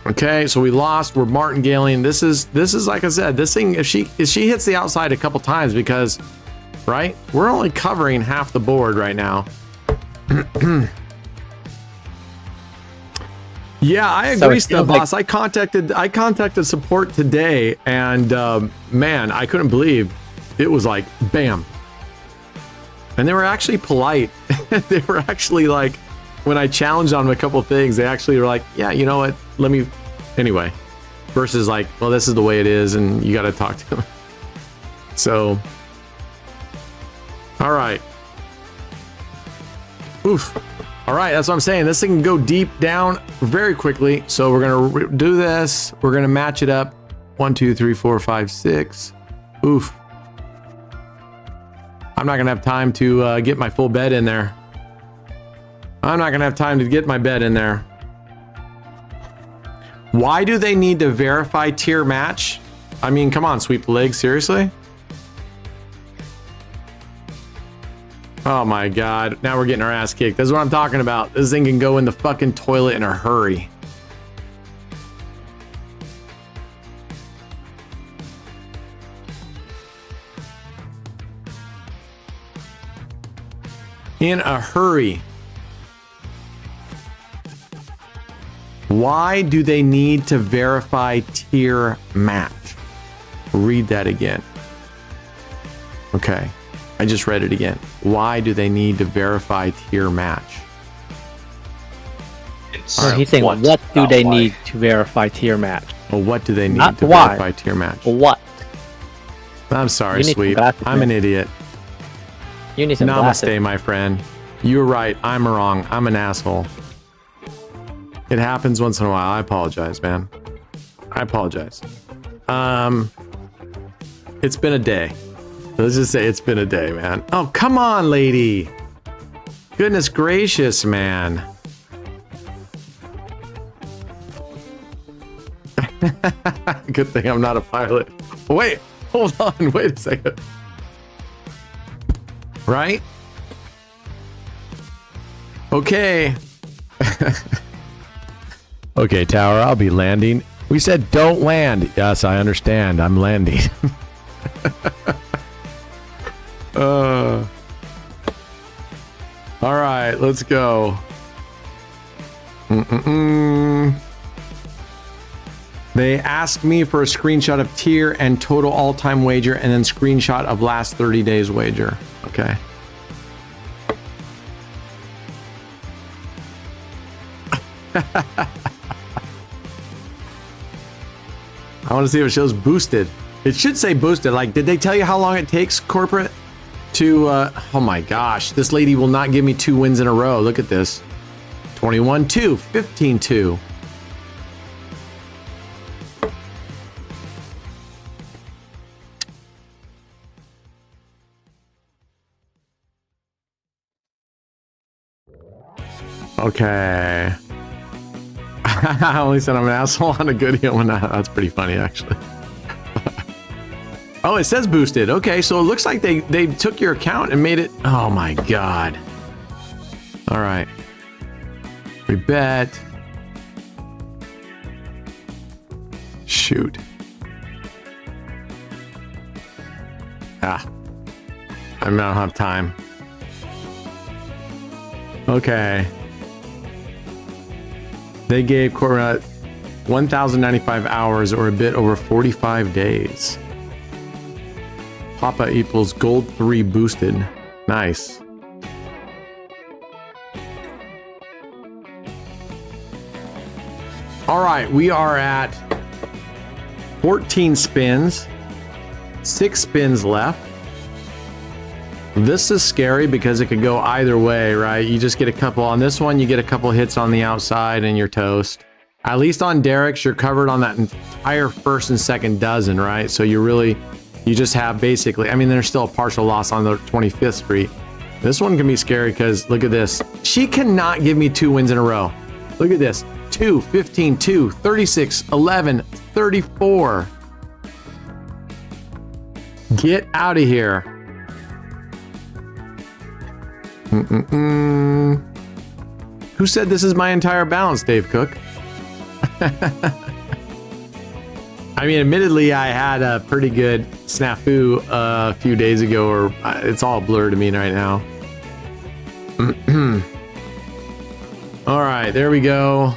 Okay, so we lost. We're martingaling. This is like I said, this thing, if she hits the outside a couple times, because, right, we're only covering half the board right now. Yeah, I agree, Stub Boss. I contacted support today, and man, I couldn't believe it was like bam. And they were actually polite. They were actually like, when I challenged on them a couple things, they actually were like, yeah, you know what? Let me anyway. Versus like, well, this is the way it is, and you got to talk to them. So, all right. Oof. All right, that's what I'm saying. This thing can go deep down very quickly. So we're gonna do this. We're gonna match it up. 1, 2, 3, 4, 5, 6. Oof. I'm not gonna have time to get my full bet in there. I'm not gonna have time to get my bet in there. Why do they need to verify tier match? I mean, come on, sweep the leg, seriously? Oh my God, now we're getting our ass kicked. That's what I'm talking about. This thing can go in the fucking toilet in a hurry. In a hurry. Why do they need to verify tier match? Read that again. Okay, I just read it again. Why do they need to verify tier match? So he's saying, what do they need to verify tier match? Well, what do they need Not to why. verify tier match? What? I'm sorry, You need Sweep. some glasses, I'm man. an idiot. You need some glasses. Namaste, my friend. You're right. I'm wrong. I'm an asshole. It happens once in a while. I apologize, man. I apologize. It's been a day. Let's just say it's been a day, man. Oh, come on, lady. Goodness gracious, man. Good thing I'm not a pilot. Wait, hold on. Wait a second. Right? Okay. Okay, Tower, I'll be landing. We said don't land. Yes, I understand. I'm landing. All right, let's go. They asked me for a screenshot of tier and total all-time wager, and then screenshot of last 30 days wager. Okay. I want to see if it shows boosted. It should say boosted. Like, did they tell you how long it takes, corporate, to, oh my gosh, this lady will not give me 2 wins in a row. Look at this. 21-2, 15-2. Okay. I only said I'm an asshole on a good heel. That's pretty funny, actually. Oh, it says boosted. Okay, so it looks like they took your account and made it. Oh my god. All right. We bet. Shoot. Ah. I don't have time. Okay. They gave Corvette 1,095 hours, or a bit over 45 days. Papa equals gold 3 boosted. Nice. All right, we are at 14 spins. 6 spins left. This is scary because it could go either way, right? You just get a couple on this one, you get a couple hits on the outside and you're toast. At least on Derek's, you're covered on that entire first and second dozen, right? So you just have basically, I mean, there's still a partial loss on the 25th Street. This one can be scary because look at this. She cannot give me 2 wins in a row. Look at this. 2, 15, 2, 36, 11, 34. Get out of here. Who said this is my entire balance, Dave Cook? I mean, admittedly, I had a pretty good snafu a few days ago, or it's all blurred to me right now. All right, there we go.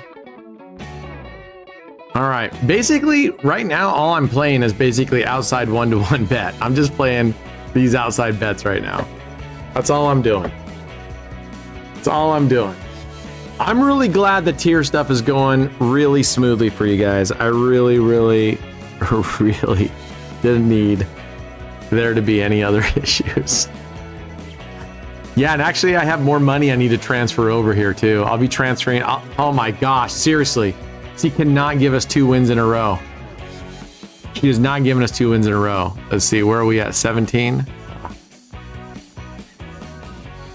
All right, basically, right now, all I'm playing is basically outside 1-to-1 bet. I'm just playing these outside bets right now. That's all I'm doing. That's all I'm doing. I'm really glad the tier stuff is going really smoothly for you guys. I really, really, really didn't need there to be any other issues. Yeah, and actually I have more money I need to transfer over here too. I'll be transferring. Oh my gosh, seriously. She cannot give us 2 wins in a row. She has not given us 2 wins in a row. Let's see, where are we at? 17?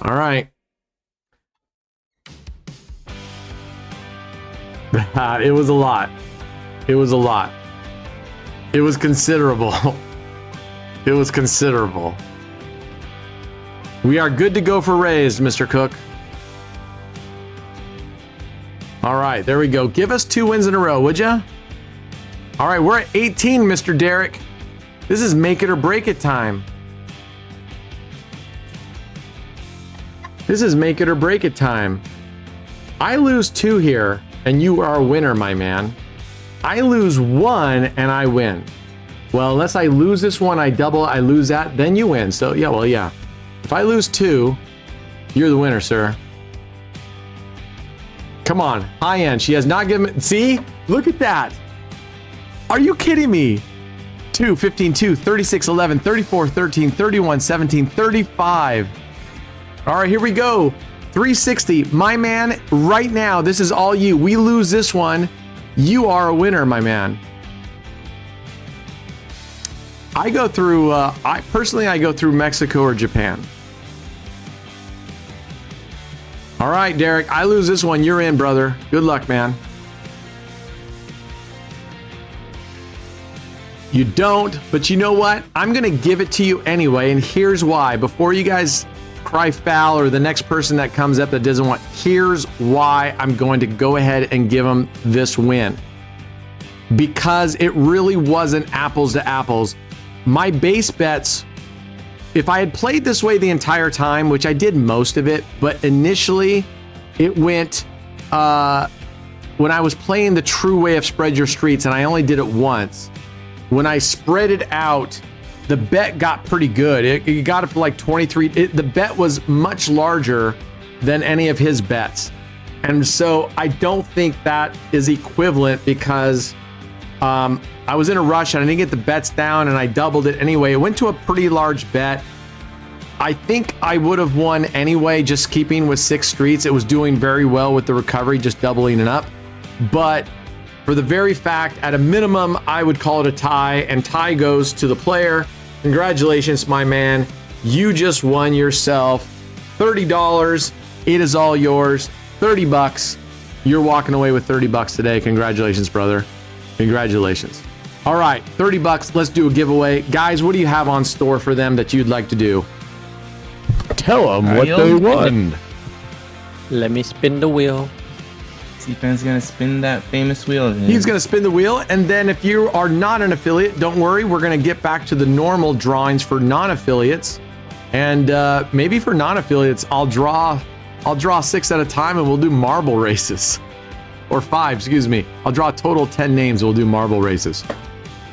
All right. It was a lot. It was a lot. It was considerable. It was considerable. We are good to go for raised, Mr. Cook. All right, there we go. Give us 2 wins in a row, would ya? All right, we're at 18, Mr. Derek. This is make it or break it time. This is make it or break it time. I lose 2 here. and you are a winner, my man. I lose one and I win. Well, unless I lose this one, I double, I lose that, then you win. So yeah, well, yeah. If I lose two, you're the winner, sir. Come on, high end. She has not given, see? Look at that. Are you kidding me? 2, 15, 2, 36, 11, 34, 13, 31, 17, 35. All right, here we go. 360. My man, right now, this is all you. We lose this one. You are a winner, my man. I go through, I go through Mexico or Japan. All right, Derek, I lose this one. You're in, brother. Good luck, man. You don't, but you know what? I'm going to give it to you anyway, and here's why. Before you guys cry foul or the next person that comes up that doesn't want, here's why I'm going to go ahead and give them this win. Because it really wasn't apples to apples. My base bets, if I had played this way the entire time, which I did most of it, but initially it went, when I was playing the true way of spread your streets, and I only did it once, when I spread it out, the bet got pretty good. It got up to like 23. The bet was much larger than any of his bets. And so I don't think that is equivalent because I was in a rush and I didn't get the bets down and I doubled it anyway. It went to a pretty large bet. I think I would have won anyway, just keeping with 6 streets. It was doing very well with the recovery, just doubling it up. But for the very fact, at a minimum, I would call it a tie, and tie goes to the player. Congratulations, my man. You just won yourself $30. It is all yours. 30 bucks. You're walking away with 30 bucks today. Congratulations, brother. Congratulations. All right, 30 bucks. Let's do a giveaway. Guys, what do you have on store for them that you'd like to do? Tell them what they won. Let me spin the wheel. T-Fan's gonna spin that famous wheel. He's going to spin the wheel, and then if you are not an affiliate, don't worry. We're going to get back to the normal drawings for non-affiliates, and maybe for non-affiliates, I'll draw 6 at a time, and we'll do marble races, or 5. Excuse me. I'll draw a total 10 names. We'll do marble races.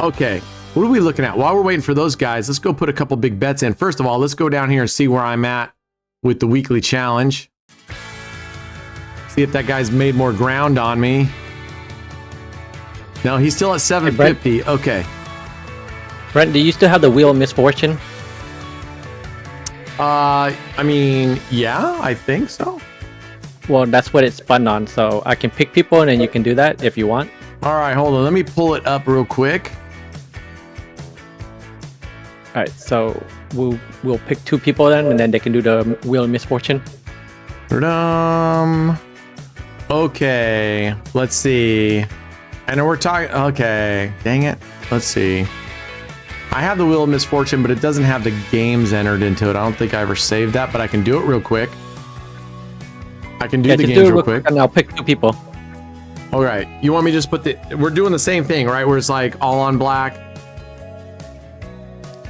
Okay, what are we looking at? While we're waiting for those guys, let's go put a couple big bets in. First of all, let's go down here and see where I'm at with the weekly challenge. See if that guy's made more ground on me. No, he's still at 750. Hey, okay. Brent, do you still have the wheel of misfortune? I mean, yeah, I think so. Well, that's what it's spun on, so I can pick people and then you can do that if you want. All right, hold on. Let me pull it up real quick. All right, so we'll pick 2 people then, and then they can do the wheel of misfortune. Okay, let's see. And we're talking. Okay, dang it. Let's see. I have the wheel of misfortune, but it doesn't have the games entered into it. I don't think I ever saved that, but I can do it real quick. I can do the games real quick. And I'll pick 2 people. All right. You want me to just put the? We're doing the same thing, right? Where it's like all on black.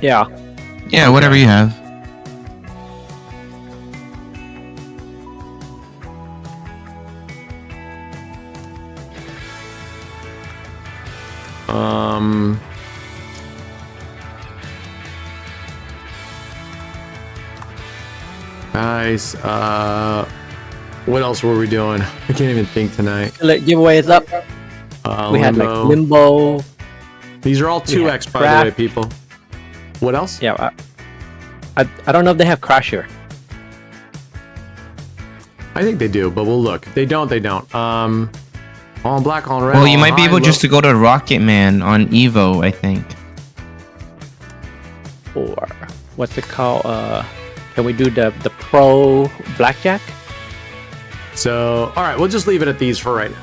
Yeah. Yeah, whatever you have. Guys, what else were we doing? I can't even think tonight. Giveaway is up. We had like Limbo. These are all 2x, by the way, people. What else? Yeah, I don't know if they have Crash here. I think they do, but we'll look. If they don't, they don't. All black, all red. Well, you might be able just to go to Rocket Man on Evo, I think. Or what's it called? Can we do the pro blackjack? So, all right, we'll just leave it at these for right now.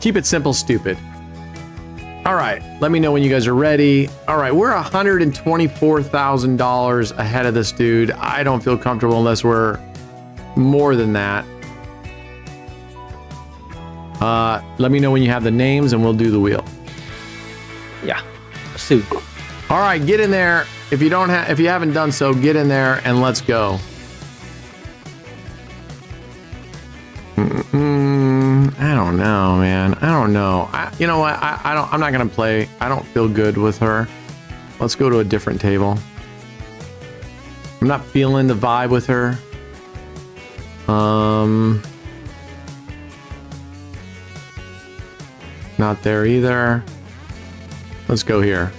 Keep it simple, stupid. All right, let me know when you guys are ready. All right, we're $124,000 ahead of this dude. I don't feel comfortable unless we're more than that. Let me know when you have the names and we'll do the wheel. Yeah, soon. All right, get in there. If you haven't done so, get in there and let's go. I don't know, man. I don't know. You know what? I'm not gonna play. I don't feel good with her. Let's go to a different table. I'm not feeling the vibe with her. Not there either. Let's go here.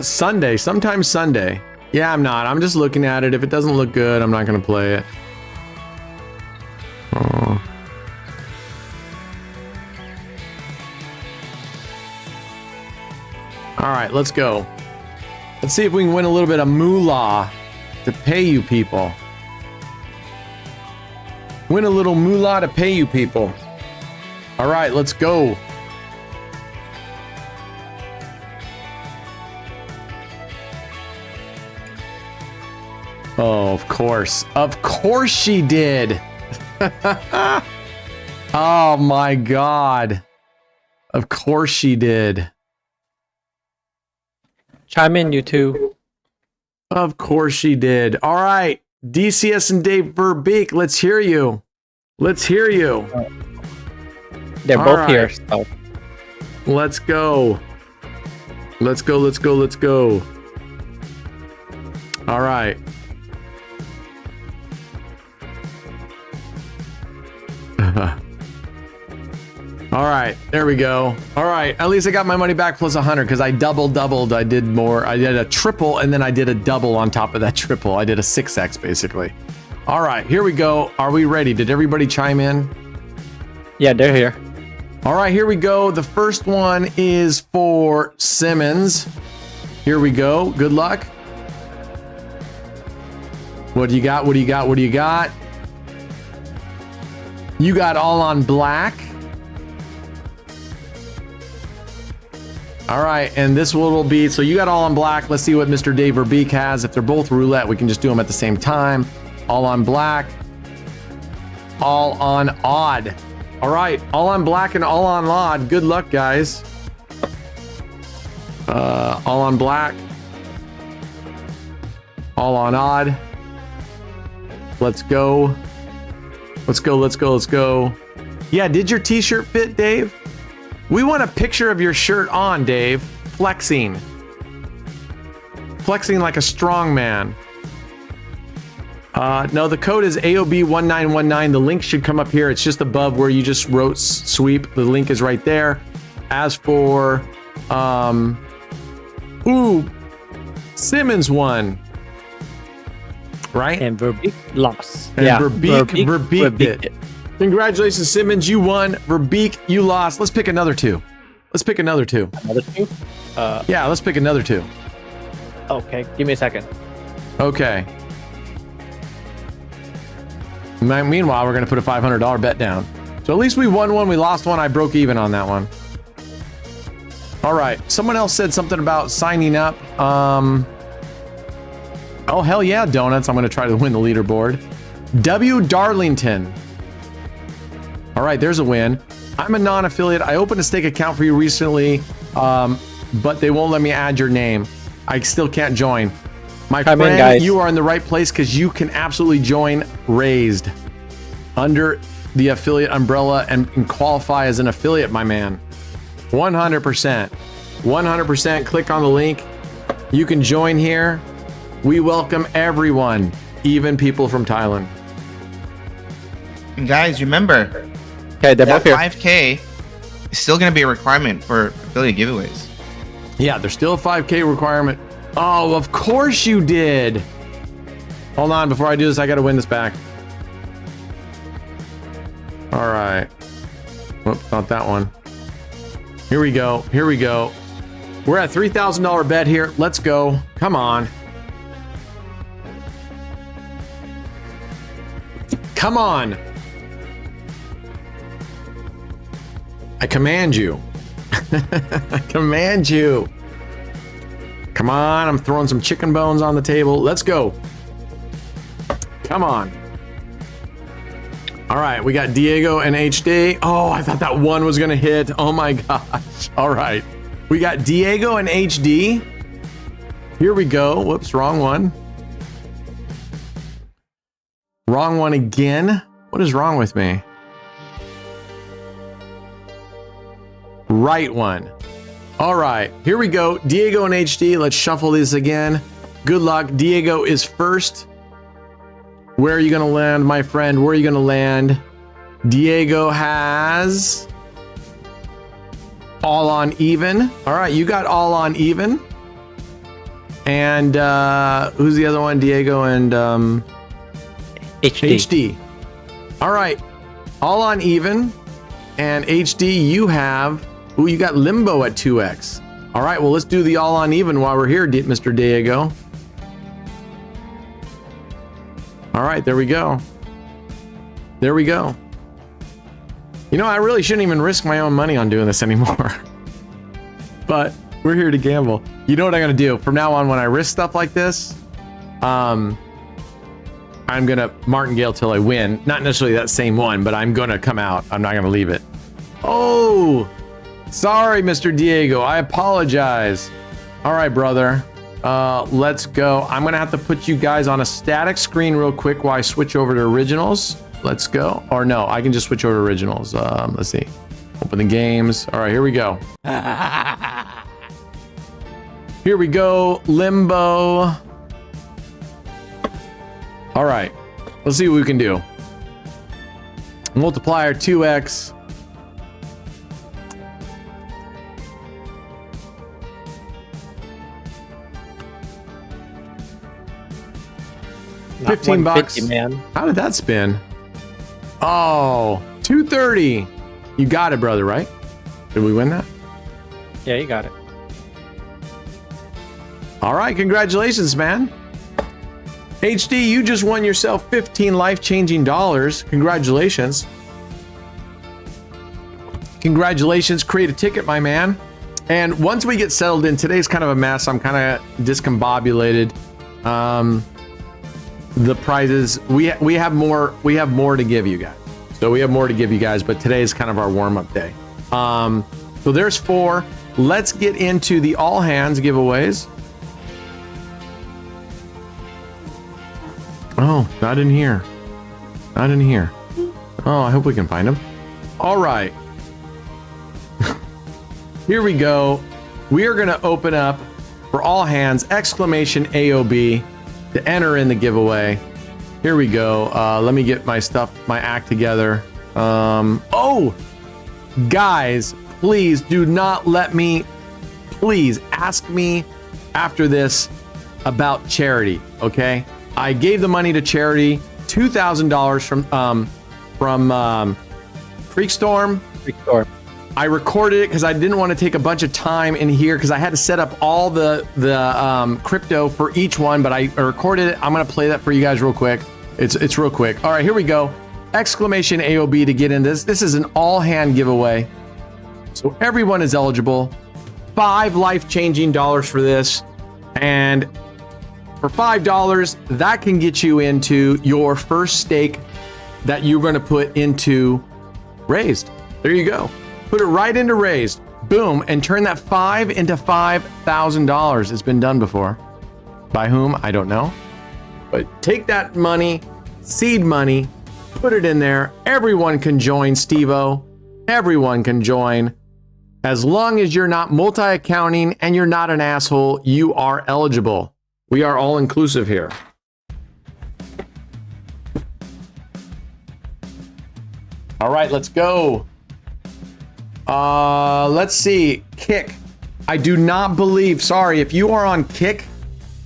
Sunday. Sometimes Sunday. Yeah, I'm not. I'm just looking at it. If it doesn't look good, I'm not gonna play it. Oh. All right, let's go. Let's see if we can win a little bit of moolah to pay you people. Win a little moolah to pay you people. All right, let's go. Oh, of course. Of course she did. Oh my God. Of course she did. Chime in, you two. Of course she did. All right. DCS and Dave Verbeek, let's hear you. Let's hear you. They're All both right. here. So. Let's go. Let's go, let's go, let's go. All right. All right, there we go. All right, at least I got my money back plus 100 because I doubled. I did more. I did a triple and then I did a double on top of that triple. I did a 6x basically. All right, here we go. Are we ready? Did everybody chime in? Yeah, they're here. All right, here we go. The first one is for Simmons. Here we go. Good luck. What do you got? What do you got? What do you got? You got all on black. All right, and this will be, so you got all on black. Let's see what Mr. Dave Verbeek has. If they're both roulette, we can just do them at the same time. All on black. All on odd. All right, all on black and all on odd. Good luck, guys. All on black. All on odd. Let's go. Let's go, let's go, let's go. Yeah, did your t-shirt fit, Dave? We want a picture of your shirt on, Dave. Flexing. Flexing like a strong man. No, the code is AOB1919. The link should come up here. It's just above where you just wrote sweep. The link is right there. As for, Simmons won. Right? And Verbeek lost. And yeah, Verbeek did. Congratulations, Simmons. You won. Verbeek, you lost. Let's pick another two. Let's pick another two. Another two? Yeah, let's pick another two. Okay, give me a second. Okay. Meanwhile, we're going to put a $500 bet down. So at least we won one. We lost one. I broke even on that one. All right. Someone else said something about signing up. Oh, hell yeah, Donuts. I'm going to try to win the leaderboard. W. Darlington. All right, there's a win. I'm a non-affiliate. I opened a stake account for you recently, but they won't let me add your name. I still can't join. My Come friend, in, guys. you are in the right place because you can absolutely join Raised under the affiliate umbrella and qualify as an affiliate, my man. 100%. 100%. Click on the link. You can join here. We welcome everyone, even people from Thailand. And guys, remember, Okay, they're both that here. 5K is still going to be a requirement for affiliate giveaways. Yeah, there's still a 5K requirement. Oh, of course you did. Hold on, before I do this, I gotta win this back. All right. Whoops, not that one. Here we go. Here we go. We're at $3,000 bet here. Let's go. Come on. Come on. I command you. I command you. Come on, I'm throwing some chicken bones on the table. Let's go. Come on. All right, we got Diego and HD. Oh, I thought that one was gonna hit. Oh my gosh. All right. We got Diego and HD. Here we go. Whoops, wrong one. Wrong one again. What is wrong with me? Right one. All right, here we go. Diego and HD, let's shuffle this again. Good luck. Diego is first. Where are you going to land, my friend? Where are you going to land? Diego has all on even. All right, you got all on even. And who's the other one? Diego and HD. All right, all on even. And HD, you have, ooh, you got limbo at 2x. All right, well, let's do the all on even while we're here, Mr. Diego. All right, there we go. There we go. You know, I really shouldn't even risk my own money on doing this anymore. But we're here to gamble. You know what I'm gonna do? From now on, when I risk stuff like this, I'm gonna martingale till I win. Not necessarily that same one, but I'm gonna come out. I'm not gonna leave it. Oh, sorry, Mr. Diego. I apologize. All right, brother. Let's go. I'm gonna have to put you guys on a static screen real quick while I switch over to originals. Let's go. Or no, I can just switch over to originals. Let's see. Open the games. All right, here we go. Here we go. Limbo. All right. Let's see what we can do. Multiplier 2x. Not 15 bucks. 150, man. How did that spin? Oh, 230. You got it, brother, right? Did we win that? Yeah, you got it. All right, congratulations, man. HD, you just won yourself 15 life-changing dollars. Congratulations. Congratulations. Create a ticket, my man. And once we get settled in, today's kind of a mess. I'm kind of discombobulated. The prizes, we have more to give you guys. So we have more to give you guys, but today is kind of our warm-up day. So there's 4. Let's get into the all hands giveaways. Oh, not in here. Not in here. Oh, I hope we can find them. All right. Here we go. We are going to open up for all hands, exclamation AOB to enter in the giveaway. Here we go. Let me get my stuff, my act together. Oh, guys, please do not let me, please ask me after this about charity, okay? I gave the money to charity, $2,000 from Freakstorm. Freakstorm. I recorded it because I didn't want to take a bunch of time in here because I had to set up all the crypto for each one, but I recorded it. I'm going to play that for you guys real quick. It's real quick. All right, here we go. Exclamation AOB to get in this. This is an all-hand giveaway. So everyone is eligible. 5 life-changing dollars for this. And for $5, that can get you into your first stake that you're going to put into Raised. There you go. Put it right into Raised. Boom. And turn that 5 into $5,000. It's been done before. By whom? I don't know. But take that money, seed money, put it in there. Everyone can join, Steve-O. Everyone can join. As long as you're not multi-accounting and you're not an asshole, you are eligible. We are all inclusive here. All right, let's go. Let's see. Kick. I do not believe, sorry, if you are on Kick,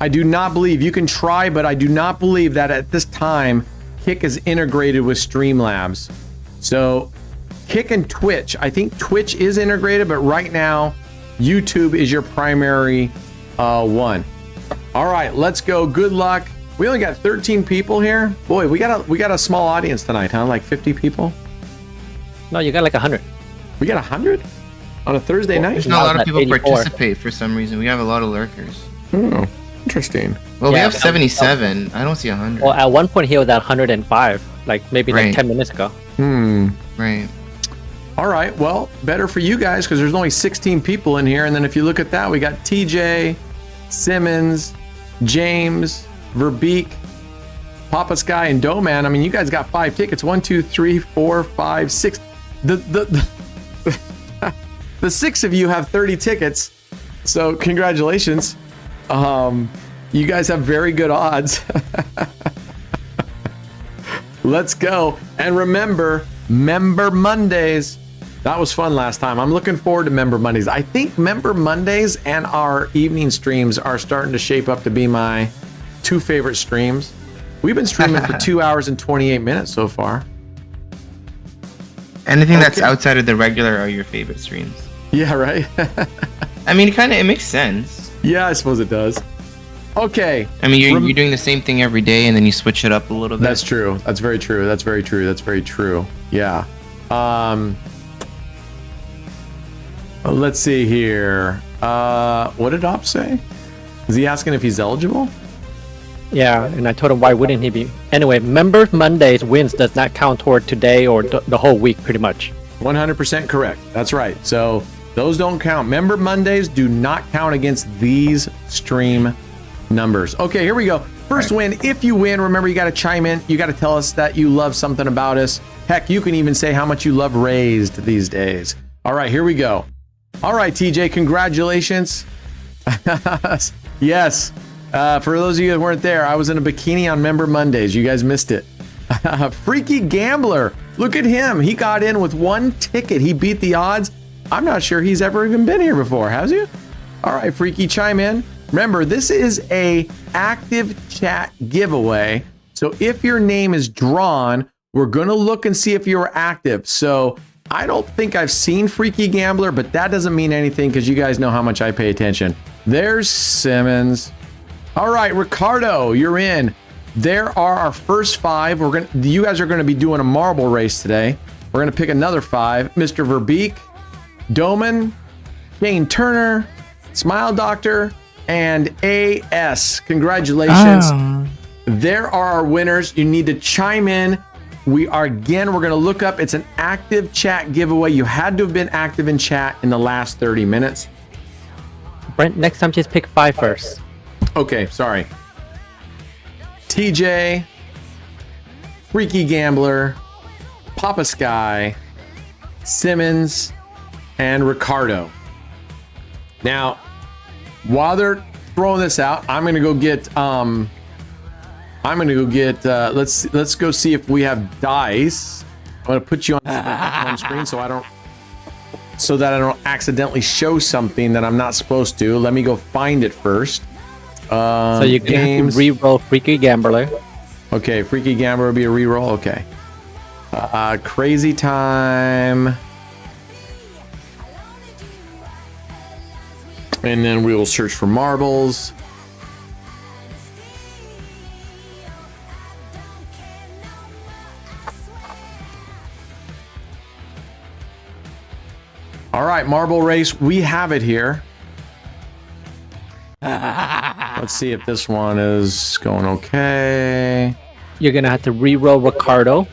I do not believe, you can try, but I do not believe that at this time, Kick is integrated with Streamlabs. So Kick and Twitch, I think Twitch is integrated, but right now, YouTube is your primary one. All right, let's go. Good luck. We only got 13 people here. Boy, we got a small audience tonight, huh? Like 50 people? No, you got like 100. We got 100 on a Thursday night? There's not a lot of At people 84. participate for some reason. We have a lot of lurkers. Oh, interesting. Well, we Yeah, have 77. I don't see 100. Well, at one point he was at 105, like maybe Right. like 10 minutes ago. Right. All right, well, better for you guys because there's only 16 people in here. And then if you look at that, we got TJ, Simmons, James, Verbeek, Papa Sky and Doman. I mean, you guys got 5 tickets. 1, 2, 3, 4, 5, 6. The 6 of you have 30 tickets. So congratulations. You guys have very good odds. Let's go. And remember, Member Mondays. That was fun last time. I'm looking forward to Member Mondays. I think Member Mondays and our evening streams are starting to shape up to be my 2 favorite streams. We've been streaming for 2 hours and 28 minutes so far. Anything that's outside of the regular are your favorite streams. Yeah, right? I mean, it makes sense. Yeah, I suppose it does. Okay. I mean, you're doing the same thing every day, and then you switch it up a little bit. That's true. That's very true. That's very true. That's very true. Yeah. Let's see here. What did Op say? Is he asking if he's eligible? Yeah, and I told him why wouldn't he be? Anyway, Member Mondays wins does not count toward today or the whole week, pretty much. 100% correct. That's right. So those don't count. Member Mondays do not count against these stream numbers. Okay, here we go. First win. If you win, remember you got to chime in. You got to tell us that you love something about us. Heck, you can even say how much you love Raised these days. All right, here we go. All right, TJ, congratulations. Yes. For those of you that weren't there, I was in a bikini on Member Mondays. You guys missed it. Freaky Gambler. Look at him. He got in with 1 ticket. He beat the odds. I'm not sure he's ever even been here before. Has you? All right, Freaky, chime in. Remember, this is a active chat giveaway. So if your name is drawn, we're going to look and see if you're active. So I don't think I've seen Freaky Gambler, but that doesn't mean anything because you guys know how much I pay attention. There's Simmons. All right, Ricardo, you're in. There are our first 5. You guys are going to be doing a marble race today. We're going to pick another 5. Mr. Verbeek, Doman, Shane Turner, Smile Doctor, and AS. Congratulations. There are our winners. You need to chime in. We're going to look up. It's an active chat giveaway. You had to have been active in chat in the last 30 minutes. Brent, next time just pick 5 first. Okay, sorry. TJ, Freaky Gambler, Papa Sky, Simmons, and Ricardo. Now, while they're throwing this out, I'm gonna go get let's go see if we have dice. I'm gonna put you on screen so that I don't accidentally show something that I'm not supposed to. Let me go find it first. So you can re-roll Freaky Gambler. Okay, Freaky Gambler will be a re-roll. Okay. Crazy Time. And then we will search for marbles. All right, marble race. We have it here. Let's see if this one is going okay. You're going to have to re-roll Ricardo.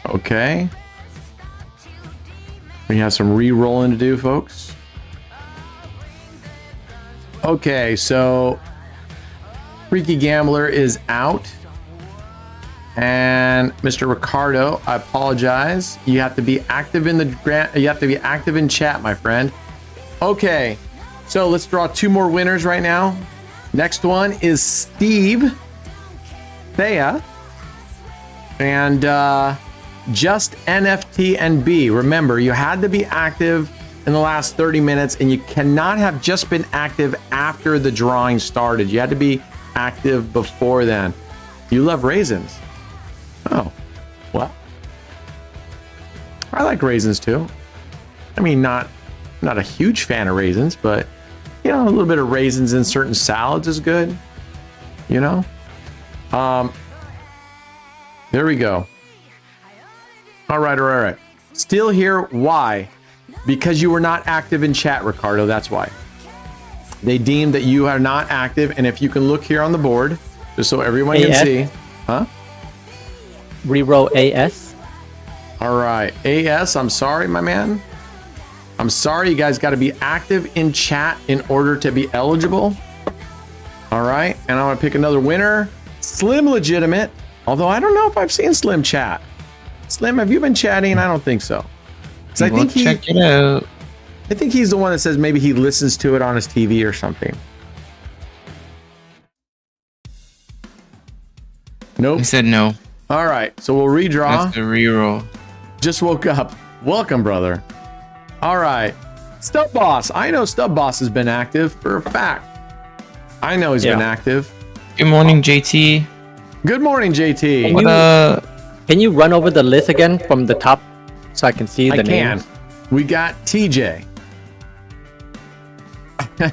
Okay. We have some re-rolling to do, folks. Okay, so Freaky Gambler is out. And Mr. Ricardo, I apologize. You have to be active in chat, my friend. Okay. So let's draw 2 more winners right now. Next one is Steve Thea and just NFT and B. Remember, you had to be active in the last 30 minutes and you cannot have just been active after the drawing started. You had to be active before then. You love raisins. Oh, well, I like raisins too. I mean, not a huge fan of raisins, but you know, a little bit of raisins in certain salads is good. You know? There we go. All right. Still here. Why? Because you were not active in chat, Ricardo. That's why. They deemed that you are not active. And if you can look here on the board, just so everyone can see. Huh? Reroll AS. All right. AS, I'm sorry, my man. I'm sorry, you guys got to be active in chat in order to be eligible. All right, and I'm gonna pick another winner. Slim legitimate. Although I don't know if I've seen Slim chat. Slim, have you been chatting? I don't think so. 'Cause I think check it out. I think he's the one that says maybe he listens to it on his TV or something. Nope. He said no. All right, so we'll redraw. That's the reroll. Just woke up. Welcome, brother. All right. Stub Boss. I know Stub Boss has been active for a fact. I know he's been active. Good morning, JT. Good morning, JT. Can you run over the list again from the top so I can see the names? We got TJ. Go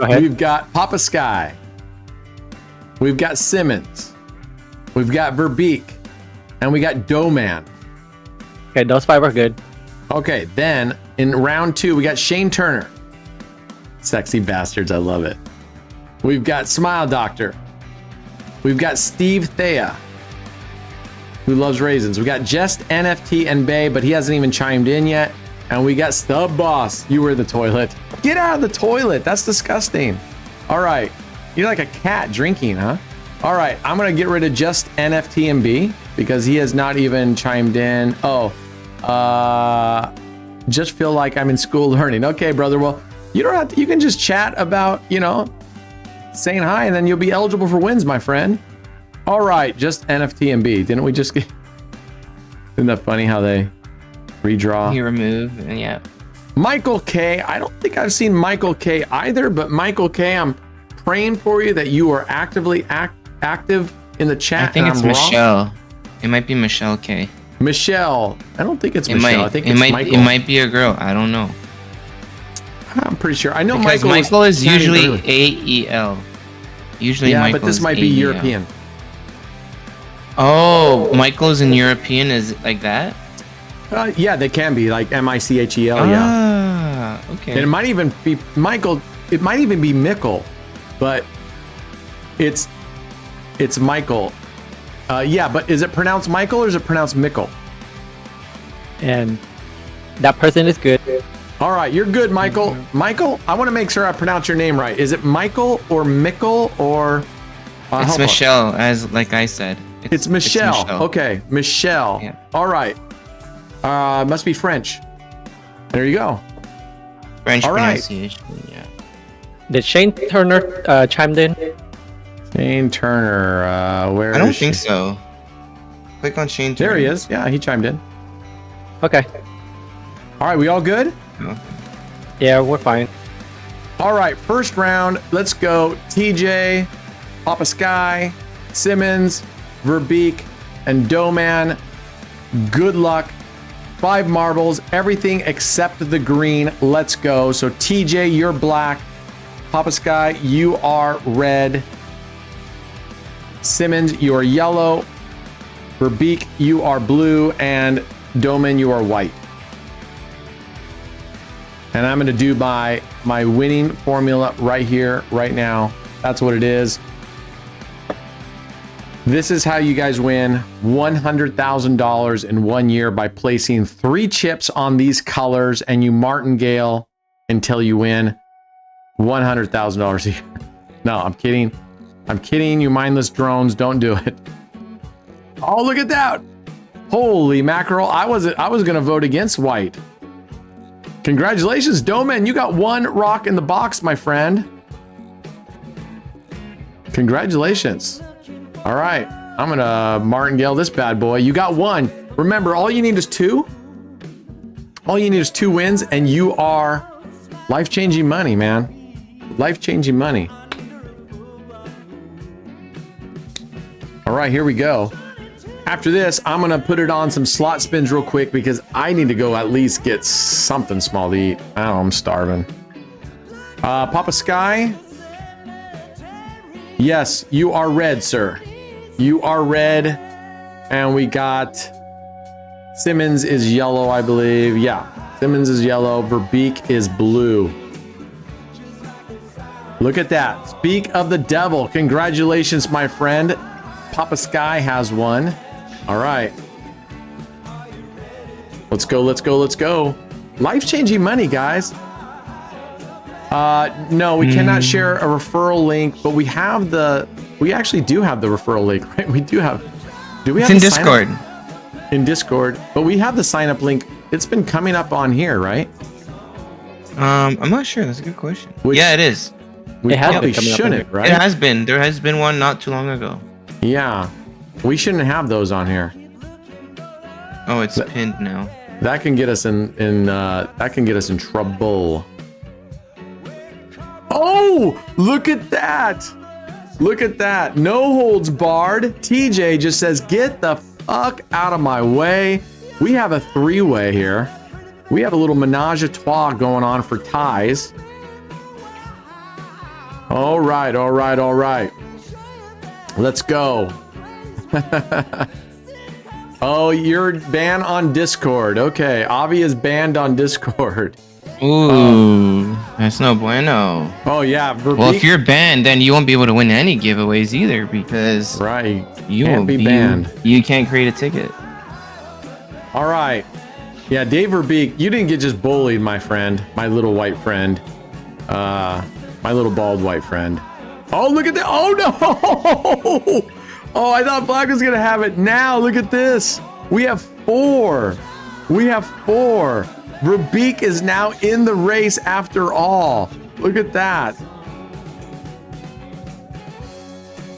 ahead. We've got Papa Sky. We've got Simmons. We've got Verbeek. And we got Doughman. Okay, those 5 are good. Okay, then in round 2, we got Shane Turner. Sexy bastards, I love it. We've got Smile Doctor. We've got Steve Thea, who loves raisins. We got Just NFT and Bay, but he hasn't even chimed in yet. And we got Stub Boss. You were in the toilet. Get out of the toilet. That's disgusting. All right. You're like a cat drinking, huh? All right. I'm going to get rid of Just NFT and B because he has not even chimed in. Oh, just feel like I'm in school learning. Okay, brother. Well, you don't have to, you can just chat about, saying hi, and then you'll be eligible for wins, my friend. All right, just NFT and B. Didn't we just get... Isn't that funny how they redraw? You remove, and yeah. Michael K. I don't think I've seen Michael K either, but Michael K, I'm praying for you that you are actively active in the chat. I think it's Michelle. It might be Michelle K. Michelle. I don't think it's Michelle. I think it's Michael. It might be a girl. I don't know. I'm pretty sure. I know because Michael is usually AEL. Usually, yeah, Michael but this might be European. Oh, Michael's in European. Is it like that? Yeah, they can be like MICHEL. Yeah. Okay. And it might even be Michael. It might even be Mickle, but it's Michael. Yeah, but is it pronounced Michael or is it pronounced Mickle? And that person is good. All right, you're good, Michael. Michael, I want to make sure I pronounce your name right. Is it Michael or Mickle or? It's Michelle, as like I said. It's Michelle. Okay, Michelle. Yeah. All right. Must be French. There you go. French pronunciation. Yeah. Did Shane Turner chimed in? Shane Turner. Where? I don't think so. Click on Shane Turner. There he is. Yeah, he chimed in. Okay. All right, we all good? Yeah, we're fine. All right, first round. Let's go. TJ, Papa Sky, Simmons, Verbeek, and Doughman. Good luck. 5 marbles, everything except the green. Let's go. So TJ, you're black. Papa Sky, you are red. Simmons, you are yellow. Verbeek, you are blue. And Doughman, you are white. And I'm going to do my winning formula right here, right now. That's what it is. This is how you guys win $100,000 in 1 year by placing 3 chips on these colors, and you martingale until you win $100,000 a year. No, I'm kidding. I'm kidding. You mindless drones, don't do it. Oh, look at that. Holy mackerel. I was going to vote against white. Congratulations, Doughman. You got 1 rock in the box, my friend. Congratulations. All right. I'm going to martingale this bad boy. You got 1. Remember, all you need is 2. All you need is 2 wins, and you are life-changing money, man. Life-changing money. All right, here we go. After this, I'm going to put it on some slot spins real quick because I need to go at least get something small to eat. I don't know, I'm starving. Papa Sky. Yes, you are red, sir. You are red. And we got Simmons is yellow, I believe. Yeah, Simmons is yellow. Verbeek is blue. Look at that. Speak of the devil. Congratulations, my friend. Papa Sky has 1. All right. Let's go, let's go, let's go. Life-changing money, guys. No, we cannot share a referral link, but we have the we actually do have the referral link, right? We do have. Do we It's have in the sign up? Discord. In Discord, but we have the sign up link. It's been coming up on here, right? I'm not sure. That's a good question. Which- Yeah, it is. We It has probably been coming up on shouldn't, here. right? It has been. There has been one not too long ago. Yeah, we shouldn't have those on here. Oh, it's pinned now. That can get us in trouble. Oh, look at that! Look at that! No holds barred. TJ just says, "Get the fuck out of my way." We have a three-way here. We have a little menage a trois going on for ties. All right, all right, all right. Let's go. Oh, you're banned on Discord. Okay, Avi is banned on Discord. Ooh, that's no bueno. Oh yeah, Well, if you're banned, then you won't be able to win any giveaways either because right, you can't will be banned. You can't create a ticket. All right, yeah, Dave Verbeek, you didn't get just bullied, my friend, my little white friend, my little bald white friend. Oh, look at that! Oh no! Oh, I thought Black was gonna have it. Now look at this. We have 4. We have 4. Verbeek is now in the race after all. Look at that.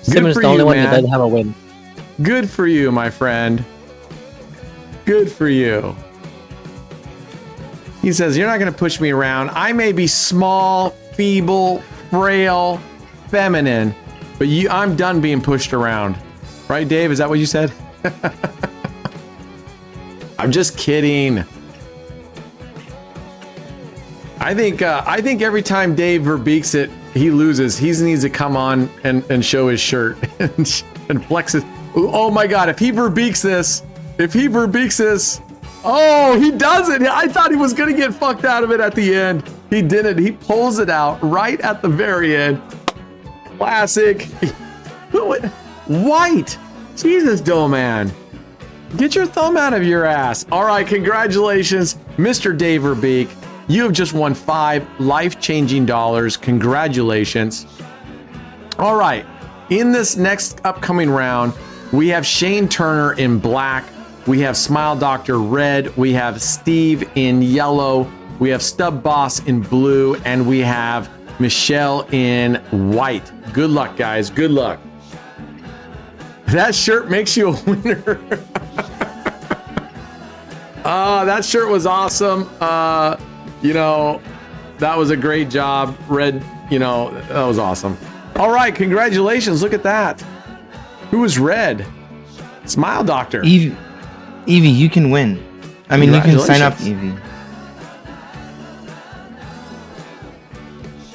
Simmons for the only you, one that man. doesn't have a win. Good for you, my friend. Good for you. He says, "You're not going to push me around. I may be small, feeble, frail, feminine, but I'm done being pushed around." Right, Dave? Is that what you said? I'm just kidding. I think every time Dave Verbeeks it, he loses. He needs to come on and show his shirt and flex it. Oh my God! If he Verbeeks this, oh, he does it. I thought he was gonna get fucked out of it at the end. He didn't. He pulls it out right at the very end. Classic. White. Jesus, man. Get your thumb out of your ass. All right, congratulations, Mr. Dave Verbeek. You have just won $5 life-changing dollars. Congratulations. All right, in this next upcoming round, we have Shane Turner in black. We have Smile Doctor red. We have Steve in yellow. We have Stub Boss in blue. And we have Michelle in white. Good luck, guys. Good luck. That shirt makes you a winner. That shirt was awesome. You know, that was a great job. Red, you know, that was awesome. All right, congratulations. Look at that. Who was red? Smile Doctor. Evie, you can win. I mean, you can sign up, Evie.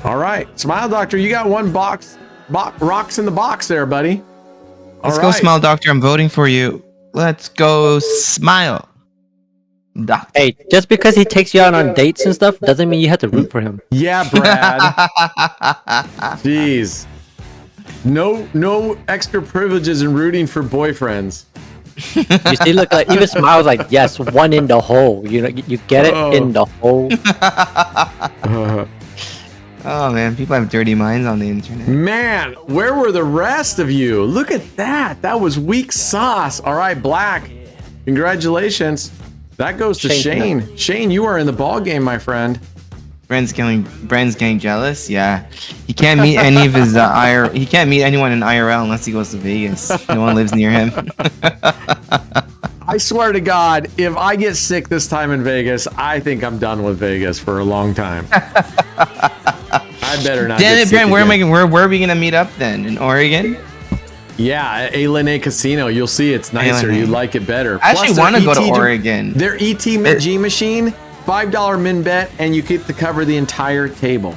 All right, Smile Doctor, you got one box rocks in the box there, buddy. Let's go, Smile Doctor. I'm voting for you. Let's go, Smile Doctor. Hey, just because he takes you out on dates and stuff doesn't mean you have to root for him. Yeah, Brad. Jeez. No extra privileges in rooting for boyfriends. You see, look, like even Smile's like, yes, one in the hole. You know, you get it in the hole. Oh man, people have dirty minds on the internet. Man, where were the rest of you? Look at that. That was weak sauce. All right, Black. Congratulations. That goes to Shane. Shane, you are in the ball game, my friend. Brand's getting jealous. Yeah, he can't meet any of his He can't meet anyone in IRL unless he goes to Vegas. No one lives near him. I swear to God, if I get sick this time in Vegas, I think I'm done with Vegas for a long time. I better not. Damn get it, sick Brand. Where again. Where are we gonna meet up then? In Oregon? Yeah, A Casino. You'll see it's nicer. You like it better. I actually want to go to ET Oregon. Their ET Machine, $5 min bet, and you get to cover the entire table.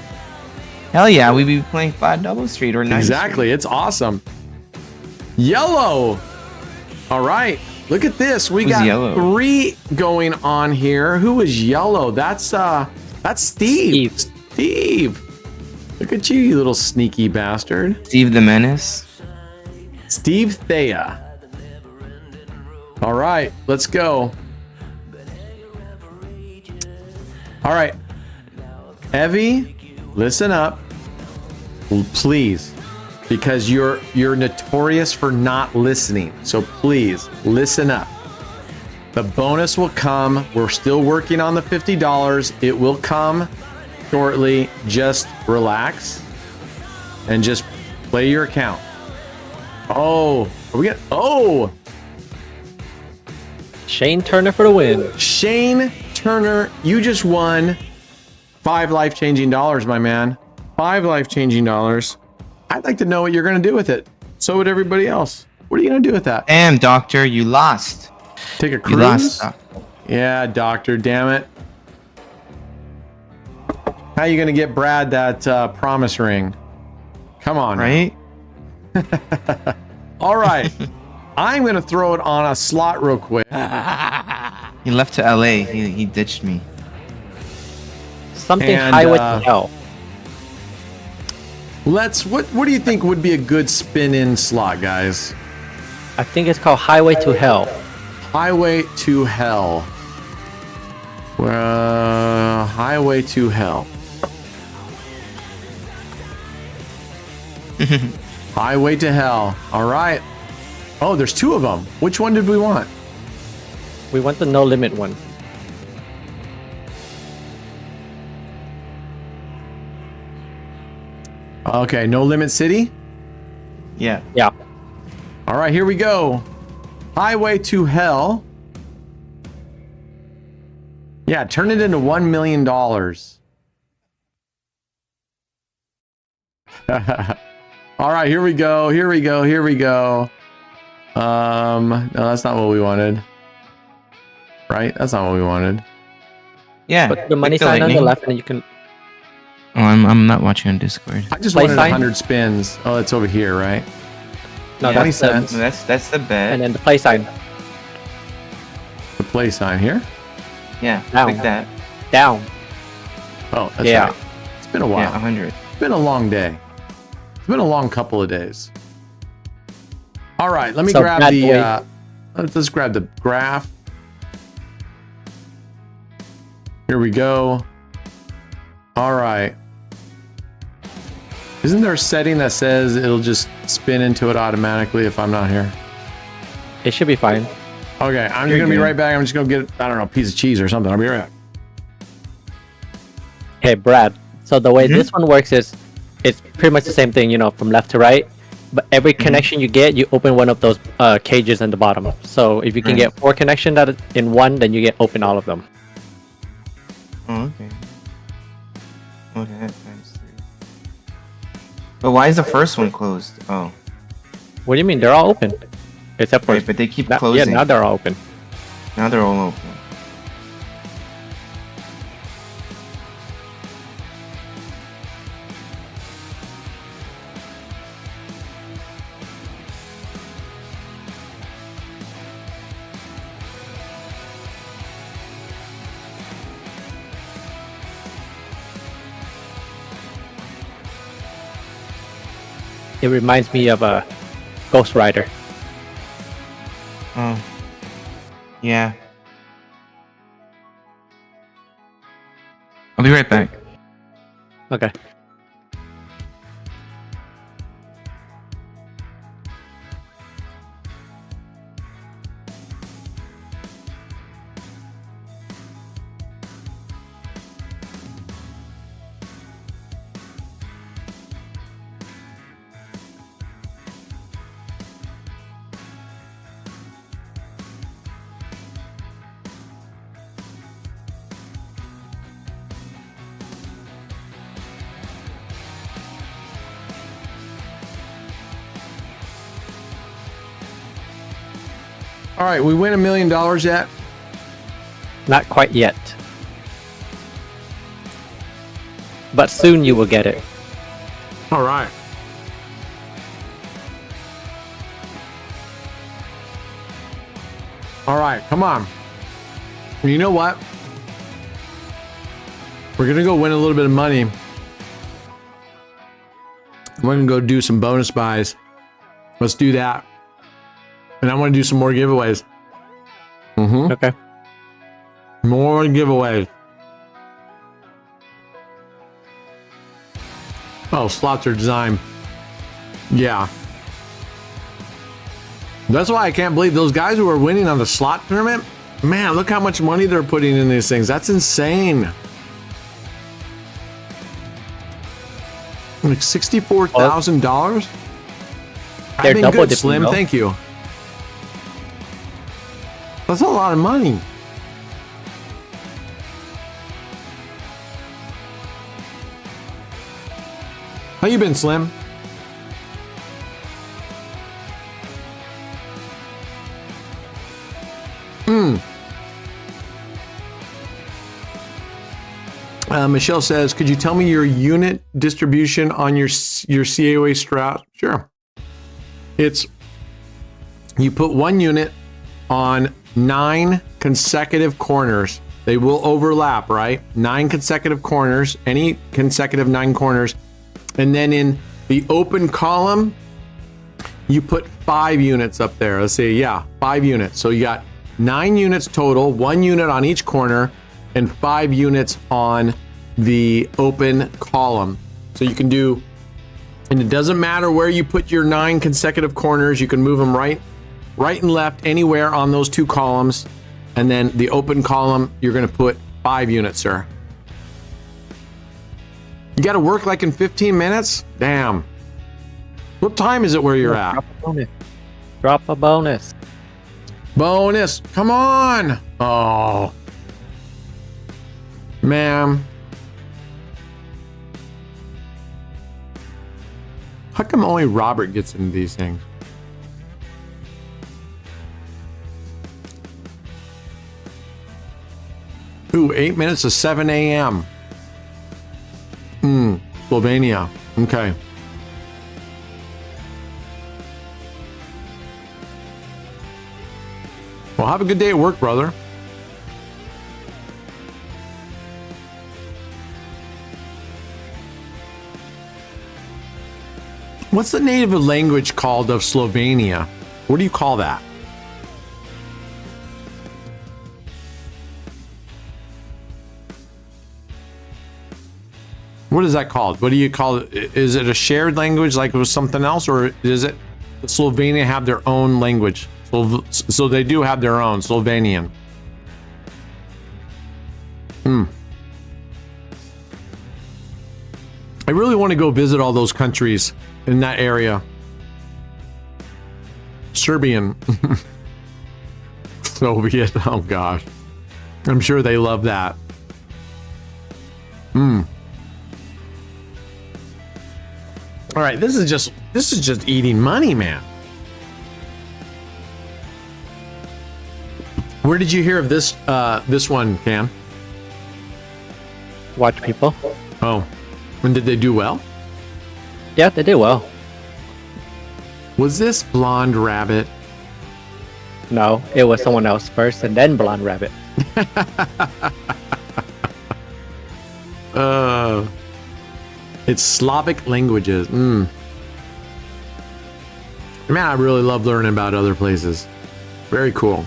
Hell yeah, we'd be playing 5 Double Street or 9 Exactly, it's awesome. Yellow. All right, look at this. We got yellow? 3 going on here. Who is yellow? That's Steve. Steve. Look at you little sneaky bastard. Steve the Menace. Steve Thea. All right, let's go. All right, Evie, listen up, please. because you're notorious for not listening. So please listen up. The bonus will come. We're still working on the $50. It will come shortly. Just relax and just play your account. Oh, are we gonna? Oh, Shane Turner for the win. Shane Turner, you just won $5 life-changing dollars, my man. $5 life-changing dollars. I'd like to know what you're going to do with it. So would everybody else. What are you going to do with that? Damn, doctor, you lost. Take a You cruise? lost. Yeah, doctor, damn it. How are you going to get Brad that promise ring? Come on. Right? All right. I'm going to throw it on a slot real quick. He left to LA. He ditched me. Something And, highway to hell. What do you think would be a good spin-in slot, guys? I think it's called Highway to Hell. Highway to Hell. Highway to Hell. Highway to Hell. All right. Oh, there's two of them. Which one did we want? We want the no limit one. Okay, No Limit City. Yeah. Yeah. All right, here we go. Highway to Hell. Yeah, turn it into $1 million. All right, here we go. Here we go. Here we go. No, that's not what we wanted. Right? That's not what we wanted. Yeah. Put the money click sign on the lightning. left and you can... Oh, I'm not watching on Discord. I just Play wanted sign? 100 spins. Oh, it's over here, right? No, Yeah. 20 that's the, cents. No, that's the bet. and then the play sign. The play sign here. Yeah. Down. Click that. Down. Oh, that's Yeah. right. It's been a while. Yeah, 100. It's been a long day. It's been a long couple of days. All right, let me So grab bad the. boy. Let's grab the graph. Here we go. All right. Isn't there a setting that says it'll just spin into it automatically if I'm not here? It should be fine. Okay, I'm just You're gonna be good. right back. I'm just gonna get, I don't know, a piece of cheese or something. I'll be right back. Hey, Brad. So the way Mhm. this one works is, it's pretty much the same thing, you know, from left to right. But every connection you get, you open one of those cages in the bottom. So if you can Right. get 4 connections in one, then you get open all of them. Oh, okay. Okay, that times 3. But why is the first one closed? Oh, What do you mean? They're all open. Except for... right, but they keep Yeah, closing. now they're all open. Now they're all open. It reminds me of a Ghost Rider. Oh, yeah. I'll be right back. Okay. All right, we win $1 million yet? Not quite yet. But soon you will get it. All right. All right, come on. You know what? We're gonna go win a little bit of money. We're gonna go do some bonus buys. Let's do that. And I want to do some more giveaways. Okay. More giveaways. Oh, slots are designed. Yeah. That's why I can't believe those guys who are winning on the slot tournament. Man, look how much money they're putting in these things. That's insane. Like $64,000. I've been good, Slim. though. Thank you. That's a lot of money. How you been, Slim? Michelle says, could you tell me your unit distribution on your CAOA strat? Sure. It's, you put one unit on 9 consecutive corners. They will overlap, right? 9 consecutive corners, any consecutive 9 corners. And then in the open column, you put 5 units up there. Let's say, 5 units. So you got 9 units total, 1 unit on each corner, and 5 units on the open column. So you can do, and it doesn't matter where you put your 9 consecutive corners, you can move them right and left anywhere on those 2 columns. And then the open column, you're going to put 5 units, sir. You got to work like in 15 minutes? Damn. What time is it where you're at? Drop a bonus. Drop a bonus. Bonus. Come on. Oh. Man. How come only Robert gets into these things? Ooh, 8 minutes to 7 a.m. Slovenia. Okay. Well, have a good day at work, brother. What's the native language called of Slovenia? What do you call that? What is that called? What do you call it? Is it a shared language like it was something else, or is it Slovenia have their own language? So they do have their own Slovenian. I really want to go visit all those countries in that area. Serbian. Soviet. Oh gosh. I'm sure they love that. All right, this is just eating money, man. Where did you hear of this one, Cam? Watch people. Oh. And did they do well? Yeah, they did well. Was this Blonde Rabbit? No, it was someone else first and then Blonde Rabbit. It's Slavic languages. Man, I really love learning about other places. Very cool.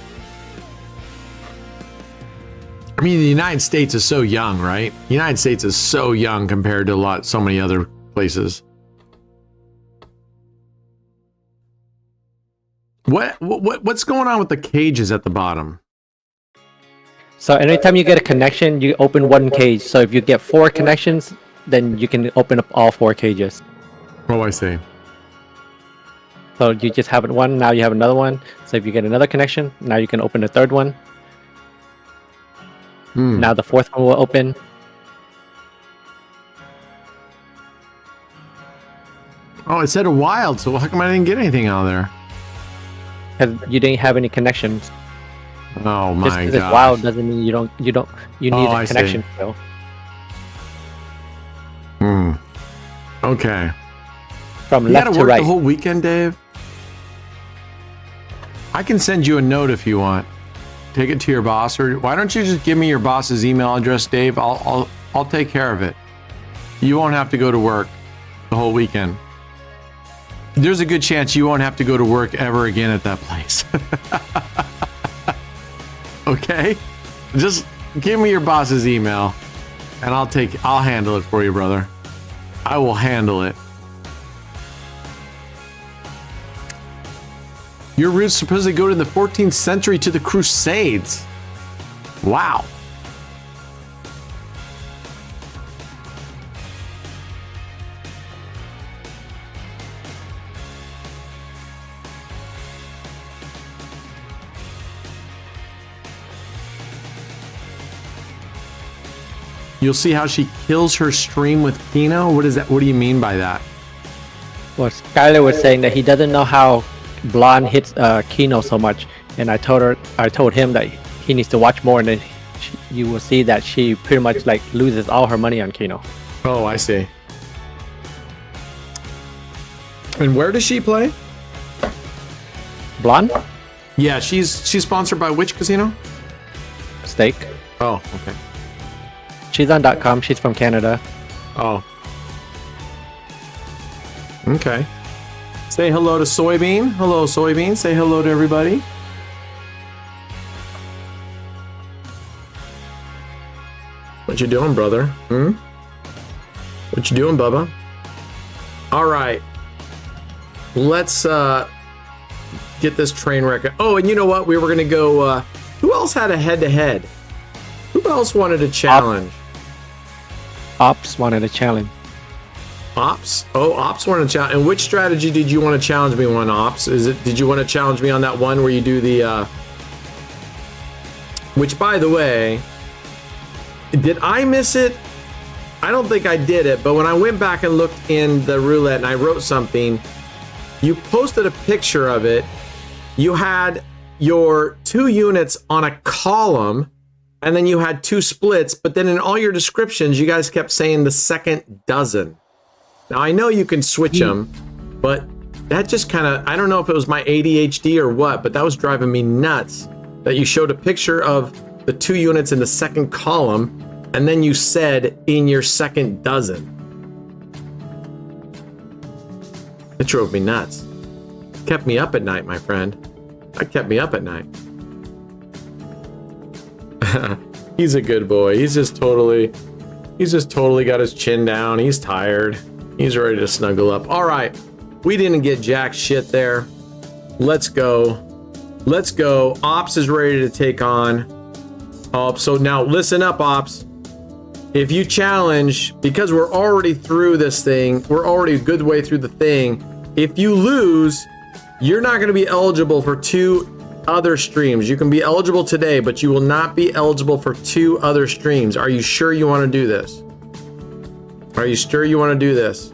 I mean, the United States is so young, right? The United States is so young compared to so many other places. What's going on with the cages at the bottom? So anytime you get a connection, you open one cage. So if you get 4 connections, then you can open up all 4 cages. Oh, I see. So you just have one, now you have another one. So if you get another connection, now you can open the 3rd one. Now the 4th one will open. Oh, it said a wild, so how come I didn't get anything out of there? Because you didn't have any connections. Oh my Just because it's god. wild doesn't mean you need I a see. connection still. Okay. From You left gotta to work right. the whole weekend, Dave? I can send you a note if you want. Take it to your boss, or why don't you just give me your boss's email address, Dave? I'll take care of it. You won't have to go to work the whole weekend. There's a good chance you won't have to go to work ever again at that place. Okay? Just give me your boss's email and I'll handle it for you, brother. I will handle it. Your roots supposedly go to the 14th century to the Crusades. Wow. You'll see how she kills her stream with Kino. What is that? What do you mean by that? Well, Skylar was saying that he doesn't know how Blonde hits Kino so much, and I told him that he needs to watch more, and then you will see that she pretty much like loses all her money on Kino. Oh, I see. And where does she play? Blonde? Yeah, she's sponsored by which casino? Stake. Oh, okay. She's on .com. She's from Canada. Oh. Okay. Say hello to Soybean. Hello, Soybean. Say hello to everybody. What you doing, brother? What you doing, Bubba? All right. Let's get this train wreck. Oh, and you know what? We were gonna go. Who else had a head-to-head? Who else wanted a challenge? Ops wanted a challenge. Ops? Oh, Ops wanted a challenge. And which strategy did you want to challenge me on, Ops? Did you want to challenge me on that one where you do the which, by the way, did I miss it? I don't think I did it, but when I went back and looked in the roulette and I wrote something, you posted a picture of it. You had your 2 units on a column, and then you had 2 splits, but then in all your descriptions, you guys kept saying the second dozen. Now, I know you can switch them, but that just kind of, I don't know if it was my ADHD or what, but that was driving me nuts that you showed a picture of the 2 units in the second column, and then you said in your second dozen. It drove me nuts. Kept me up at night, my friend. That kept me up at night. He's a good boy. He's just totally got his chin down. He's tired. He's ready to snuggle up. All right. We didn't get jack shit there. Let's go. Let's go. Ops is ready to take on. So now listen up, Ops. If you challenge, because we're already through this thing, we're already a good way through the thing. If you lose, you're not going to be eligible for 2 other streams. You can be eligible today, but you will not be eligible for 2 other streams. Are you sure you want to do this? Are you sure you want to do this?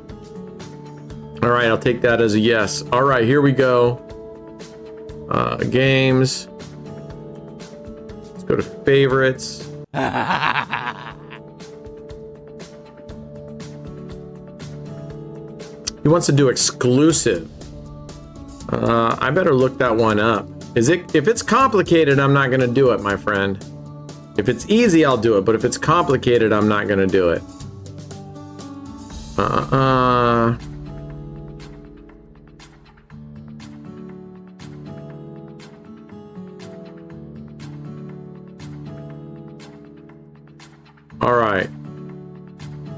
All right, I'll take that as a yes. All right, here we go. Games. Let's go to favorites. He wants to do exclusive. I better look that one up. If it's complicated, I'm not gonna do it, my friend. If it's easy, I'll do it, but if it's complicated, I'm not gonna do it. All right.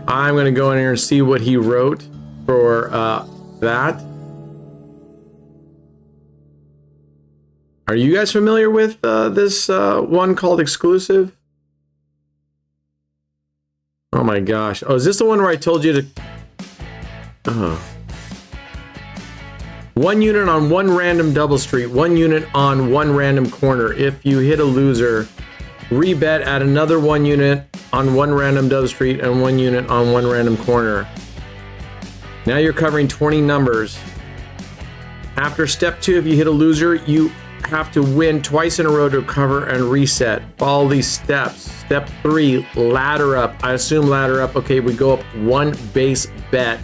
I'm gonna go in here and see what he wrote for that. Are you guys familiar with this one called exclusive? Oh my gosh. Oh, is this the one where I told you to... 1 unit on 1 random double street, 1 unit on 1 random corner. If you hit a loser, rebet at another 1 unit on 1 random double street and 1 unit on 1 random corner. Now you're covering 20 numbers. After step 2, if you hit a loser, you have to win twice in a row to cover and reset. Follow these steps. Step 3, ladder up. I assume ladder up. Okay, we go up 1 base bet.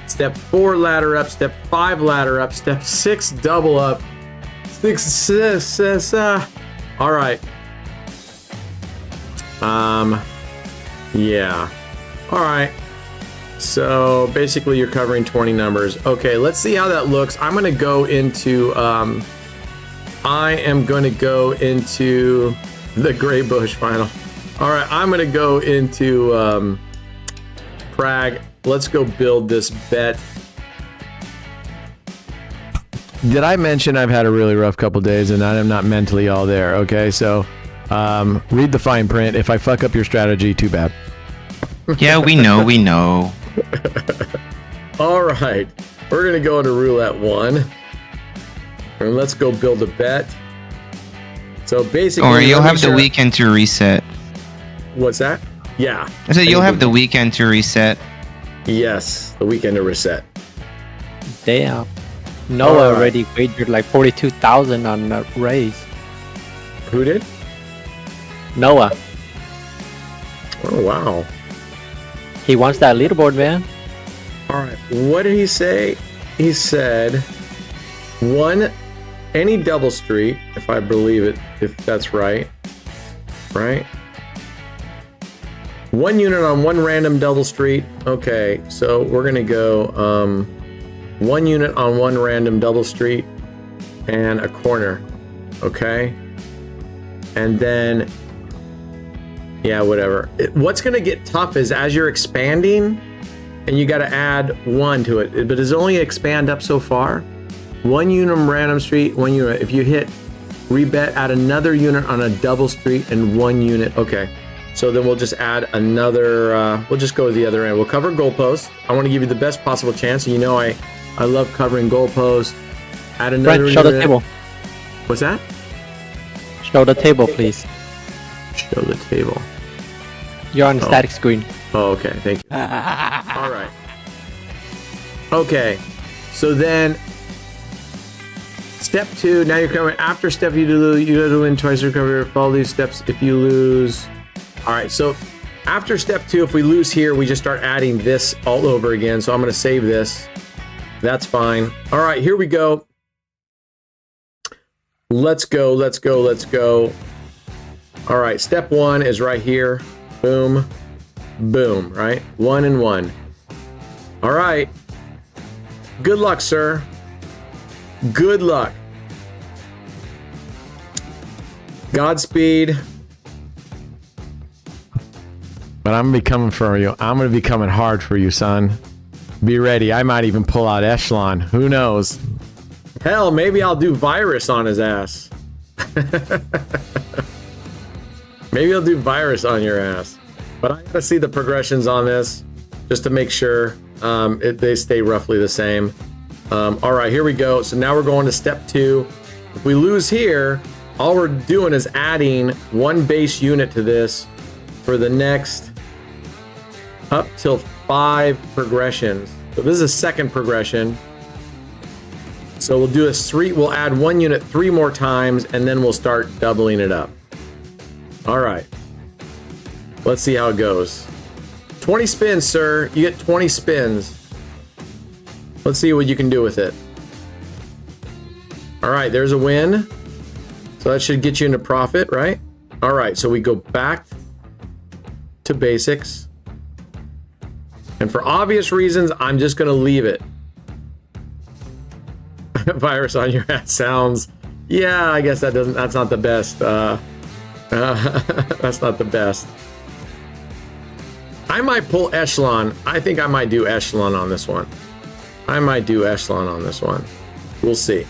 Step 4, ladder up. Step 5, ladder up. Step 6, double up. All right. Yeah. All right. So basically you're covering 20 numbers. Okay, let's see how that looks. I'm going to go into the Gray Bush final. All right, I'm going to go into Prague. Let's go build this bet. did I mention I've had a really rough couple days and I am not mentally all there? Okay, so read the fine print. If I fuck up your strategy, too bad. Yeah, we know, we know. All right, we're gonna go into roulette 1, and let's go build a bet. So basically, Or you'll have the weekend to reset. What's that? Yeah. I said you'll have the weekend to reset. Yes, the weekend to reset. Damn. Noah All right. already wagered like 42,000 on a raise. Who did? Noah. Oh wow. He wants that leaderboard, man. All right. What did he say? He said any double street, if I believe it, if that's right. Right? 1 unit on 1 random double street. Okay, so we're gonna go 1 unit on 1 random double street and a corner. Okay. And then yeah, whatever. What's gonna get tough is as you're expanding, and you got to add 1 to it. But does it only expand up so far? 1 unit random street, 1 unit. If you hit rebet, add another unit on a double street and 1 unit. Okay. So then we'll just add another, we'll just go to the other end. We'll cover goalposts. I want to give you the best possible chance. And you know I love covering goalposts. Add another Brent, show unit. the table. What's that? Show the table, please. Show the table. You're on the static screen. Oh, okay. Thank you. All right. Okay. So then, step 2. Now you're coming after step. You do win twice. Recover. Follow these steps. If you lose. All right. So after step 2, if we lose here, we just start adding this all over again. So I'm going to save this. That's fine. All right. Here we go. Let's go. Let's go. Let's go. All right. Step 1 is right here. Boom. Boom, right? 1 and 1. All right. Good luck, sir. Good luck. Godspeed. But I'm gonna be coming for you. I'm gonna be coming hard for you, son. Be ready. I might even pull out Echelon. Who knows? Hell, maybe I'll do virus on his ass. Maybe I'll do virus on your ass. But I gotta see the progressions on this just to make sure they stay roughly the same. All right, here we go. So now we're going to step 2. If we lose here, all we're doing is adding 1 base unit to this for the next up till 5 progressions. So this is a second progression. So we'll do a 3. We'll add 1 unit 3 more times, and then we'll start doubling it up. All right. Let's see how it goes. 20 spins, sir. You get 20 spins. Let's see what you can do with it. All right, there's a win. So that should get you into profit, right? All right, so we go back to basics. And for obvious reasons, I'm just going to leave it. Virus on your ass sounds... Yeah, I guess that's not the best. That's not the best. I might pull Echelon. I think I might do Echelon on this one. I might do Echelon on this one. We'll see.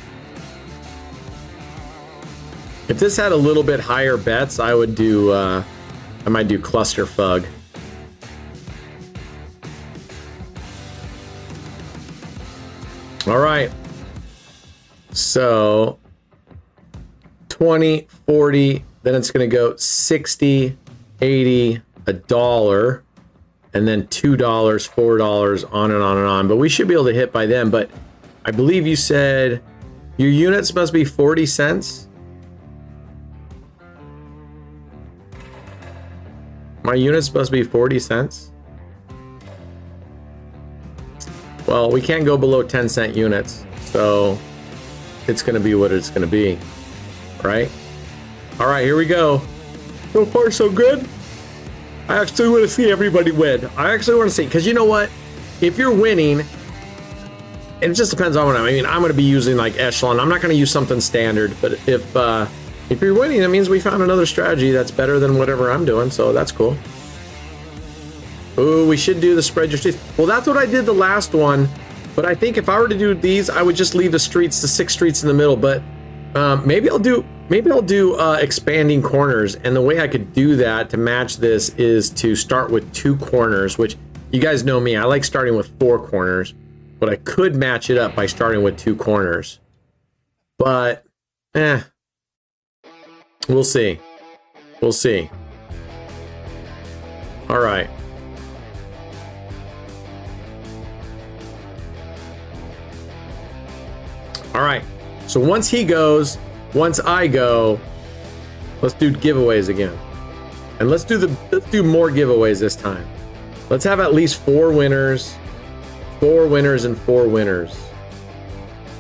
If this had a little bit higher bets, I would do, I might do Cluster Fug. All right. So 20, 40, then it's going to go 60, 80, $1, and then $2, $4, on and on and on. But we should be able to hit by then. But I believe you said your units must be 40 cents. My units must be 40 cents. Well, we can't go below 10-cent units. So it's going to be what it's going to be. Right? All right, here we go. So far, so good. I actually want to see everybody win. I actually want to see, because you know what? If you're winning, and it just depends on what I mean. I'm going to be using like Echelon. I'm not going to use something standard, but if you're winning, that means we found another strategy that's better than whatever I'm doing, so that's cool. Ooh, we should do the spread your streets. Well, that's what I did the last one. But I think if I were to do these, I would just leave the 6 streets in the middle. But maybe I'll do expanding corners. And the way I could do that to match this is to start with 2 corners, which you guys know me. I like starting with 4 corners, but I could match it up by starting with 2 corners. But we'll see. We'll see. All right. All right. So once he goes, once I go, let's do giveaways again. And let's do more giveaways this time. Let's have at least 4 winners. 4 winners and 4 winners.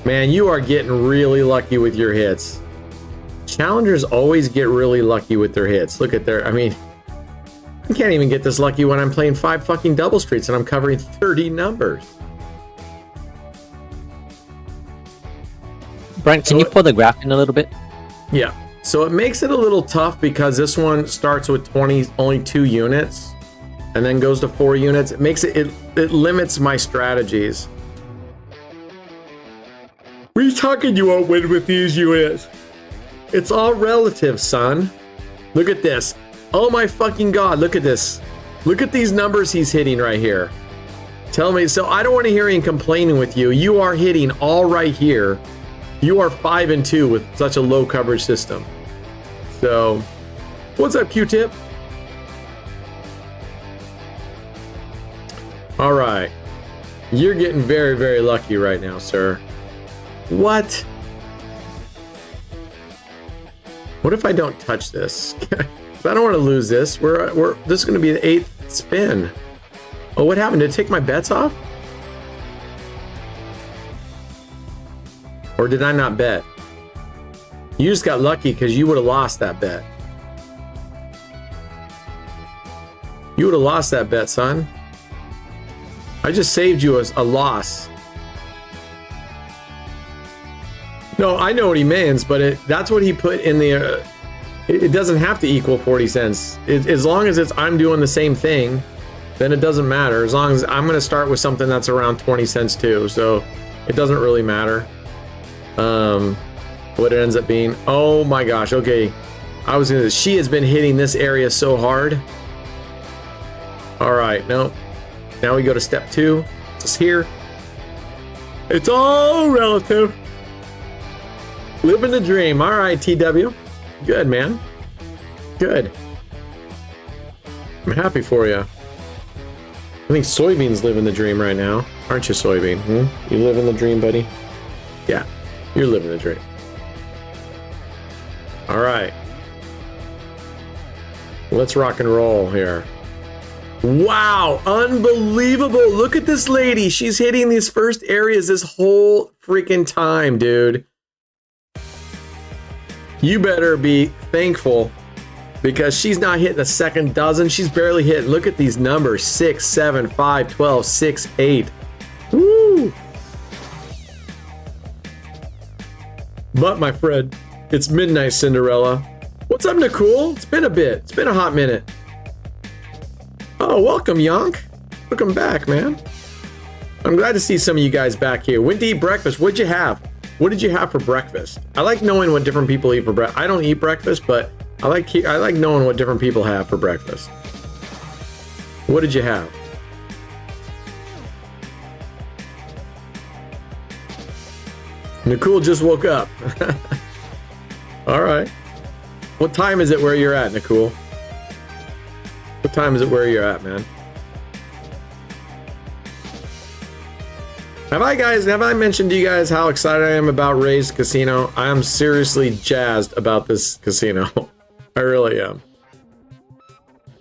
Man, you are getting really lucky with your hits. Challengers always get really lucky with their hits. Look at their, I mean, I can't even get this lucky when I'm playing 5 fucking double streets and I'm covering 30 numbers. Brent, can you pull the graph in a little bit? Yeah. So it makes it a little tough because this one starts with only 2 units and then goes to 4 units. It makes it limits my strategies. What are you talking you won't win with these units? It's all relative, son. Look at this. Oh my fucking God, look at this. Look at these numbers he's hitting right here. Tell me, so I don't want to hear him complaining with you. You are hitting all right here. You are 5 and 2 with such a low coverage system. So, what's up, Q-Tip? All right. You're getting very, very lucky right now, sir. What? What if I don't touch this? I don't want to lose this. This is going to be the 8th spin. Oh, what happened? Did it take my bets off? Or did I not bet? You just got lucky because you would have lost that bet. You would have lost that bet, son. I just saved you a loss. No, I know what he means, but that's what he put in the... it doesn't have to equal 40 cents. As long as I'm doing the same thing, then it doesn't matter. As long as I'm going to start with something that's around 20 cents too, so it doesn't really matter. What it ends up being. Oh my gosh, okay. She has been hitting this area so hard. All right, no. Now we go to step 2. It's here. It's all relative. Living the dream. All right, TW. Good, man. Good. I'm happy for you. I think soybeans living the dream right now. Aren't you, soybean? You living the dream, buddy? Yeah, you're living the dream. All right. Let's rock and roll here. Wow, unbelievable. Look at this lady. She's hitting these first areas this whole freaking time, dude. You better be thankful because she's not hitting the second dozen. She's barely hitting. Look at these numbers. 6, 7, 5, 12, 6, 8. Woo! But my friend, it's midnight, Cinderella. What's up, Nicole? It's been a bit. It's been a hot minute. Oh, welcome, Yonk. Welcome back, man. I'm glad to see some of you guys back here. Went to eat breakfast. What'd you have? What did you have for breakfast? I like knowing what different people eat for breakfast. I don't eat breakfast, but I like knowing what different people have for breakfast. What did you have? Nicole just woke up. All right. What time is it where you're at, Nicole? What time is it where you're at, man? Have I mentioned to you guys how excited I am about Ray's Casino? I am seriously jazzed about this casino. I really am.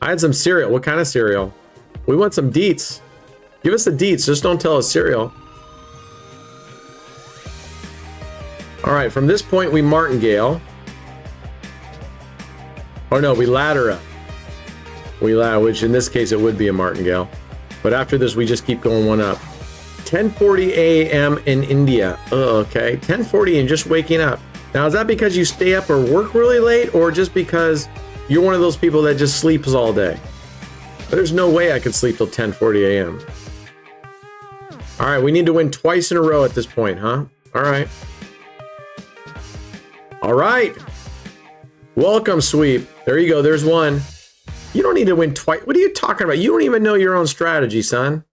I had some cereal. What kind of cereal? We want some deets. Give us the deets. Just don't tell us cereal. All right, from this point, we martingale. Or no, we ladder up. Which in this case, it would be a martingale. But after this, we just keep going one up. 10:40 a.m. in India. Oh, okay. 10:40 and just waking up. Now, is that because you stay up or work really late, or just because you're one of those people that just sleeps all day? There's no way I could sleep till 10:40 a.m. All right, we need to win twice in a row at this point, huh? All right. All right. Welcome, sweep. There you go. There's one. You don't need to win twice. What are you talking about? You don't even know your own strategy, son.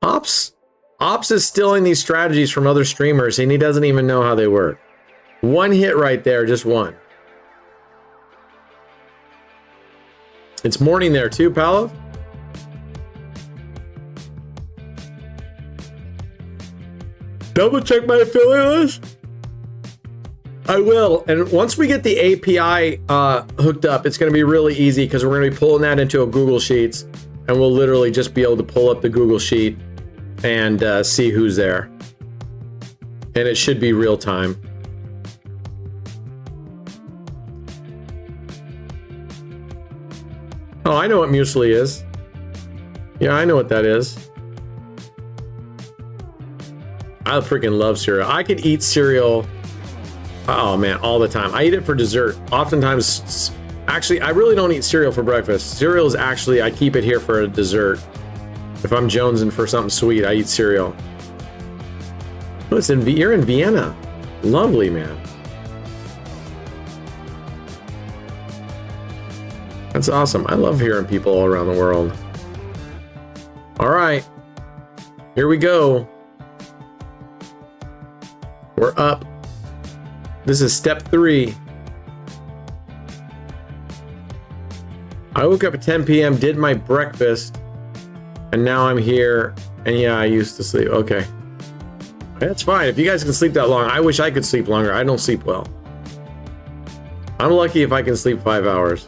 Ops is stealing these strategies from other streamers, and he doesn't even know how they work. One hit right there, just one. It's morning there too, Palav. Double check my affiliate list. I will, and once we get the API hooked up, it's going to be really easy because we're going to be pulling that into a Google Sheets, and we'll literally just be able to pull up the Google Sheet and see who's there. And it should be real time. Oh, I know what muesli is. Yeah, I know what that is. I freaking love cereal. I could eat cereal, oh man, all the time. I eat it for dessert. Oftentimes, actually, I really don't eat cereal for breakfast. Cereal is actually, I keep it here for a dessert. If I'm jonesing for something sweet, I eat cereal. Oh, you're in Vienna. Lovely, man. That's awesome. I love hearing people all around the world. All right. Here we go. We're up. This is step 3. I woke up at 10 p.m., did my breakfast, and now I'm here. And yeah, I used to sleep. Okay. That's fine. If you guys can sleep that long, I wish I could sleep longer. I don't sleep well. I'm lucky if I can sleep 5 hours.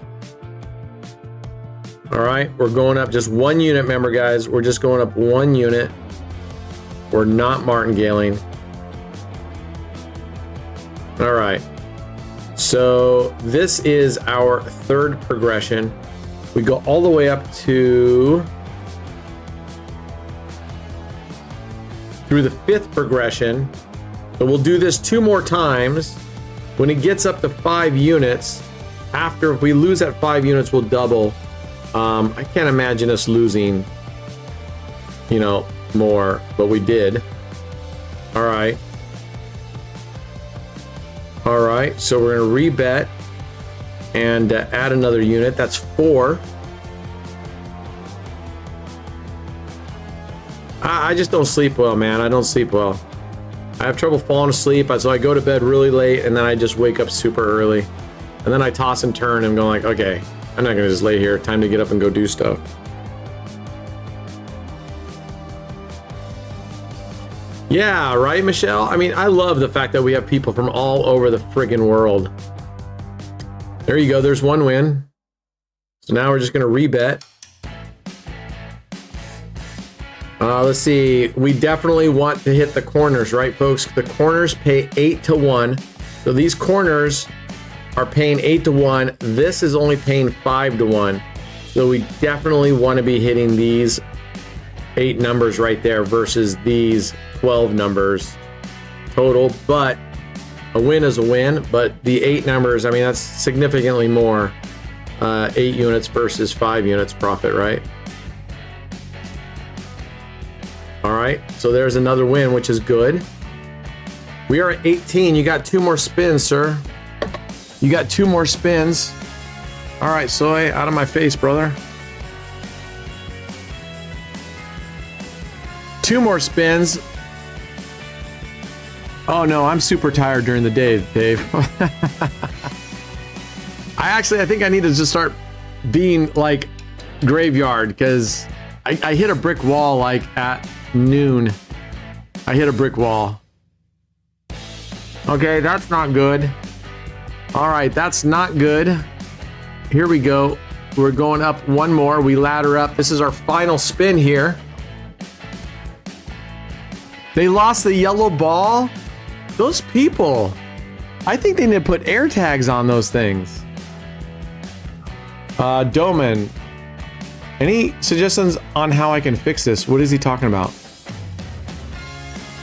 All right, we're going up just 1 unit, remember guys, we're just going up 1 unit. We're not martingaling. All right, so this is our 3rd progression. We go all the way up to through the 5th progression. So we'll do this 2 more times. When it gets up to 5 units, after, if we lose at 5 units, we'll double. I can't imagine us losing, you know, more, but we did. All right. All right, so we're gonna rebet and add another unit. That's 4. I just don't sleep well, man. I don't sleep well. I have trouble falling asleep, so I go to bed really late, and then I just wake up super early. And then I toss and turn and go like, okay, I'm not gonna just lay here. Time to get up and go do stuff. Yeah, right, Michelle? I mean, I love the fact that we have people from all over the friggin' world. There you go, there's 1 win. So now we're just gonna rebet. Let's see, we definitely want to hit the corners, right, folks? The corners pay 8 to 1. So these corners are paying 8 to 1. This is only paying 5 to 1. So we definitely want to be hitting these 8 numbers right there versus these 12 numbers total. But a win is a win. But the 8 numbers, I mean, that's significantly more. 8 units versus 5 units profit, right? All right, so there's another win, which is good. We are at 18. You got 2 more spins, sir. You got 2 more spins. All right, Soy, out of my face, brother. 2 more spins. Oh no, I'm super tired during the day, Dave. I think I need to just start being like graveyard, because I hit a brick wall like at noon. I hit a brick wall. Okay, that's not good. All right, that's not good. Here we go. We're going up 1 more. We ladder up. This is our final spin here. They lost the yellow ball. Those people. I think they need to put air tags on those things. Doman, any suggestions on how I can fix this? What is he talking about?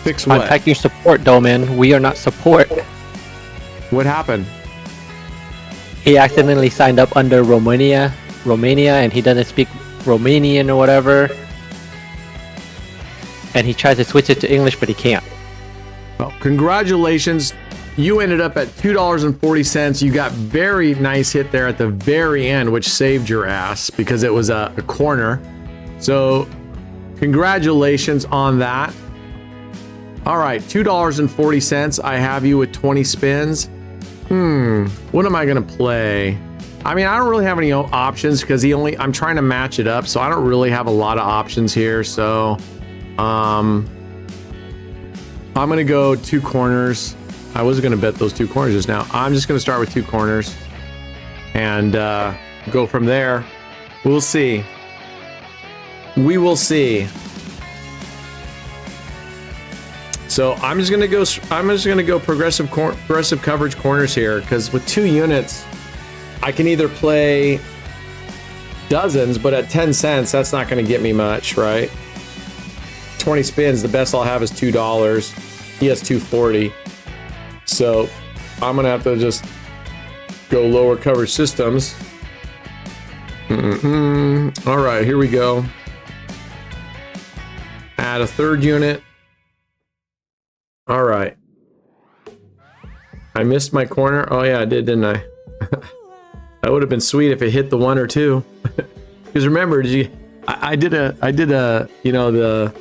Fix what? Contact your support, Doman. We are not support. What happened? He accidentally signed up under Romania, and he doesn't speak Romanian or whatever. and he tries to switch it to English, but he can't. Well, congratulations. You ended up at $2.40. You got very nice hit there at the very end, which saved your ass because it was a corner. So congratulations on that. All right, $2.40. I have you with 20 spins. What am I gonna play? I mean, I don't really have any options because I'm trying to match it up, so I don't really have a lot of options here. So I'm gonna go 2 corners. I was gonna bet those 2 corners just now. I'm just gonna start with 2 corners and go from there. We'll see. We will see. So I'm just gonna go progressive coverage corners here because with 2 units, I can either play dozens, but at 10 cents, that's not gonna get me much, right? 20 spins, the best I'll have is $2. He has 240. So I'm gonna have to just go lower coverage systems. All right, here we go. Add a 3rd unit. All right. I missed my corner. Oh yeah, I did, didn't I? That would have been sweet if it hit the 1 or 2. Because remember, I did a you know, the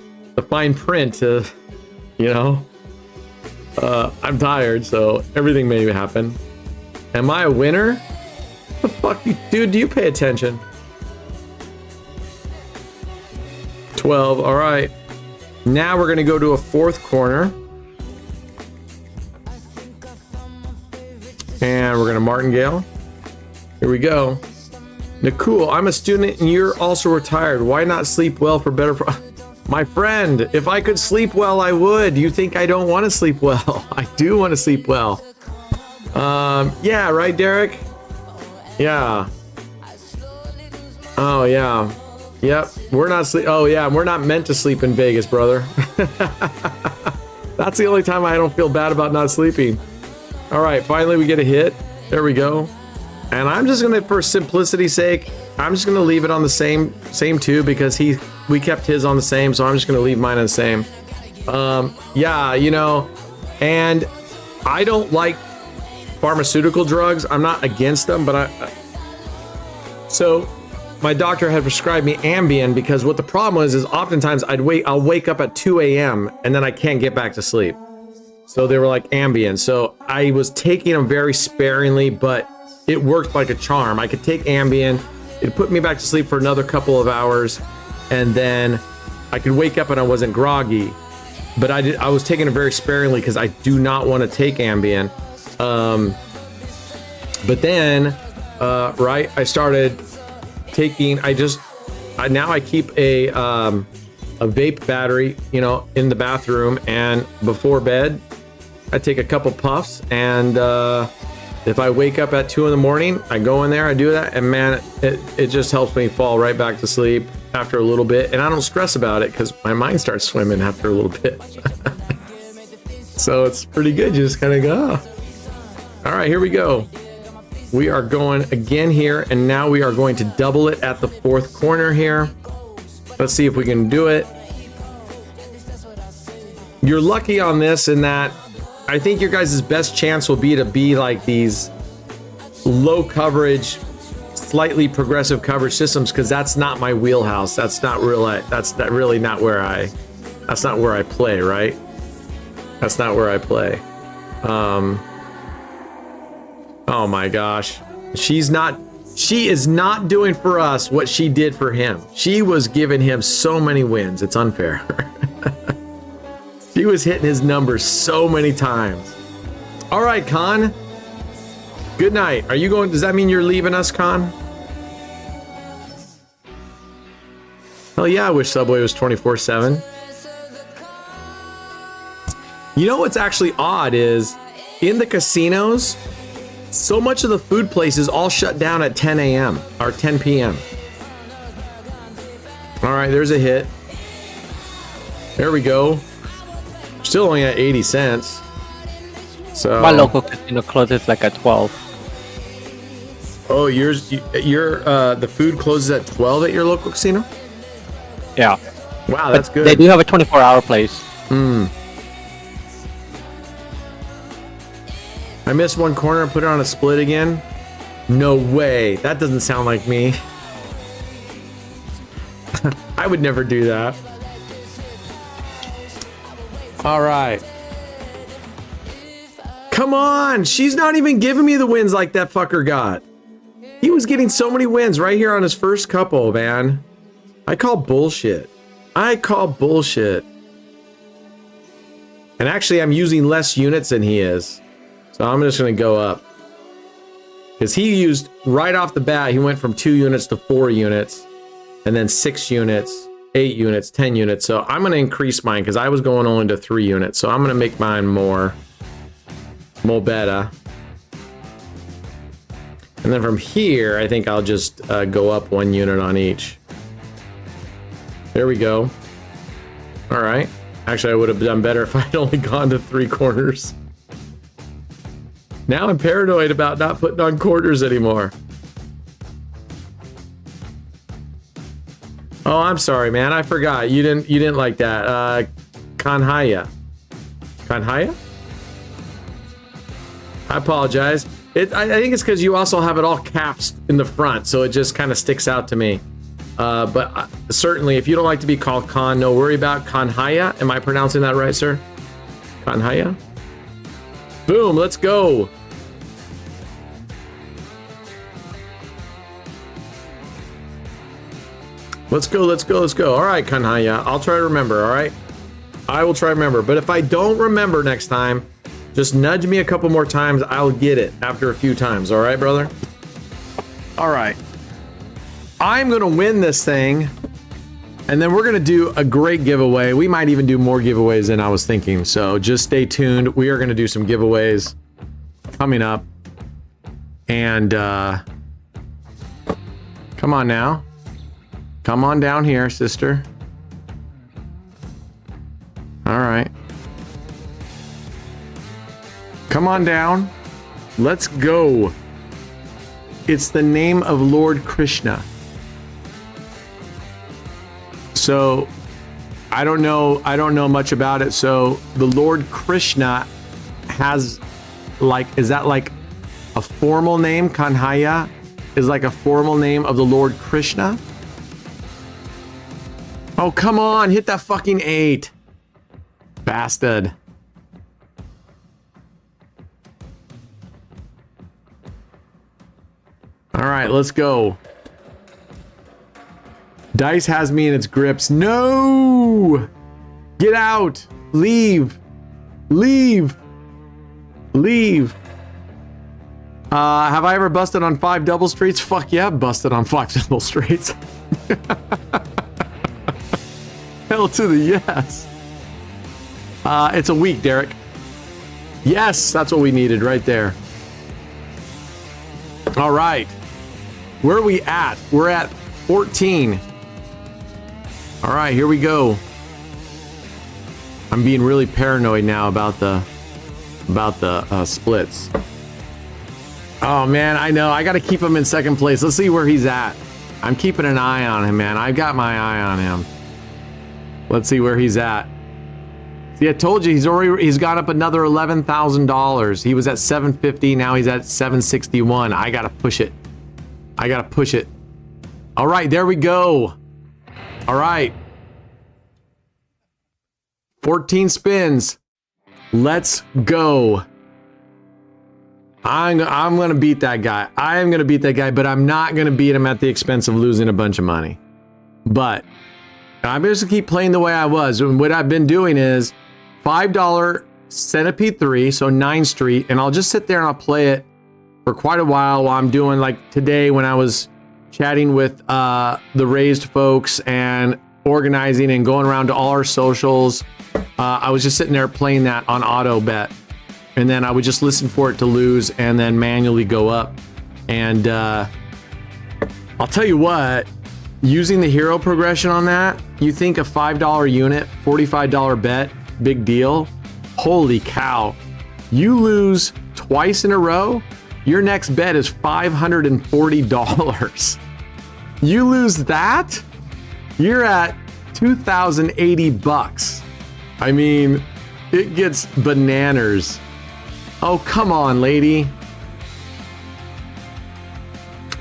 fine print to, you know. I'm tired, so everything may happen. Am I a winner? The fuck, dude? Do you pay attention? 12. All right. Now we're gonna go to a 4th corner. And we're gonna martingale. Here we go. Nicole, I'm a student and you're also retired. Why not sleep well for better? My friend, if I could sleep well, I would. You think I don't want to sleep well? I do want to sleep well. Yeah, right, Derek? Yeah. Oh yeah. Yep. We're not sleep. Oh yeah, we're not meant to sleep in Vegas, brother. That's the only time I don't feel bad about not sleeping. All right, finally we get a hit. There we go. And I'm just gonna, for simplicity's sake, I'm just gonna leave it on the same 2 because we kept his on the same, so I'm just gonna leave mine on the same. Yeah, you know, and I don't like pharmaceutical drugs. I'm not against them, but so my doctor had prescribed me Ambien because what the problem is oftentimes I'll wake up at 2 a.m. and then I can't get back to sleep. So they were like Ambien. So I was taking them very sparingly, but it worked like a charm. I could take Ambien, it put me back to sleep for another couple of hours, and then I could wake up and I wasn't groggy. But I was taking it very sparingly because I do not want to take Ambien. But then, right, I started taking. Now I keep a vape battery, you know, in the bathroom, and before bed, I take a couple puffs, and if I wake up at 2 in the morning, I go in there, I do that, and man, it just helps me fall right back to sleep after a little bit, and I don't stress about it because my mind starts swimming after a little bit. So it's pretty good. You just kind of go. Oh. All right, here we go. We are going again here, and now we are going to double it at the 4th corner here. Let's see if we can do it. You're lucky on this in that I think your guys' best chance will be to be like these low coverage, slightly progressive coverage systems, because that's not my wheelhouse. That's not roulette. That's really not where I play, right? That's not where I play. Oh my gosh. She is not doing for us what she did for him. She was giving him so many wins. It's unfair. She was hitting his numbers so many times. All right, Con. Good night. Are you going? Does that mean you're leaving us, Con? Hell yeah, I wish Subway was 24/7. You know what's actually odd is in the casinos, so much of the food places all shut down at 10 a.m. or 10 p.m. All right, there's a hit. There we go. Still only at 80 cents. So my local casino closes like at 12. Oh, the food closes at 12 at your local casino? Yeah. Wow, that's good. They do have a 24-hour place. I missed one corner and put it on a split again. No way. That doesn't sound like me. I would never do that. All right. Come on. She's not even giving me the wins like that fucker got. He was getting so many wins right here on his first couple, man. I call bullshit. I call bullshit. And actually, I'm using less units than he is. So I'm just going to go up. Because he used, right off the bat, he went from 2 units to 4 units. And then 6 units, 8 units, 10 units. So I'm going to increase mine because I was going only to 3 units. So I'm going to make mine more better. And then from here, I think I'll just go up 1 unit on each. There we go. All right. Actually, I would have done better if I had only gone to 3 corners. Now I'm paranoid about not putting on quarters anymore. Oh, I'm sorry, man. I forgot. You didn't like that. Kanhaya. Kanhaya? I apologize. I think it's because you also have it all caps in the front, so it just kind of sticks out to me. But certainly, if you don't like to be called Khan, no worry about Kanhaya. Am I pronouncing that right, sir? Kanhaya? Boom, let's go. Let's go, let's go, let's go. All right, Kanhaya, I'll try to remember, all right? I will try to remember. But if I don't remember next time, just nudge me a couple more times. I'll get it after a few times, all right, brother? All right. I'm going to win this thing, and then we're going to do a great giveaway. We might even do more giveaways than I was thinking, so just stay tuned. We are going to do some giveaways coming up, and come on now. Come on down here, sister. All right. Come on down. Let's go. It's the name of Lord Krishna. So I don't know much about it. So the Lord Krishna has is that like a formal name? Kanhaya is like a formal name of the Lord Krishna? Oh, come on, hit that fucking 8. Bastard. All right, let's go. Dice has me in its grips. No! Get out! Leave! Leave! Leave! Have I ever busted on 5 double streets? Fuck yeah, I've busted on 5 double streets. Hell to the yes. It's a week, Derek. Yes, that's what we needed right there. All right. Where are we at? We're at 14. All right, here we go. I'm being really paranoid now about the splits. Oh man, I know. I got to keep him in second place. Let's see where he's at. I'm keeping an eye on him, man. I've got my eye on him. Let's see where he's at. See, I told you he's got up another $11,000. He was at 750. Now he's at 761. I gotta push it. I gotta push it. All right, there we go. All right. 14 spins. Let's go. I'm gonna beat that guy. I am gonna beat that guy, but I'm not gonna beat him at the expense of losing a bunch of money. But I'm just gonna keep playing the way I was. And what I've been doing is $5 Centipede 3, so 9th Street, and I'll just sit there and I'll play it for quite a while I'm doing, like today when I was chatting with the Raised folks and organizing and going around to all our socials. I was just sitting there playing that on auto bet, and then I would just listen for it to lose and then manually go up. And I'll tell you what, using the hero progression on that, you think a $5 unit, $45 bet, big deal. Holy cow. You lose twice in a row, your next bet is $540. You lose that, you're at $2,000 $2,080. I mean, it gets bananas. Oh, come on, lady.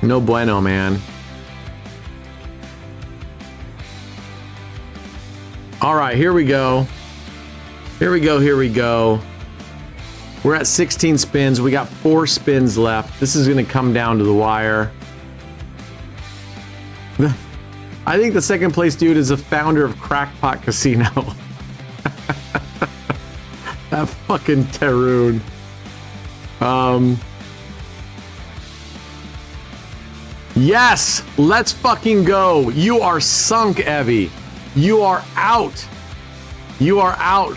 No bueno, man. All right, here we go. Here we go. We're at 16 spins. We got 4 spins left. This is going to come down to the wire. I think the second place dude is a founder of Crackpot Casino. That fucking Tarun. Yes, let's fucking go. You are sunk, Evie. You are out. You are out.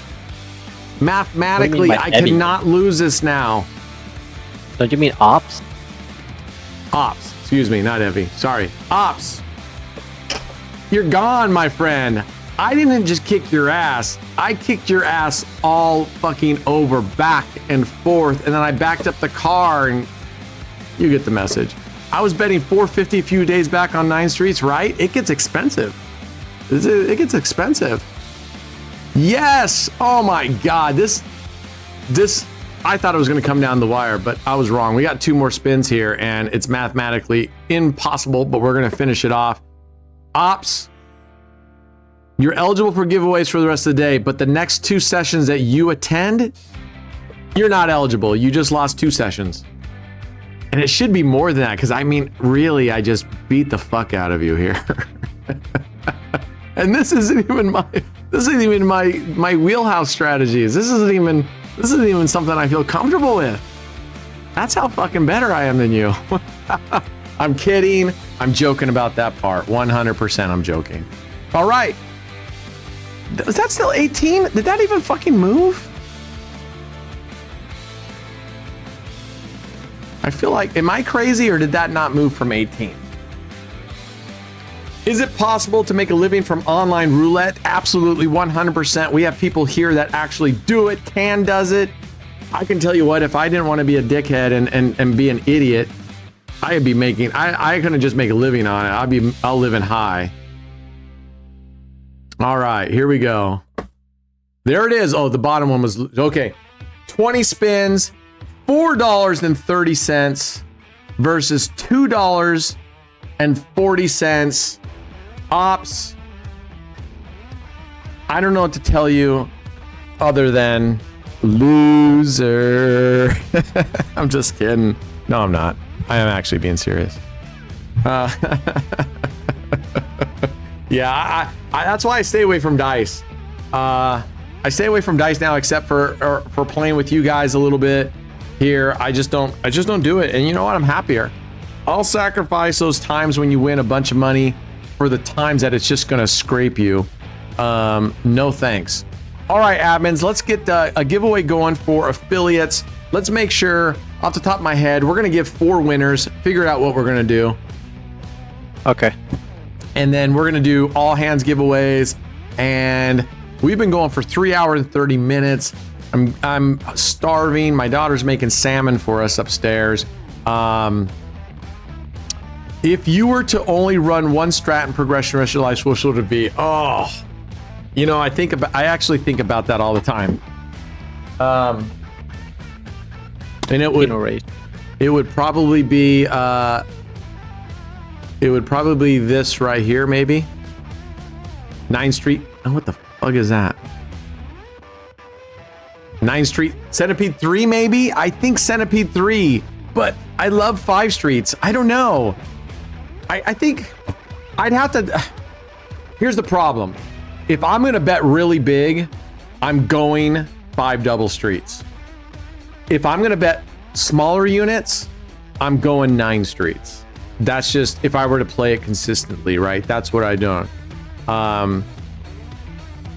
Mathematically, I Evie? cannot lose this now. Don't you mean ops? Ops. Excuse me, not Evie. Sorry. Ops. You're gone, my friend. I didn't just kick your ass. I kicked your ass all fucking over, back and forth, and then I backed up the car, and you get the message. I was betting $450 a few days back on 9 Streets, right? It gets expensive. It gets expensive. Yes! Oh my God, this, I thought it was gonna come down the wire, but I was wrong. We got 2 more spins here, and it's mathematically impossible, but we're gonna finish it off. Ops, you're eligible for giveaways for the rest of the day, but the next 2 sessions that you attend, you're not eligible. You just lost 2 sessions. And it should be more than that, because I mean, really, I just beat the fuck out of you here. And this isn't even my wheelhouse strategies. This isn't even something I feel comfortable with. That's how fucking better I am than you. I'm kidding. I'm joking about that part. 100% I'm joking. All right. Was that still 18? Did that even fucking move? I feel like, am I crazy or did that not move from 18? Is it possible to make a living from online roulette? Absolutely, 100%. We have people here that actually do it. Can does it. I can tell you what, if I didn't want to be a dickhead and be an idiot, I'd be making, I couldn't just make a living on it. I'll live in high. All right, here we go. There it is. Oh, the bottom one was, okay. 20 spins, $4.30 versus $2.40. Ops. I don't know what to tell you other than loser. I'm just kidding. No, I'm not. I am actually being serious. Yeah, that's why I stay away from dice. I stay away from dice now, except for playing with you guys a little bit here. I just don't do it. And you know what? I'm happier. I'll sacrifice those times when you win a bunch of money for the times that it's just gonna scrape you. No thanks. All right, admins, let's get a giveaway going for affiliates. Let's make sure, off the top of my head, we're gonna give 4 winners. Figure out what we're gonna do. Okay. And then we're gonna do all hands giveaways. And we've been going for 3 hours and 30 minutes. I'm starving. My daughter's making salmon for us upstairs. If you were to only run one strat in progression rest of your life, what would it be? Oh, you know, I actually think about that all the time. And it would probably be this right here, maybe. 9 Street. Oh, what the fuck is that? 9 Street. Centipede 3, maybe? I think Centipede 3, but I love 5 Streets. I don't know. I think I'd have to. Here's the problem. If I'm going to bet really big, I'm going 5 double streets. If I'm going to bet smaller units, I'm going 9 streets. That's just if I were to play it consistently, right? That's what I do.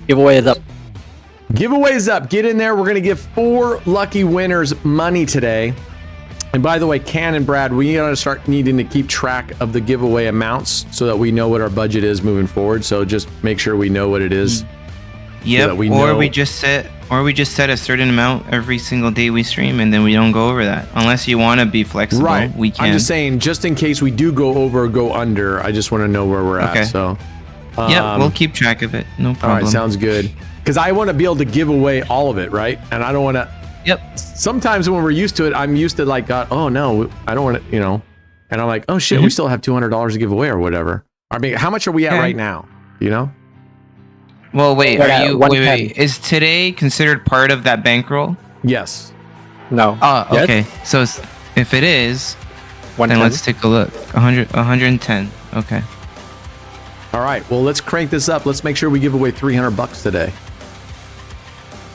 Giveaway is up. Giveaway is up. Get in there. We're going to give 4 lucky winners money today. And by the way, Can and Brad, we gotta start needing to keep track of the giveaway amounts so that we know what our budget is moving forward. So just make sure we know what it is. Yep. So we just set a certain amount every single day we stream, and then we don't go over that unless you want to be flexible. Right. We can. I'm just saying, just in case we do go over or go under, I just want to know where we're at. So, Yep, we'll keep track of it. No All problem. right, sounds good. Because I want to be able to give away all of it, right? And I don't want to. Yep. Sometimes when we're used to it, I'm used to like, oh no, I don't want to, you know. And I'm like, oh shit, we still have $200 to give away or whatever. I mean, how much are we at right now? You know? Well, wait. We're Are at you? 110. Wait. Is today considered part of that bankroll? Yes. No. Oh, Yes? okay. So if it is, then 110. let's take a look. 110. Okay. All right. Well, let's crank this up. Let's make sure we give away $300 today.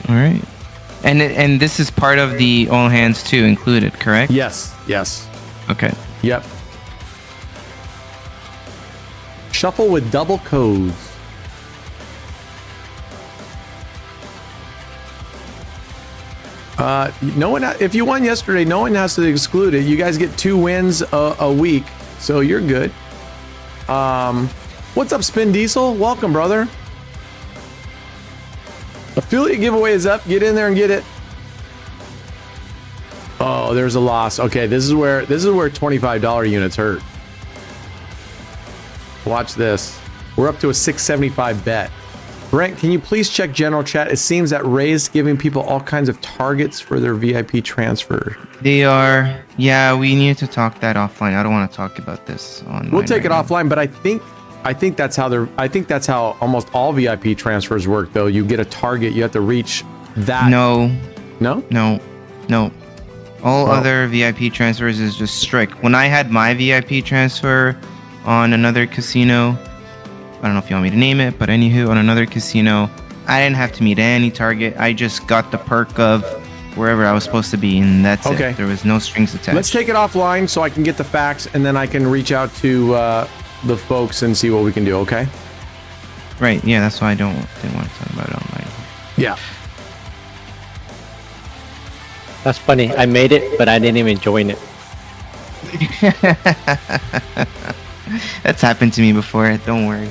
All right. And this is part of the all hands too included, correct? Yes. Yes. Okay. Yep. Shuffle with double codes. No one. If you won yesterday, no one has to exclude it. You guys get 2 wins a week, so you're good. What's up, Spin Diesel? Welcome, brother. Affiliate giveaway is up. Get in there and get it. Oh, there's a loss. Okay, this is where $25 units hurt. Watch this. We're up to a 675 bet. Brent, can you please check general chat? It seems that Ray's giving people all kinds of targets for their VIP transfer. They are. Yeah, we need to talk that offline. I don't want to talk about this online. We'll take it right now. offline, but I think that's how almost all VIP transfers work though. You get a target, you have to reach that. No. No? All Oh. other VIP transfers is just strict. When I had my VIP transfer on another casino, I don't know if you want me to name it, but anywho, on another casino, I didn't have to meet any target. I just got the perk of wherever I was supposed to be, and that's Okay. it. There was no strings attached. Let's take it offline so I can get the facts and then I can reach out to the folks and see what we can do, okay? Right, yeah, that's why I didn't want to talk about it online. Yeah. That's funny. I made it, but I didn't even join it. That's happened to me before, don't worry.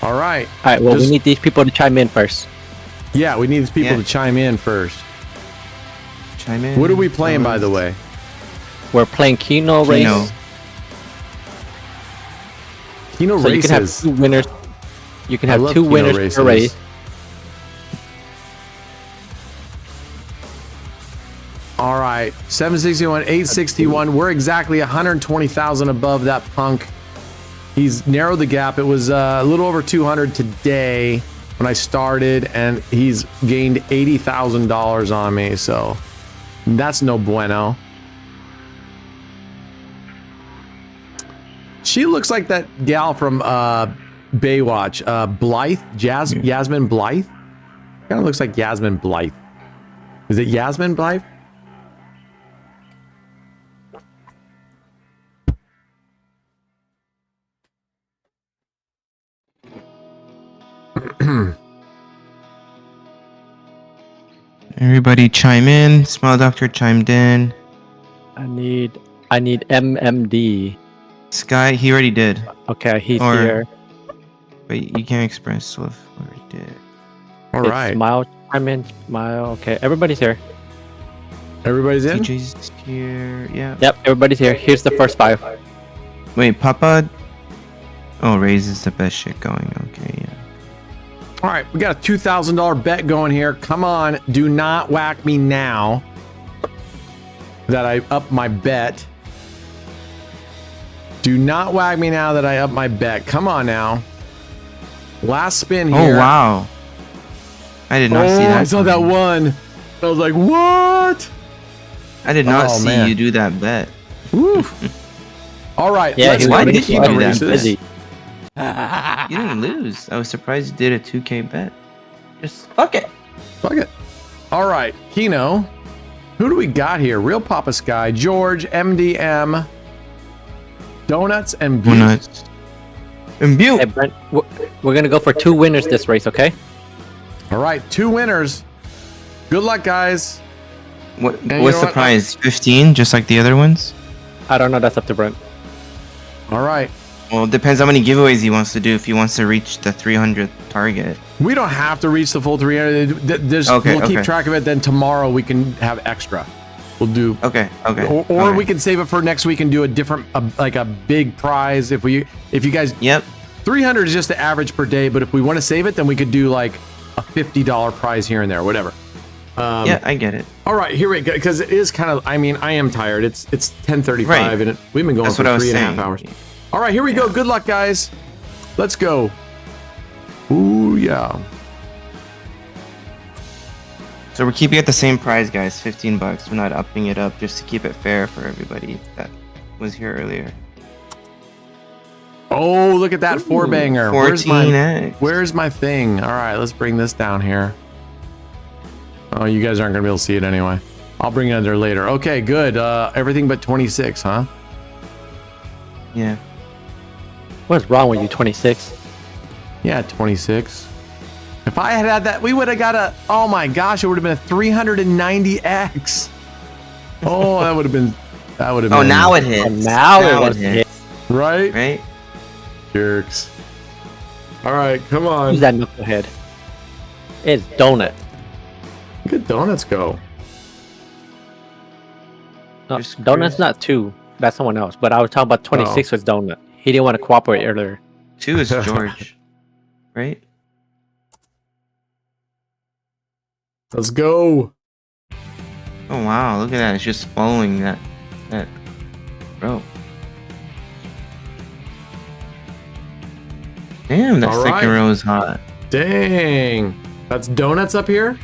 All right. All right. Well, Just- we need these people to chime in first. Yeah, we need these people Yeah. to chime in first. Chime in. What are we playing, by the way? We're playing Kino race, Kino. Kino so you can have races. 2 winners. You can I have love 2 Kino winners races. per race. All right, 761, 861. We're exactly 120,000 above that punk. He's narrowed the gap. It was a little over 200 today when I started, and he's gained $80,000 on me. So that's no bueno. She looks like that gal from Baywatch, Blythe, Yasmin Blythe. Kind of looks like Yasmin Blythe. Is it Yasmin Blythe? Everybody chime in. Smile Doctor chimed in. I need MMD. Sky, he already did. Okay, he's Or- here. Wait, you can't express Swift. Already did. All It's right. Smile, chime in. Smile. Okay, everybody's here. Everybody's in? TJ's here. Yeah. Yep, everybody's here. Here's the first 5. Wait, Papa. Oh, Raise is the best shit going. Okay, yeah. All right, we got a $2,000 bet going here. Come on, do not whack me now that I up my bet. Do not whack me now that I up my bet. Come on now. Last spin here. Oh, wow. I did not see that. I saw that coming. one. I was like, what? I did not Oh, see man. you do that bet. Woo. All right, Yeah, let's he go why to did the you Kino do that? races. Busy. You didn't lose. I was surprised you did a 2K bet. Just fuck it. Fuck it. All right, Kino. Who do we got here? Real Papa Sky, George, MDM, Donuts, and Butte. Donuts. And Butte. Hey, Brent, we're gonna go for 2 winners this race, okay? All right, 2 winners. Good luck, guys. What, And you what's know the what? prize? 15, just like the other ones? I don't know. That's up to Brent. All right. Well, it depends how many giveaways he wants to do if he wants to reach the 300th target. We don't have to reach the full 300. Okay, we'll keep okay. track of it. Then tomorrow we can have extra. We'll do. Okay, okay. Or okay. we can save it for next week and do a different, like a big prize. If you guys Yep. 300 is just the average per day, but if we want to save it, then we could do like a $50 prize here and there, whatever. Yeah, I get it. All right, here we go. Because it is kind of. I mean, I am tired. It's 10:35, Right. and we've been going That's for what I was 3.5 hours. All right, here we go. Good luck, guys. Let's go. Ooh, yeah. So we're keeping it the same price, guys. $15. We're not upping it up just to keep it fair for everybody that was here earlier. Oh, look at that four banger. 14x. Where's my thing? All right, let's bring this down here. Oh, you guys aren't gonna be able to see it anyway. I'll bring it under later. Okay, good. Everything but 26, huh? Yeah. What's wrong with you, 26? Yeah, 26. If I had that, we would have got a. Oh my gosh, it would have been a 390x. Oh, that would have been. That would have been. Oh, now it hits. Now it was hit. Right? Right? Jerks. All right, come on. Who's that knucklehead? It's Donut. Good donuts go. No, Just Donut's not 2. That's someone else. But I was talking about 26 was Donut. He didn't want to cooperate earlier. 2 is George. Right? Let's go. Oh wow, look at that. It's just following that row. Damn, that All second right. row is hot. Dang. That's donuts up here?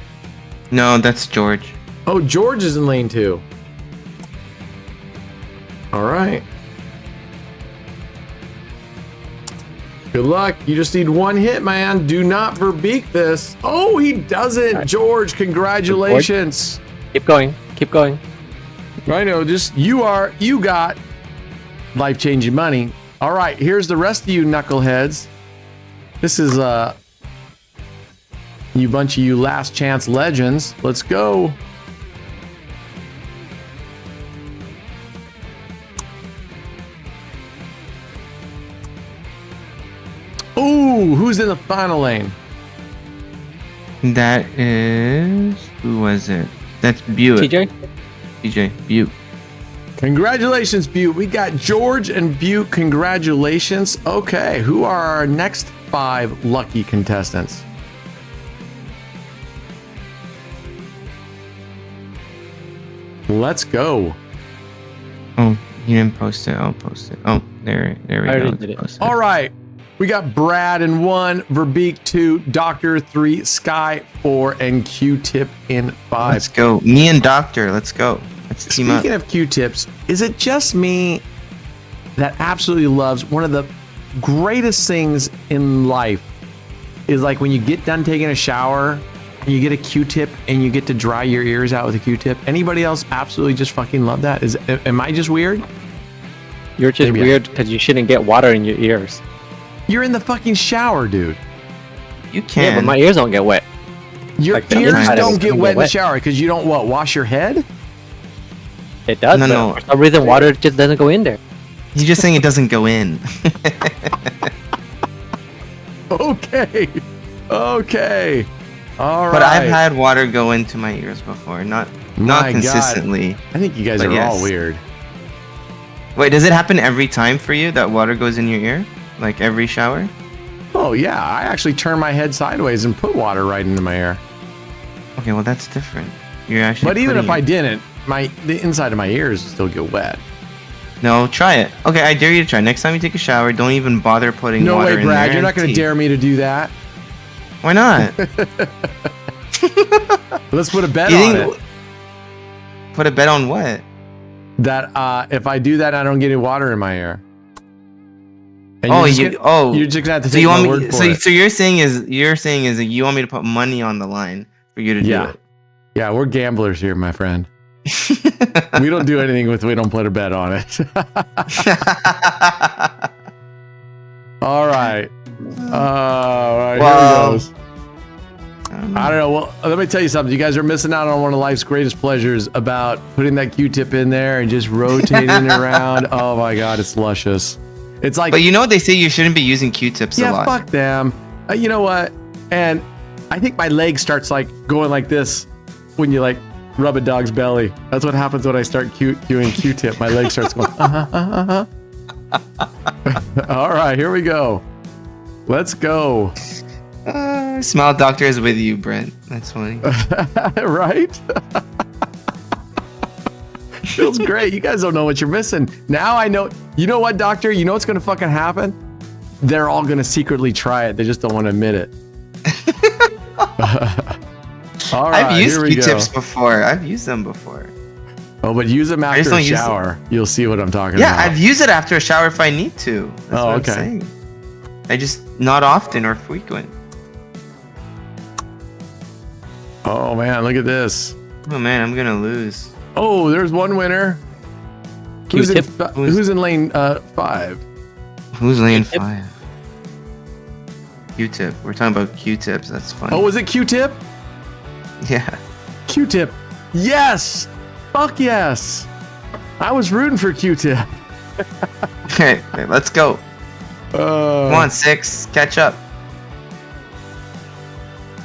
No, that's George. Oh, George is in lane 2. All right. Good luck. You just need one hit, man. Do not verbeek this. Oh, he doesn't. George, congratulations. Keep going. Keep going. I know, just you got life-changing money. All right, here's the rest of you knuckleheads. This is you bunch of you last chance legends. Let's go. Ooh, who's in the final lane? That is who was it? That's Buick. TJ? Butte. Congratulations, Butte. We got George and Butte. Congratulations. Okay, who are our next 5 lucky contestants? Let's go. Oh, you didn't post it. I'll post it. Oh, there we I go. already It's did it. posted. All right. We got Brad in 1, Verbeek 2, Doctor 3, Sky 4, and Q-Tip in 5. Let's go. Me and Doctor. Let's go. Let's team up. Speaking of Q-Tips, is it just me that absolutely loves one of the greatest things in life is like when you get done taking a shower and you get a Q-tip and you get to dry your ears out with a Q-tip? Anybody else absolutely just fucking love that? Am I just weird? You're just Maybe weird because you shouldn't get water in your ears. You're in the fucking shower, dude. You can. Yeah, but my ears don't get wet. Your Like the ears inside of don't it get doesn't wet get in the wet. shower because you don't wash your head? It does, No, but no. for some reason water just doesn't go in there. He's just saying it doesn't go in. Okay. Okay. All right. But I've had water go into my ears before. Not My God. consistently. I think you guys But are all yes. weird. Wait, does it happen every time for you that water goes in your ear? Like every shower? Oh yeah, I actually turn my head sideways and put water right into my ear. Okay, well that's different. You're actually. But even if putting I it- didn't, the inside of my ears still get wet. No, try it. Okay, I dare you to try. Next time you take a shower, don't even bother putting No water way, in Brad. there You're not and going to tea. dare me to do that. Why not? Let's put a bet You on think- it. Put a bet on what? That if I do that, I don't get any water in my ear. And Oh, you're just you. gonna- Oh. You're just gonna have to So take you my want word me? for So it. so you're saying is that you want me to put money on the line for you to do Yeah. it? Yeah, we're gamblers here, my friend. We don't do anything with. We don't put a bet on it. All right. All right. Well, here we goes. I don't know. Well, let me tell you something. You guys are missing out on one of life's greatest pleasures about putting that Q-tip in there and just rotating it around. Oh my God, it's luscious. It's like, But you know what they say you shouldn't be using Q-tips a yeah, lot. fuck them. You know what? And I think my leg starts like going like this when you like rub a dog's belly. That's what happens when I start doing Q-tip. My leg starts going. All right, here we go. Let's go. Smile Doctor is with you, Brent. That's funny. Right? Feels great. You guys don't know what you're missing. Now I know. You know what, Doctor? You know what's going to fucking happen? They're all going to secretly try it. They just don't want to admit it. All right, I've used here we Q-tips go. before. I've used them before. Oh, but use them after don't a use them. shower. You'll see what I'm talking Yeah, about. I've used it after a shower if I need to. That's Oh, what okay. I'm saying. I just not often or frequent. Oh, man, look at this. Oh man, I'm gonna lose. Oh, there's one winner. Q-tip. Who's in lane 5? Who's lane Q-tip? 5? Q-tip. We're talking about Q-tips. That's funny. Oh, was it Q-tip? Yeah. Q-tip. Yes. Fuck yes. I was rooting for Q-tip. Okay, let's go. Come on, 6. Catch up.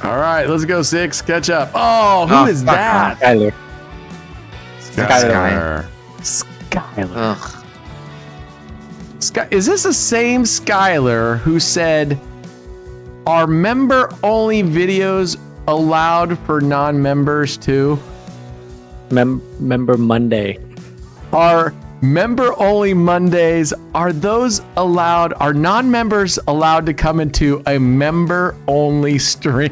All right, let's go 6. Catch up. Oh, who Oh, is fuck that? Skyler. Skyler. Ugh. Is this the same Skyler who said, "Are member-only videos allowed for non-members too?" Member Monday. Are member-only Mondays, are those allowed? Are non-members allowed to come into a member-only stream?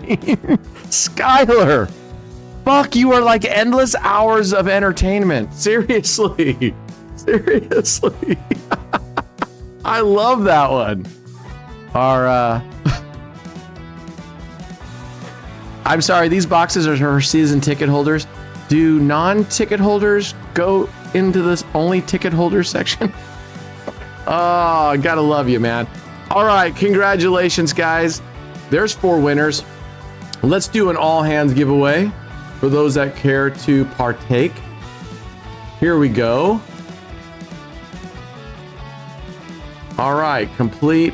Skyler, fuck, you are like endless hours of entertainment. Seriously. Seriously. I love that one. Our, I'm sorry, these boxes are for season ticket holders. Do non-ticket holders go into this only ticket holders section? Oh, I gotta love you, man. All right, congratulations, guys. There's 4 winners. Let's do an all hands giveaway for those that care to partake. Here we go. All right, complete.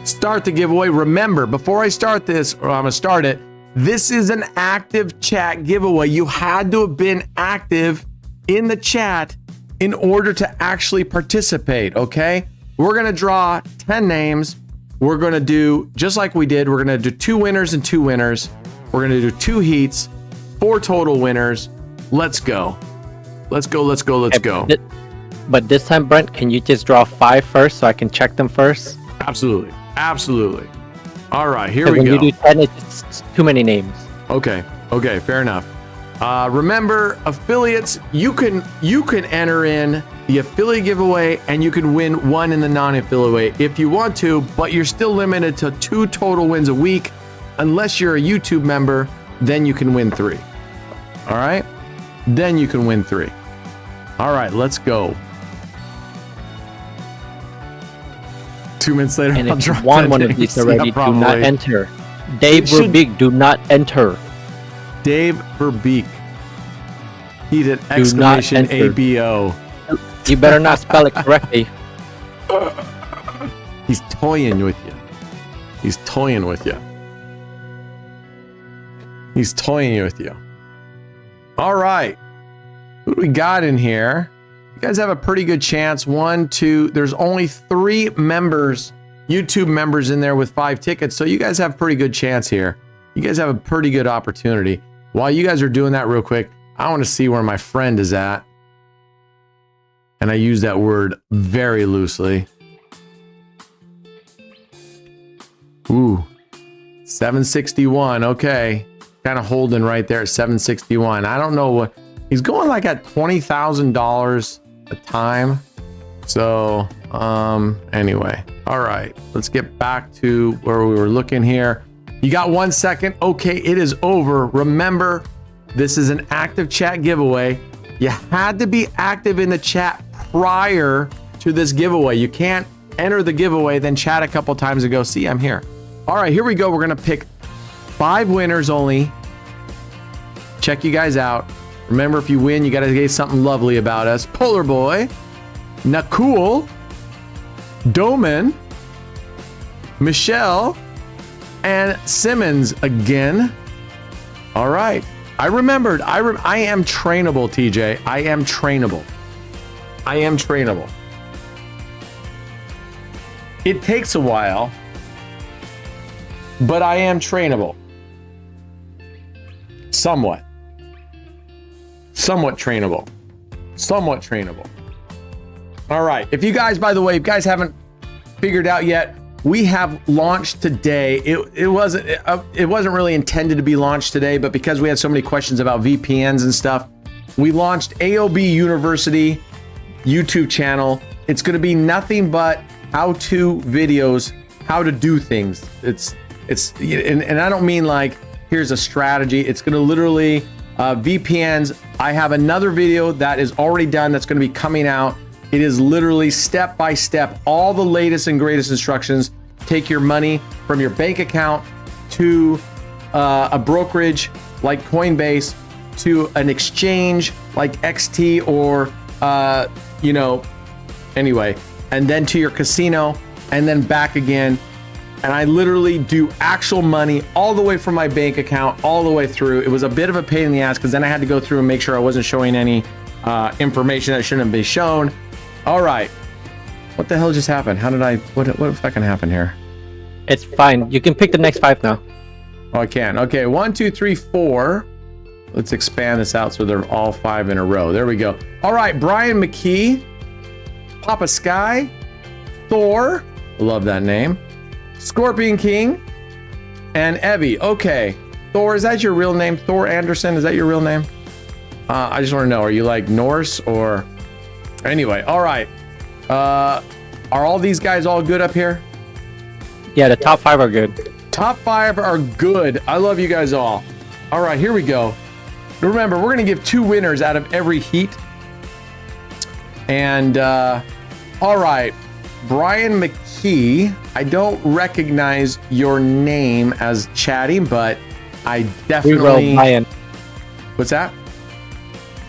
Start the giveaway. Remember, before I start this, or I'm gonna start it, this is an active chat giveaway. You had to have been active in the chat in order to actually participate, okay? We're gonna draw 10 names. We're gonna do, just like we did, we're gonna do 2 winners and 2 winners. We're gonna do 2 heats, 4 total winners. Let's go. Let's go, let's go, let's go. But this time, Brent, can you just draw 5 first so I can check them first? Absolutely, absolutely. All right, here 'Cause we when go. you do 10, it's too many names. Okay, fair enough. Remember, affiliates, you can enter in the affiliate giveaway and you can win 1 in the non-affiliate if you want to, but you're still limited to 2 total wins a week. Unless you're a YouTube member, then you can win 3. All right? Then you can win 3. All right, let's go. 2 minutes later, And I'll if you drop won 10 one of names. these Yeah, already, do not probably. enter. Dave It should- Rubik, do not enter. Dave Verbeek. He did not exclamation enter. ABO. You better not spell it correctly. He's toying with you. He's toying with you. He's toying with you. All right. Who do we got in here? You guys have a pretty good chance. 1, 2, there's only 3 members, YouTube members in there with 5 tickets. So you guys have a pretty good chance here. You guys have a pretty good opportunity. While you guys are doing that real quick, I want to see where my friend is at. And I use that word very loosely. Ooh, 761. Okay. Kind of holding right there at 761. I don't know what he's going like at $20,000 a time. So, anyway, all right, let's get back to where we were looking here. You got 1 second. Okay, it is over. Remember, this is an active chat giveaway. You had to be active in the chat prior to this giveaway. You can't enter the giveaway, then chat a couple times and go, see, I'm here. All right, here we go. We're going to pick 5 winners only. Check you guys out. Remember, if you win, you got to say something lovely about us. Polar Boy, Nakul, Doman, Michelle, and Simmons again. All right. I remembered. I am trainable, TJ. I am trainable. I am trainable. It takes a while but I am trainable. Somewhat trainable. All right. If you guys, by the way, if you guys haven't figured out yet, we have launched today. It wasn't really intended to be launched today, but because we had so many questions about VPNs and stuff, we launched AOB University YouTube channel. It's going to be nothing but how-to videos, how to do things. And I don't mean like here's a strategy. It's going to literally VPNs. I have another video that is already done that's going to be coming out. It is literally step by step, all the latest and greatest instructions. Take your money from your bank account to a brokerage like Coinbase, to an exchange like XT or anyway, and then to your casino, and then back again. And I literally do actual money all the way from my bank account all the way through. It was a bit of a pain in the ass because then I had to go through and make sure I wasn't showing any information that shouldn't be shown. All right. What the hell just happened? What fucking happened here? It's fine. You can pick the next 5 now. Oh, I can. Okay, 1, 2, 3, 4. Let's expand this out so they're all 5 in a row. There we go. All right, Brian McKee, Papa Sky, Thor. Love that name. Scorpion King, and Evie. Okay, Thor, is that your real name? Thor Anderson, is that your real name? I just want to know, are you like Norse or... Anyway, all right. Are all these guys all good up here? Yeah, the top 5 are good. Top 5 are good. I love you guys all. All right, here we go. Remember, we're going to give 2 winners out of every heat. And, all right, Brian McKee, I don't recognize your name as chatting, but I definitely... Reroll Brian. What's that?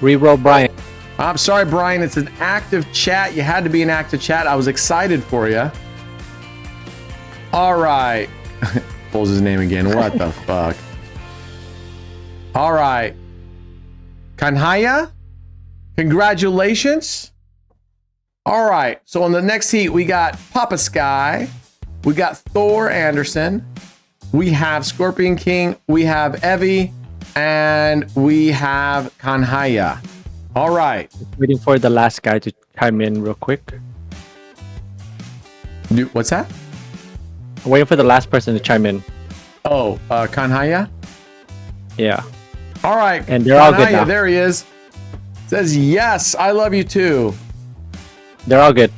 Reroll Brian. I'm sorry, Brian. It's an active chat. You had to be an active chat. I was excited for you. All right. Pulls his name again. What the fuck? All right. Kanhaya, congratulations. All right. So on the next heat, we got Papa Sky. We got Thor Anderson. We have Scorpion King. We have Evie. And we have Kanhaya. All right. Waiting for the last guy to chime in real quick. What's that? I'm waiting for the last person to chime in. Oh, Kanhaya? Yeah. All right. And they're all good Kanhaya, now. there he is. Says, yes, I love you too. They're all good.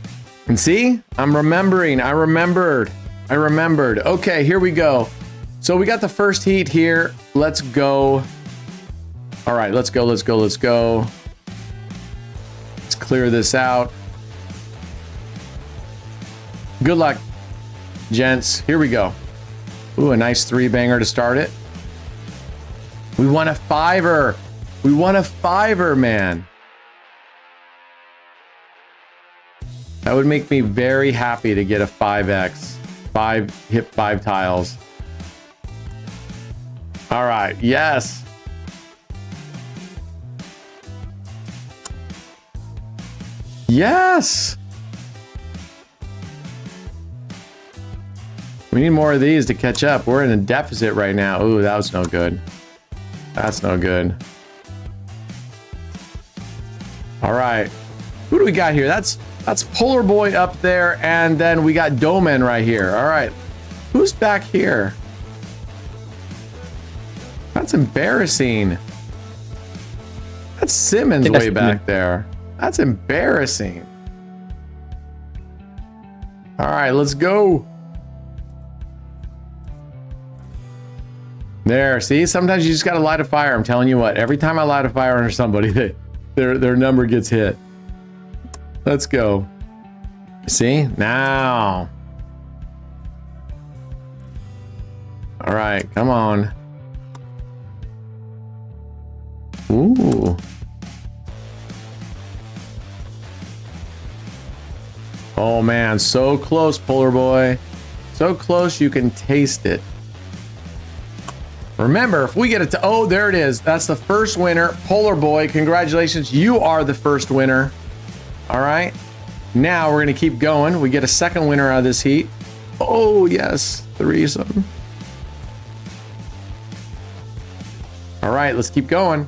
And see, I'm remembering. I remembered. Okay, here we go. So we got the first heat here. Let's go. All right, let's go. Let's clear this out. Good luck, gents. Here we go. Ooh, a nice 3-banger to start it. We won a 5-er. Man. That would make me very happy to get a 5x. 5 tiles. All right, yes. Yes. We need more of these to catch up. We're in a deficit right now. Ooh, that was no good. That's no good. All right. Who do we got here? That's Polar Boy up there, and then we got Domen right here. All right. Who's back here? That's embarrassing. That's Simmons way back there. That's embarrassing. All right, let's go. There, see, sometimes you just gotta light a fire. I'm telling you what, every time I light a fire under somebody, their number gets hit. Let's go. See, now. All right, come on. Ooh. Oh man, so close, Polar Boy. So close you can taste it. Remember, if we get it to, oh, there it is. That's the first winner. Polar Boy, congratulations. You are the first winner. All right. Now we're going to keep going. We get a second winner out of this heat. Oh, yes. 3 something. All right, let's keep going.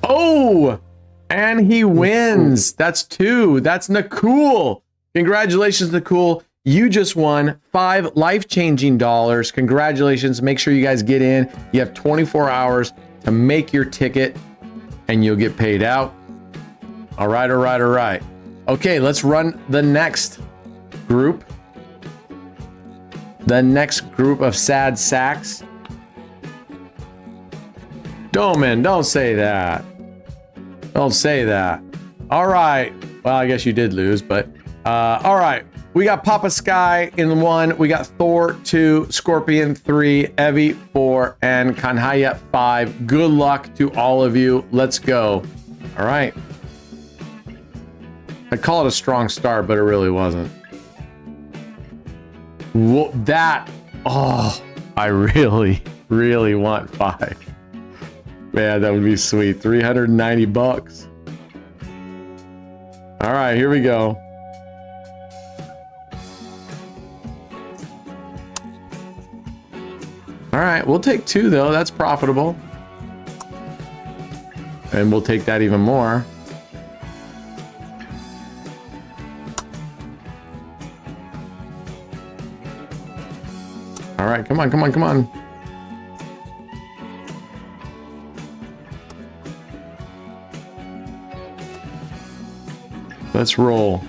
Oh, and he wins. That's 2. That's Nakul. Congratulations, Nakul. You just won 5 life-changing dollars. Congratulations. Make sure you guys get in. You have 24 hours to make your ticket and you'll get paid out. All right, all right, all right. Okay, let's run the next group. The next group of sad sacks. Doman, don't say that. Don't say that. All right. Well, I guess you did lose, but all right. We got Papa Sky in 1. We got Thor 2, Scorpion 3, Evie 4, and Kanhaya 5. Good luck to all of you. Let's go. All right. I call it a strong start, but it really wasn't. Whoa, that. Oh, I really, really want 5. Man, that would be sweet. $390. All right, here we go. All right, we'll take 2 though. That's profitable. And we'll take that even more. All right, come on, come on, come on. Let's roll.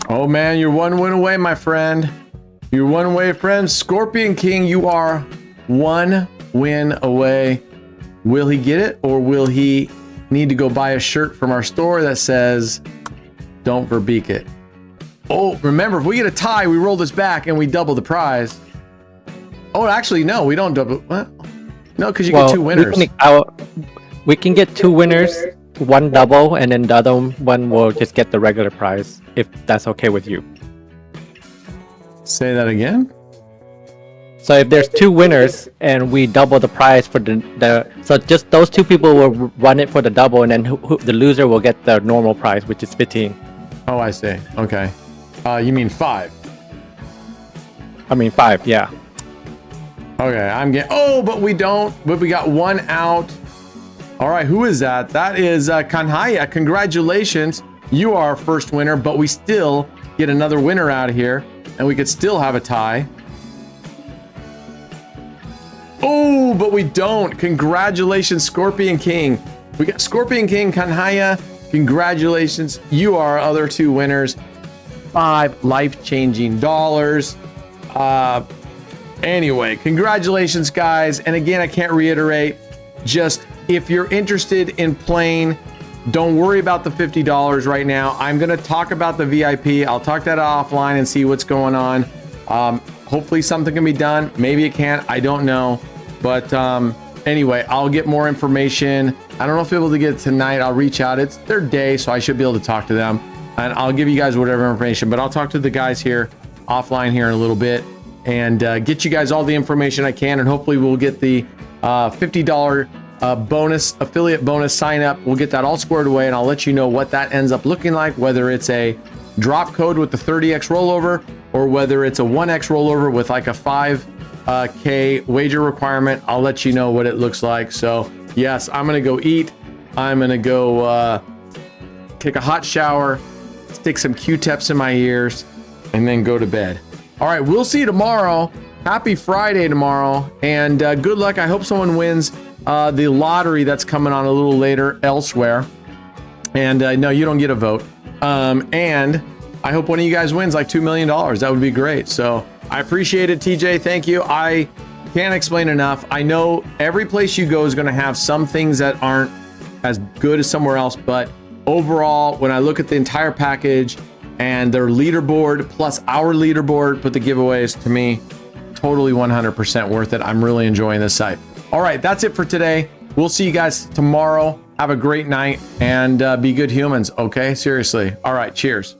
Oh man, you're 1 win away, my friend. You're 1 away, friend. Scorpion King, you are 1 win away. Will he get it, or will he need to go buy a shirt from our store that says, "Don't verbeek it"? Oh, remember, if we get a tie, we roll this back and we double the prize. Oh, actually, no, we don't double. What? No, because you get 2 winners. We can get 2 winners, 1 double, and then the other one will just get the regular prize, if that's okay with you. Say that again? So if there's 2 winners and we double the prize for the so just those 2 people will run it for the double, and then the loser will get the normal prize, which is 15. Oh, I see. Okay. You mean 5? I mean 5, yeah. Okay, I'm getting. Oh, but we don't. But we got 1 out. All right, who is that? That is Kanhaya. Congratulations. You are our first winner, but we still get another winner out of here, and we could still have a tie. Oh, but we don't. Congratulations, Scorpion King. We got Scorpion King, Kanhaya. Congratulations. You are our other 2 winners. 5 life-changing dollars. Anyway, congratulations, guys. And again, I can't reiterate, just if you're interested in playing, don't worry about the $50 right now. I'm going to talk about the VIP. I'll talk that offline and see what's going on. Hopefully something can be done. Maybe it can't. I don't know. But anyway, I'll get more information. I don't know if I'll be able to get it tonight. I'll reach out. It's their day, so I should be able to talk to them. And I'll give you guys whatever information. But I'll talk to the guys here offline here in a little bit and get you guys all the information I can. And hopefully we'll get the $50 bonus, affiliate bonus sign up. We'll get that all squared away, and I'll let you know what that ends up looking like, whether it's a drop code with the 30x rollover or whether it's a 1x rollover with like a 5K wager requirement. I'll let you know what it looks like. So yes, I'm gonna go eat. I'm gonna go take a hot shower, stick some Q-tips in my ears, and then go to bed. All right, we'll see you tomorrow. Happy Friday tomorrow, and good luck. I hope someone wins the lottery that's coming on a little later elsewhere. And no, you don't get a vote. And I hope one of you guys wins like $2 million. That would be great. So I appreciate it, TJ. Thank you. I can't explain enough. I know every place you go is going to have some things that aren't as good as somewhere else, but overall, when I look at the entire package and their leaderboard plus our leaderboard, put the giveaways, to me, totally 100% worth it. I'm really enjoying this site. All right, that's it for today. We'll see you guys tomorrow. Have a great night and be good humans. Okay, seriously. All right, cheers.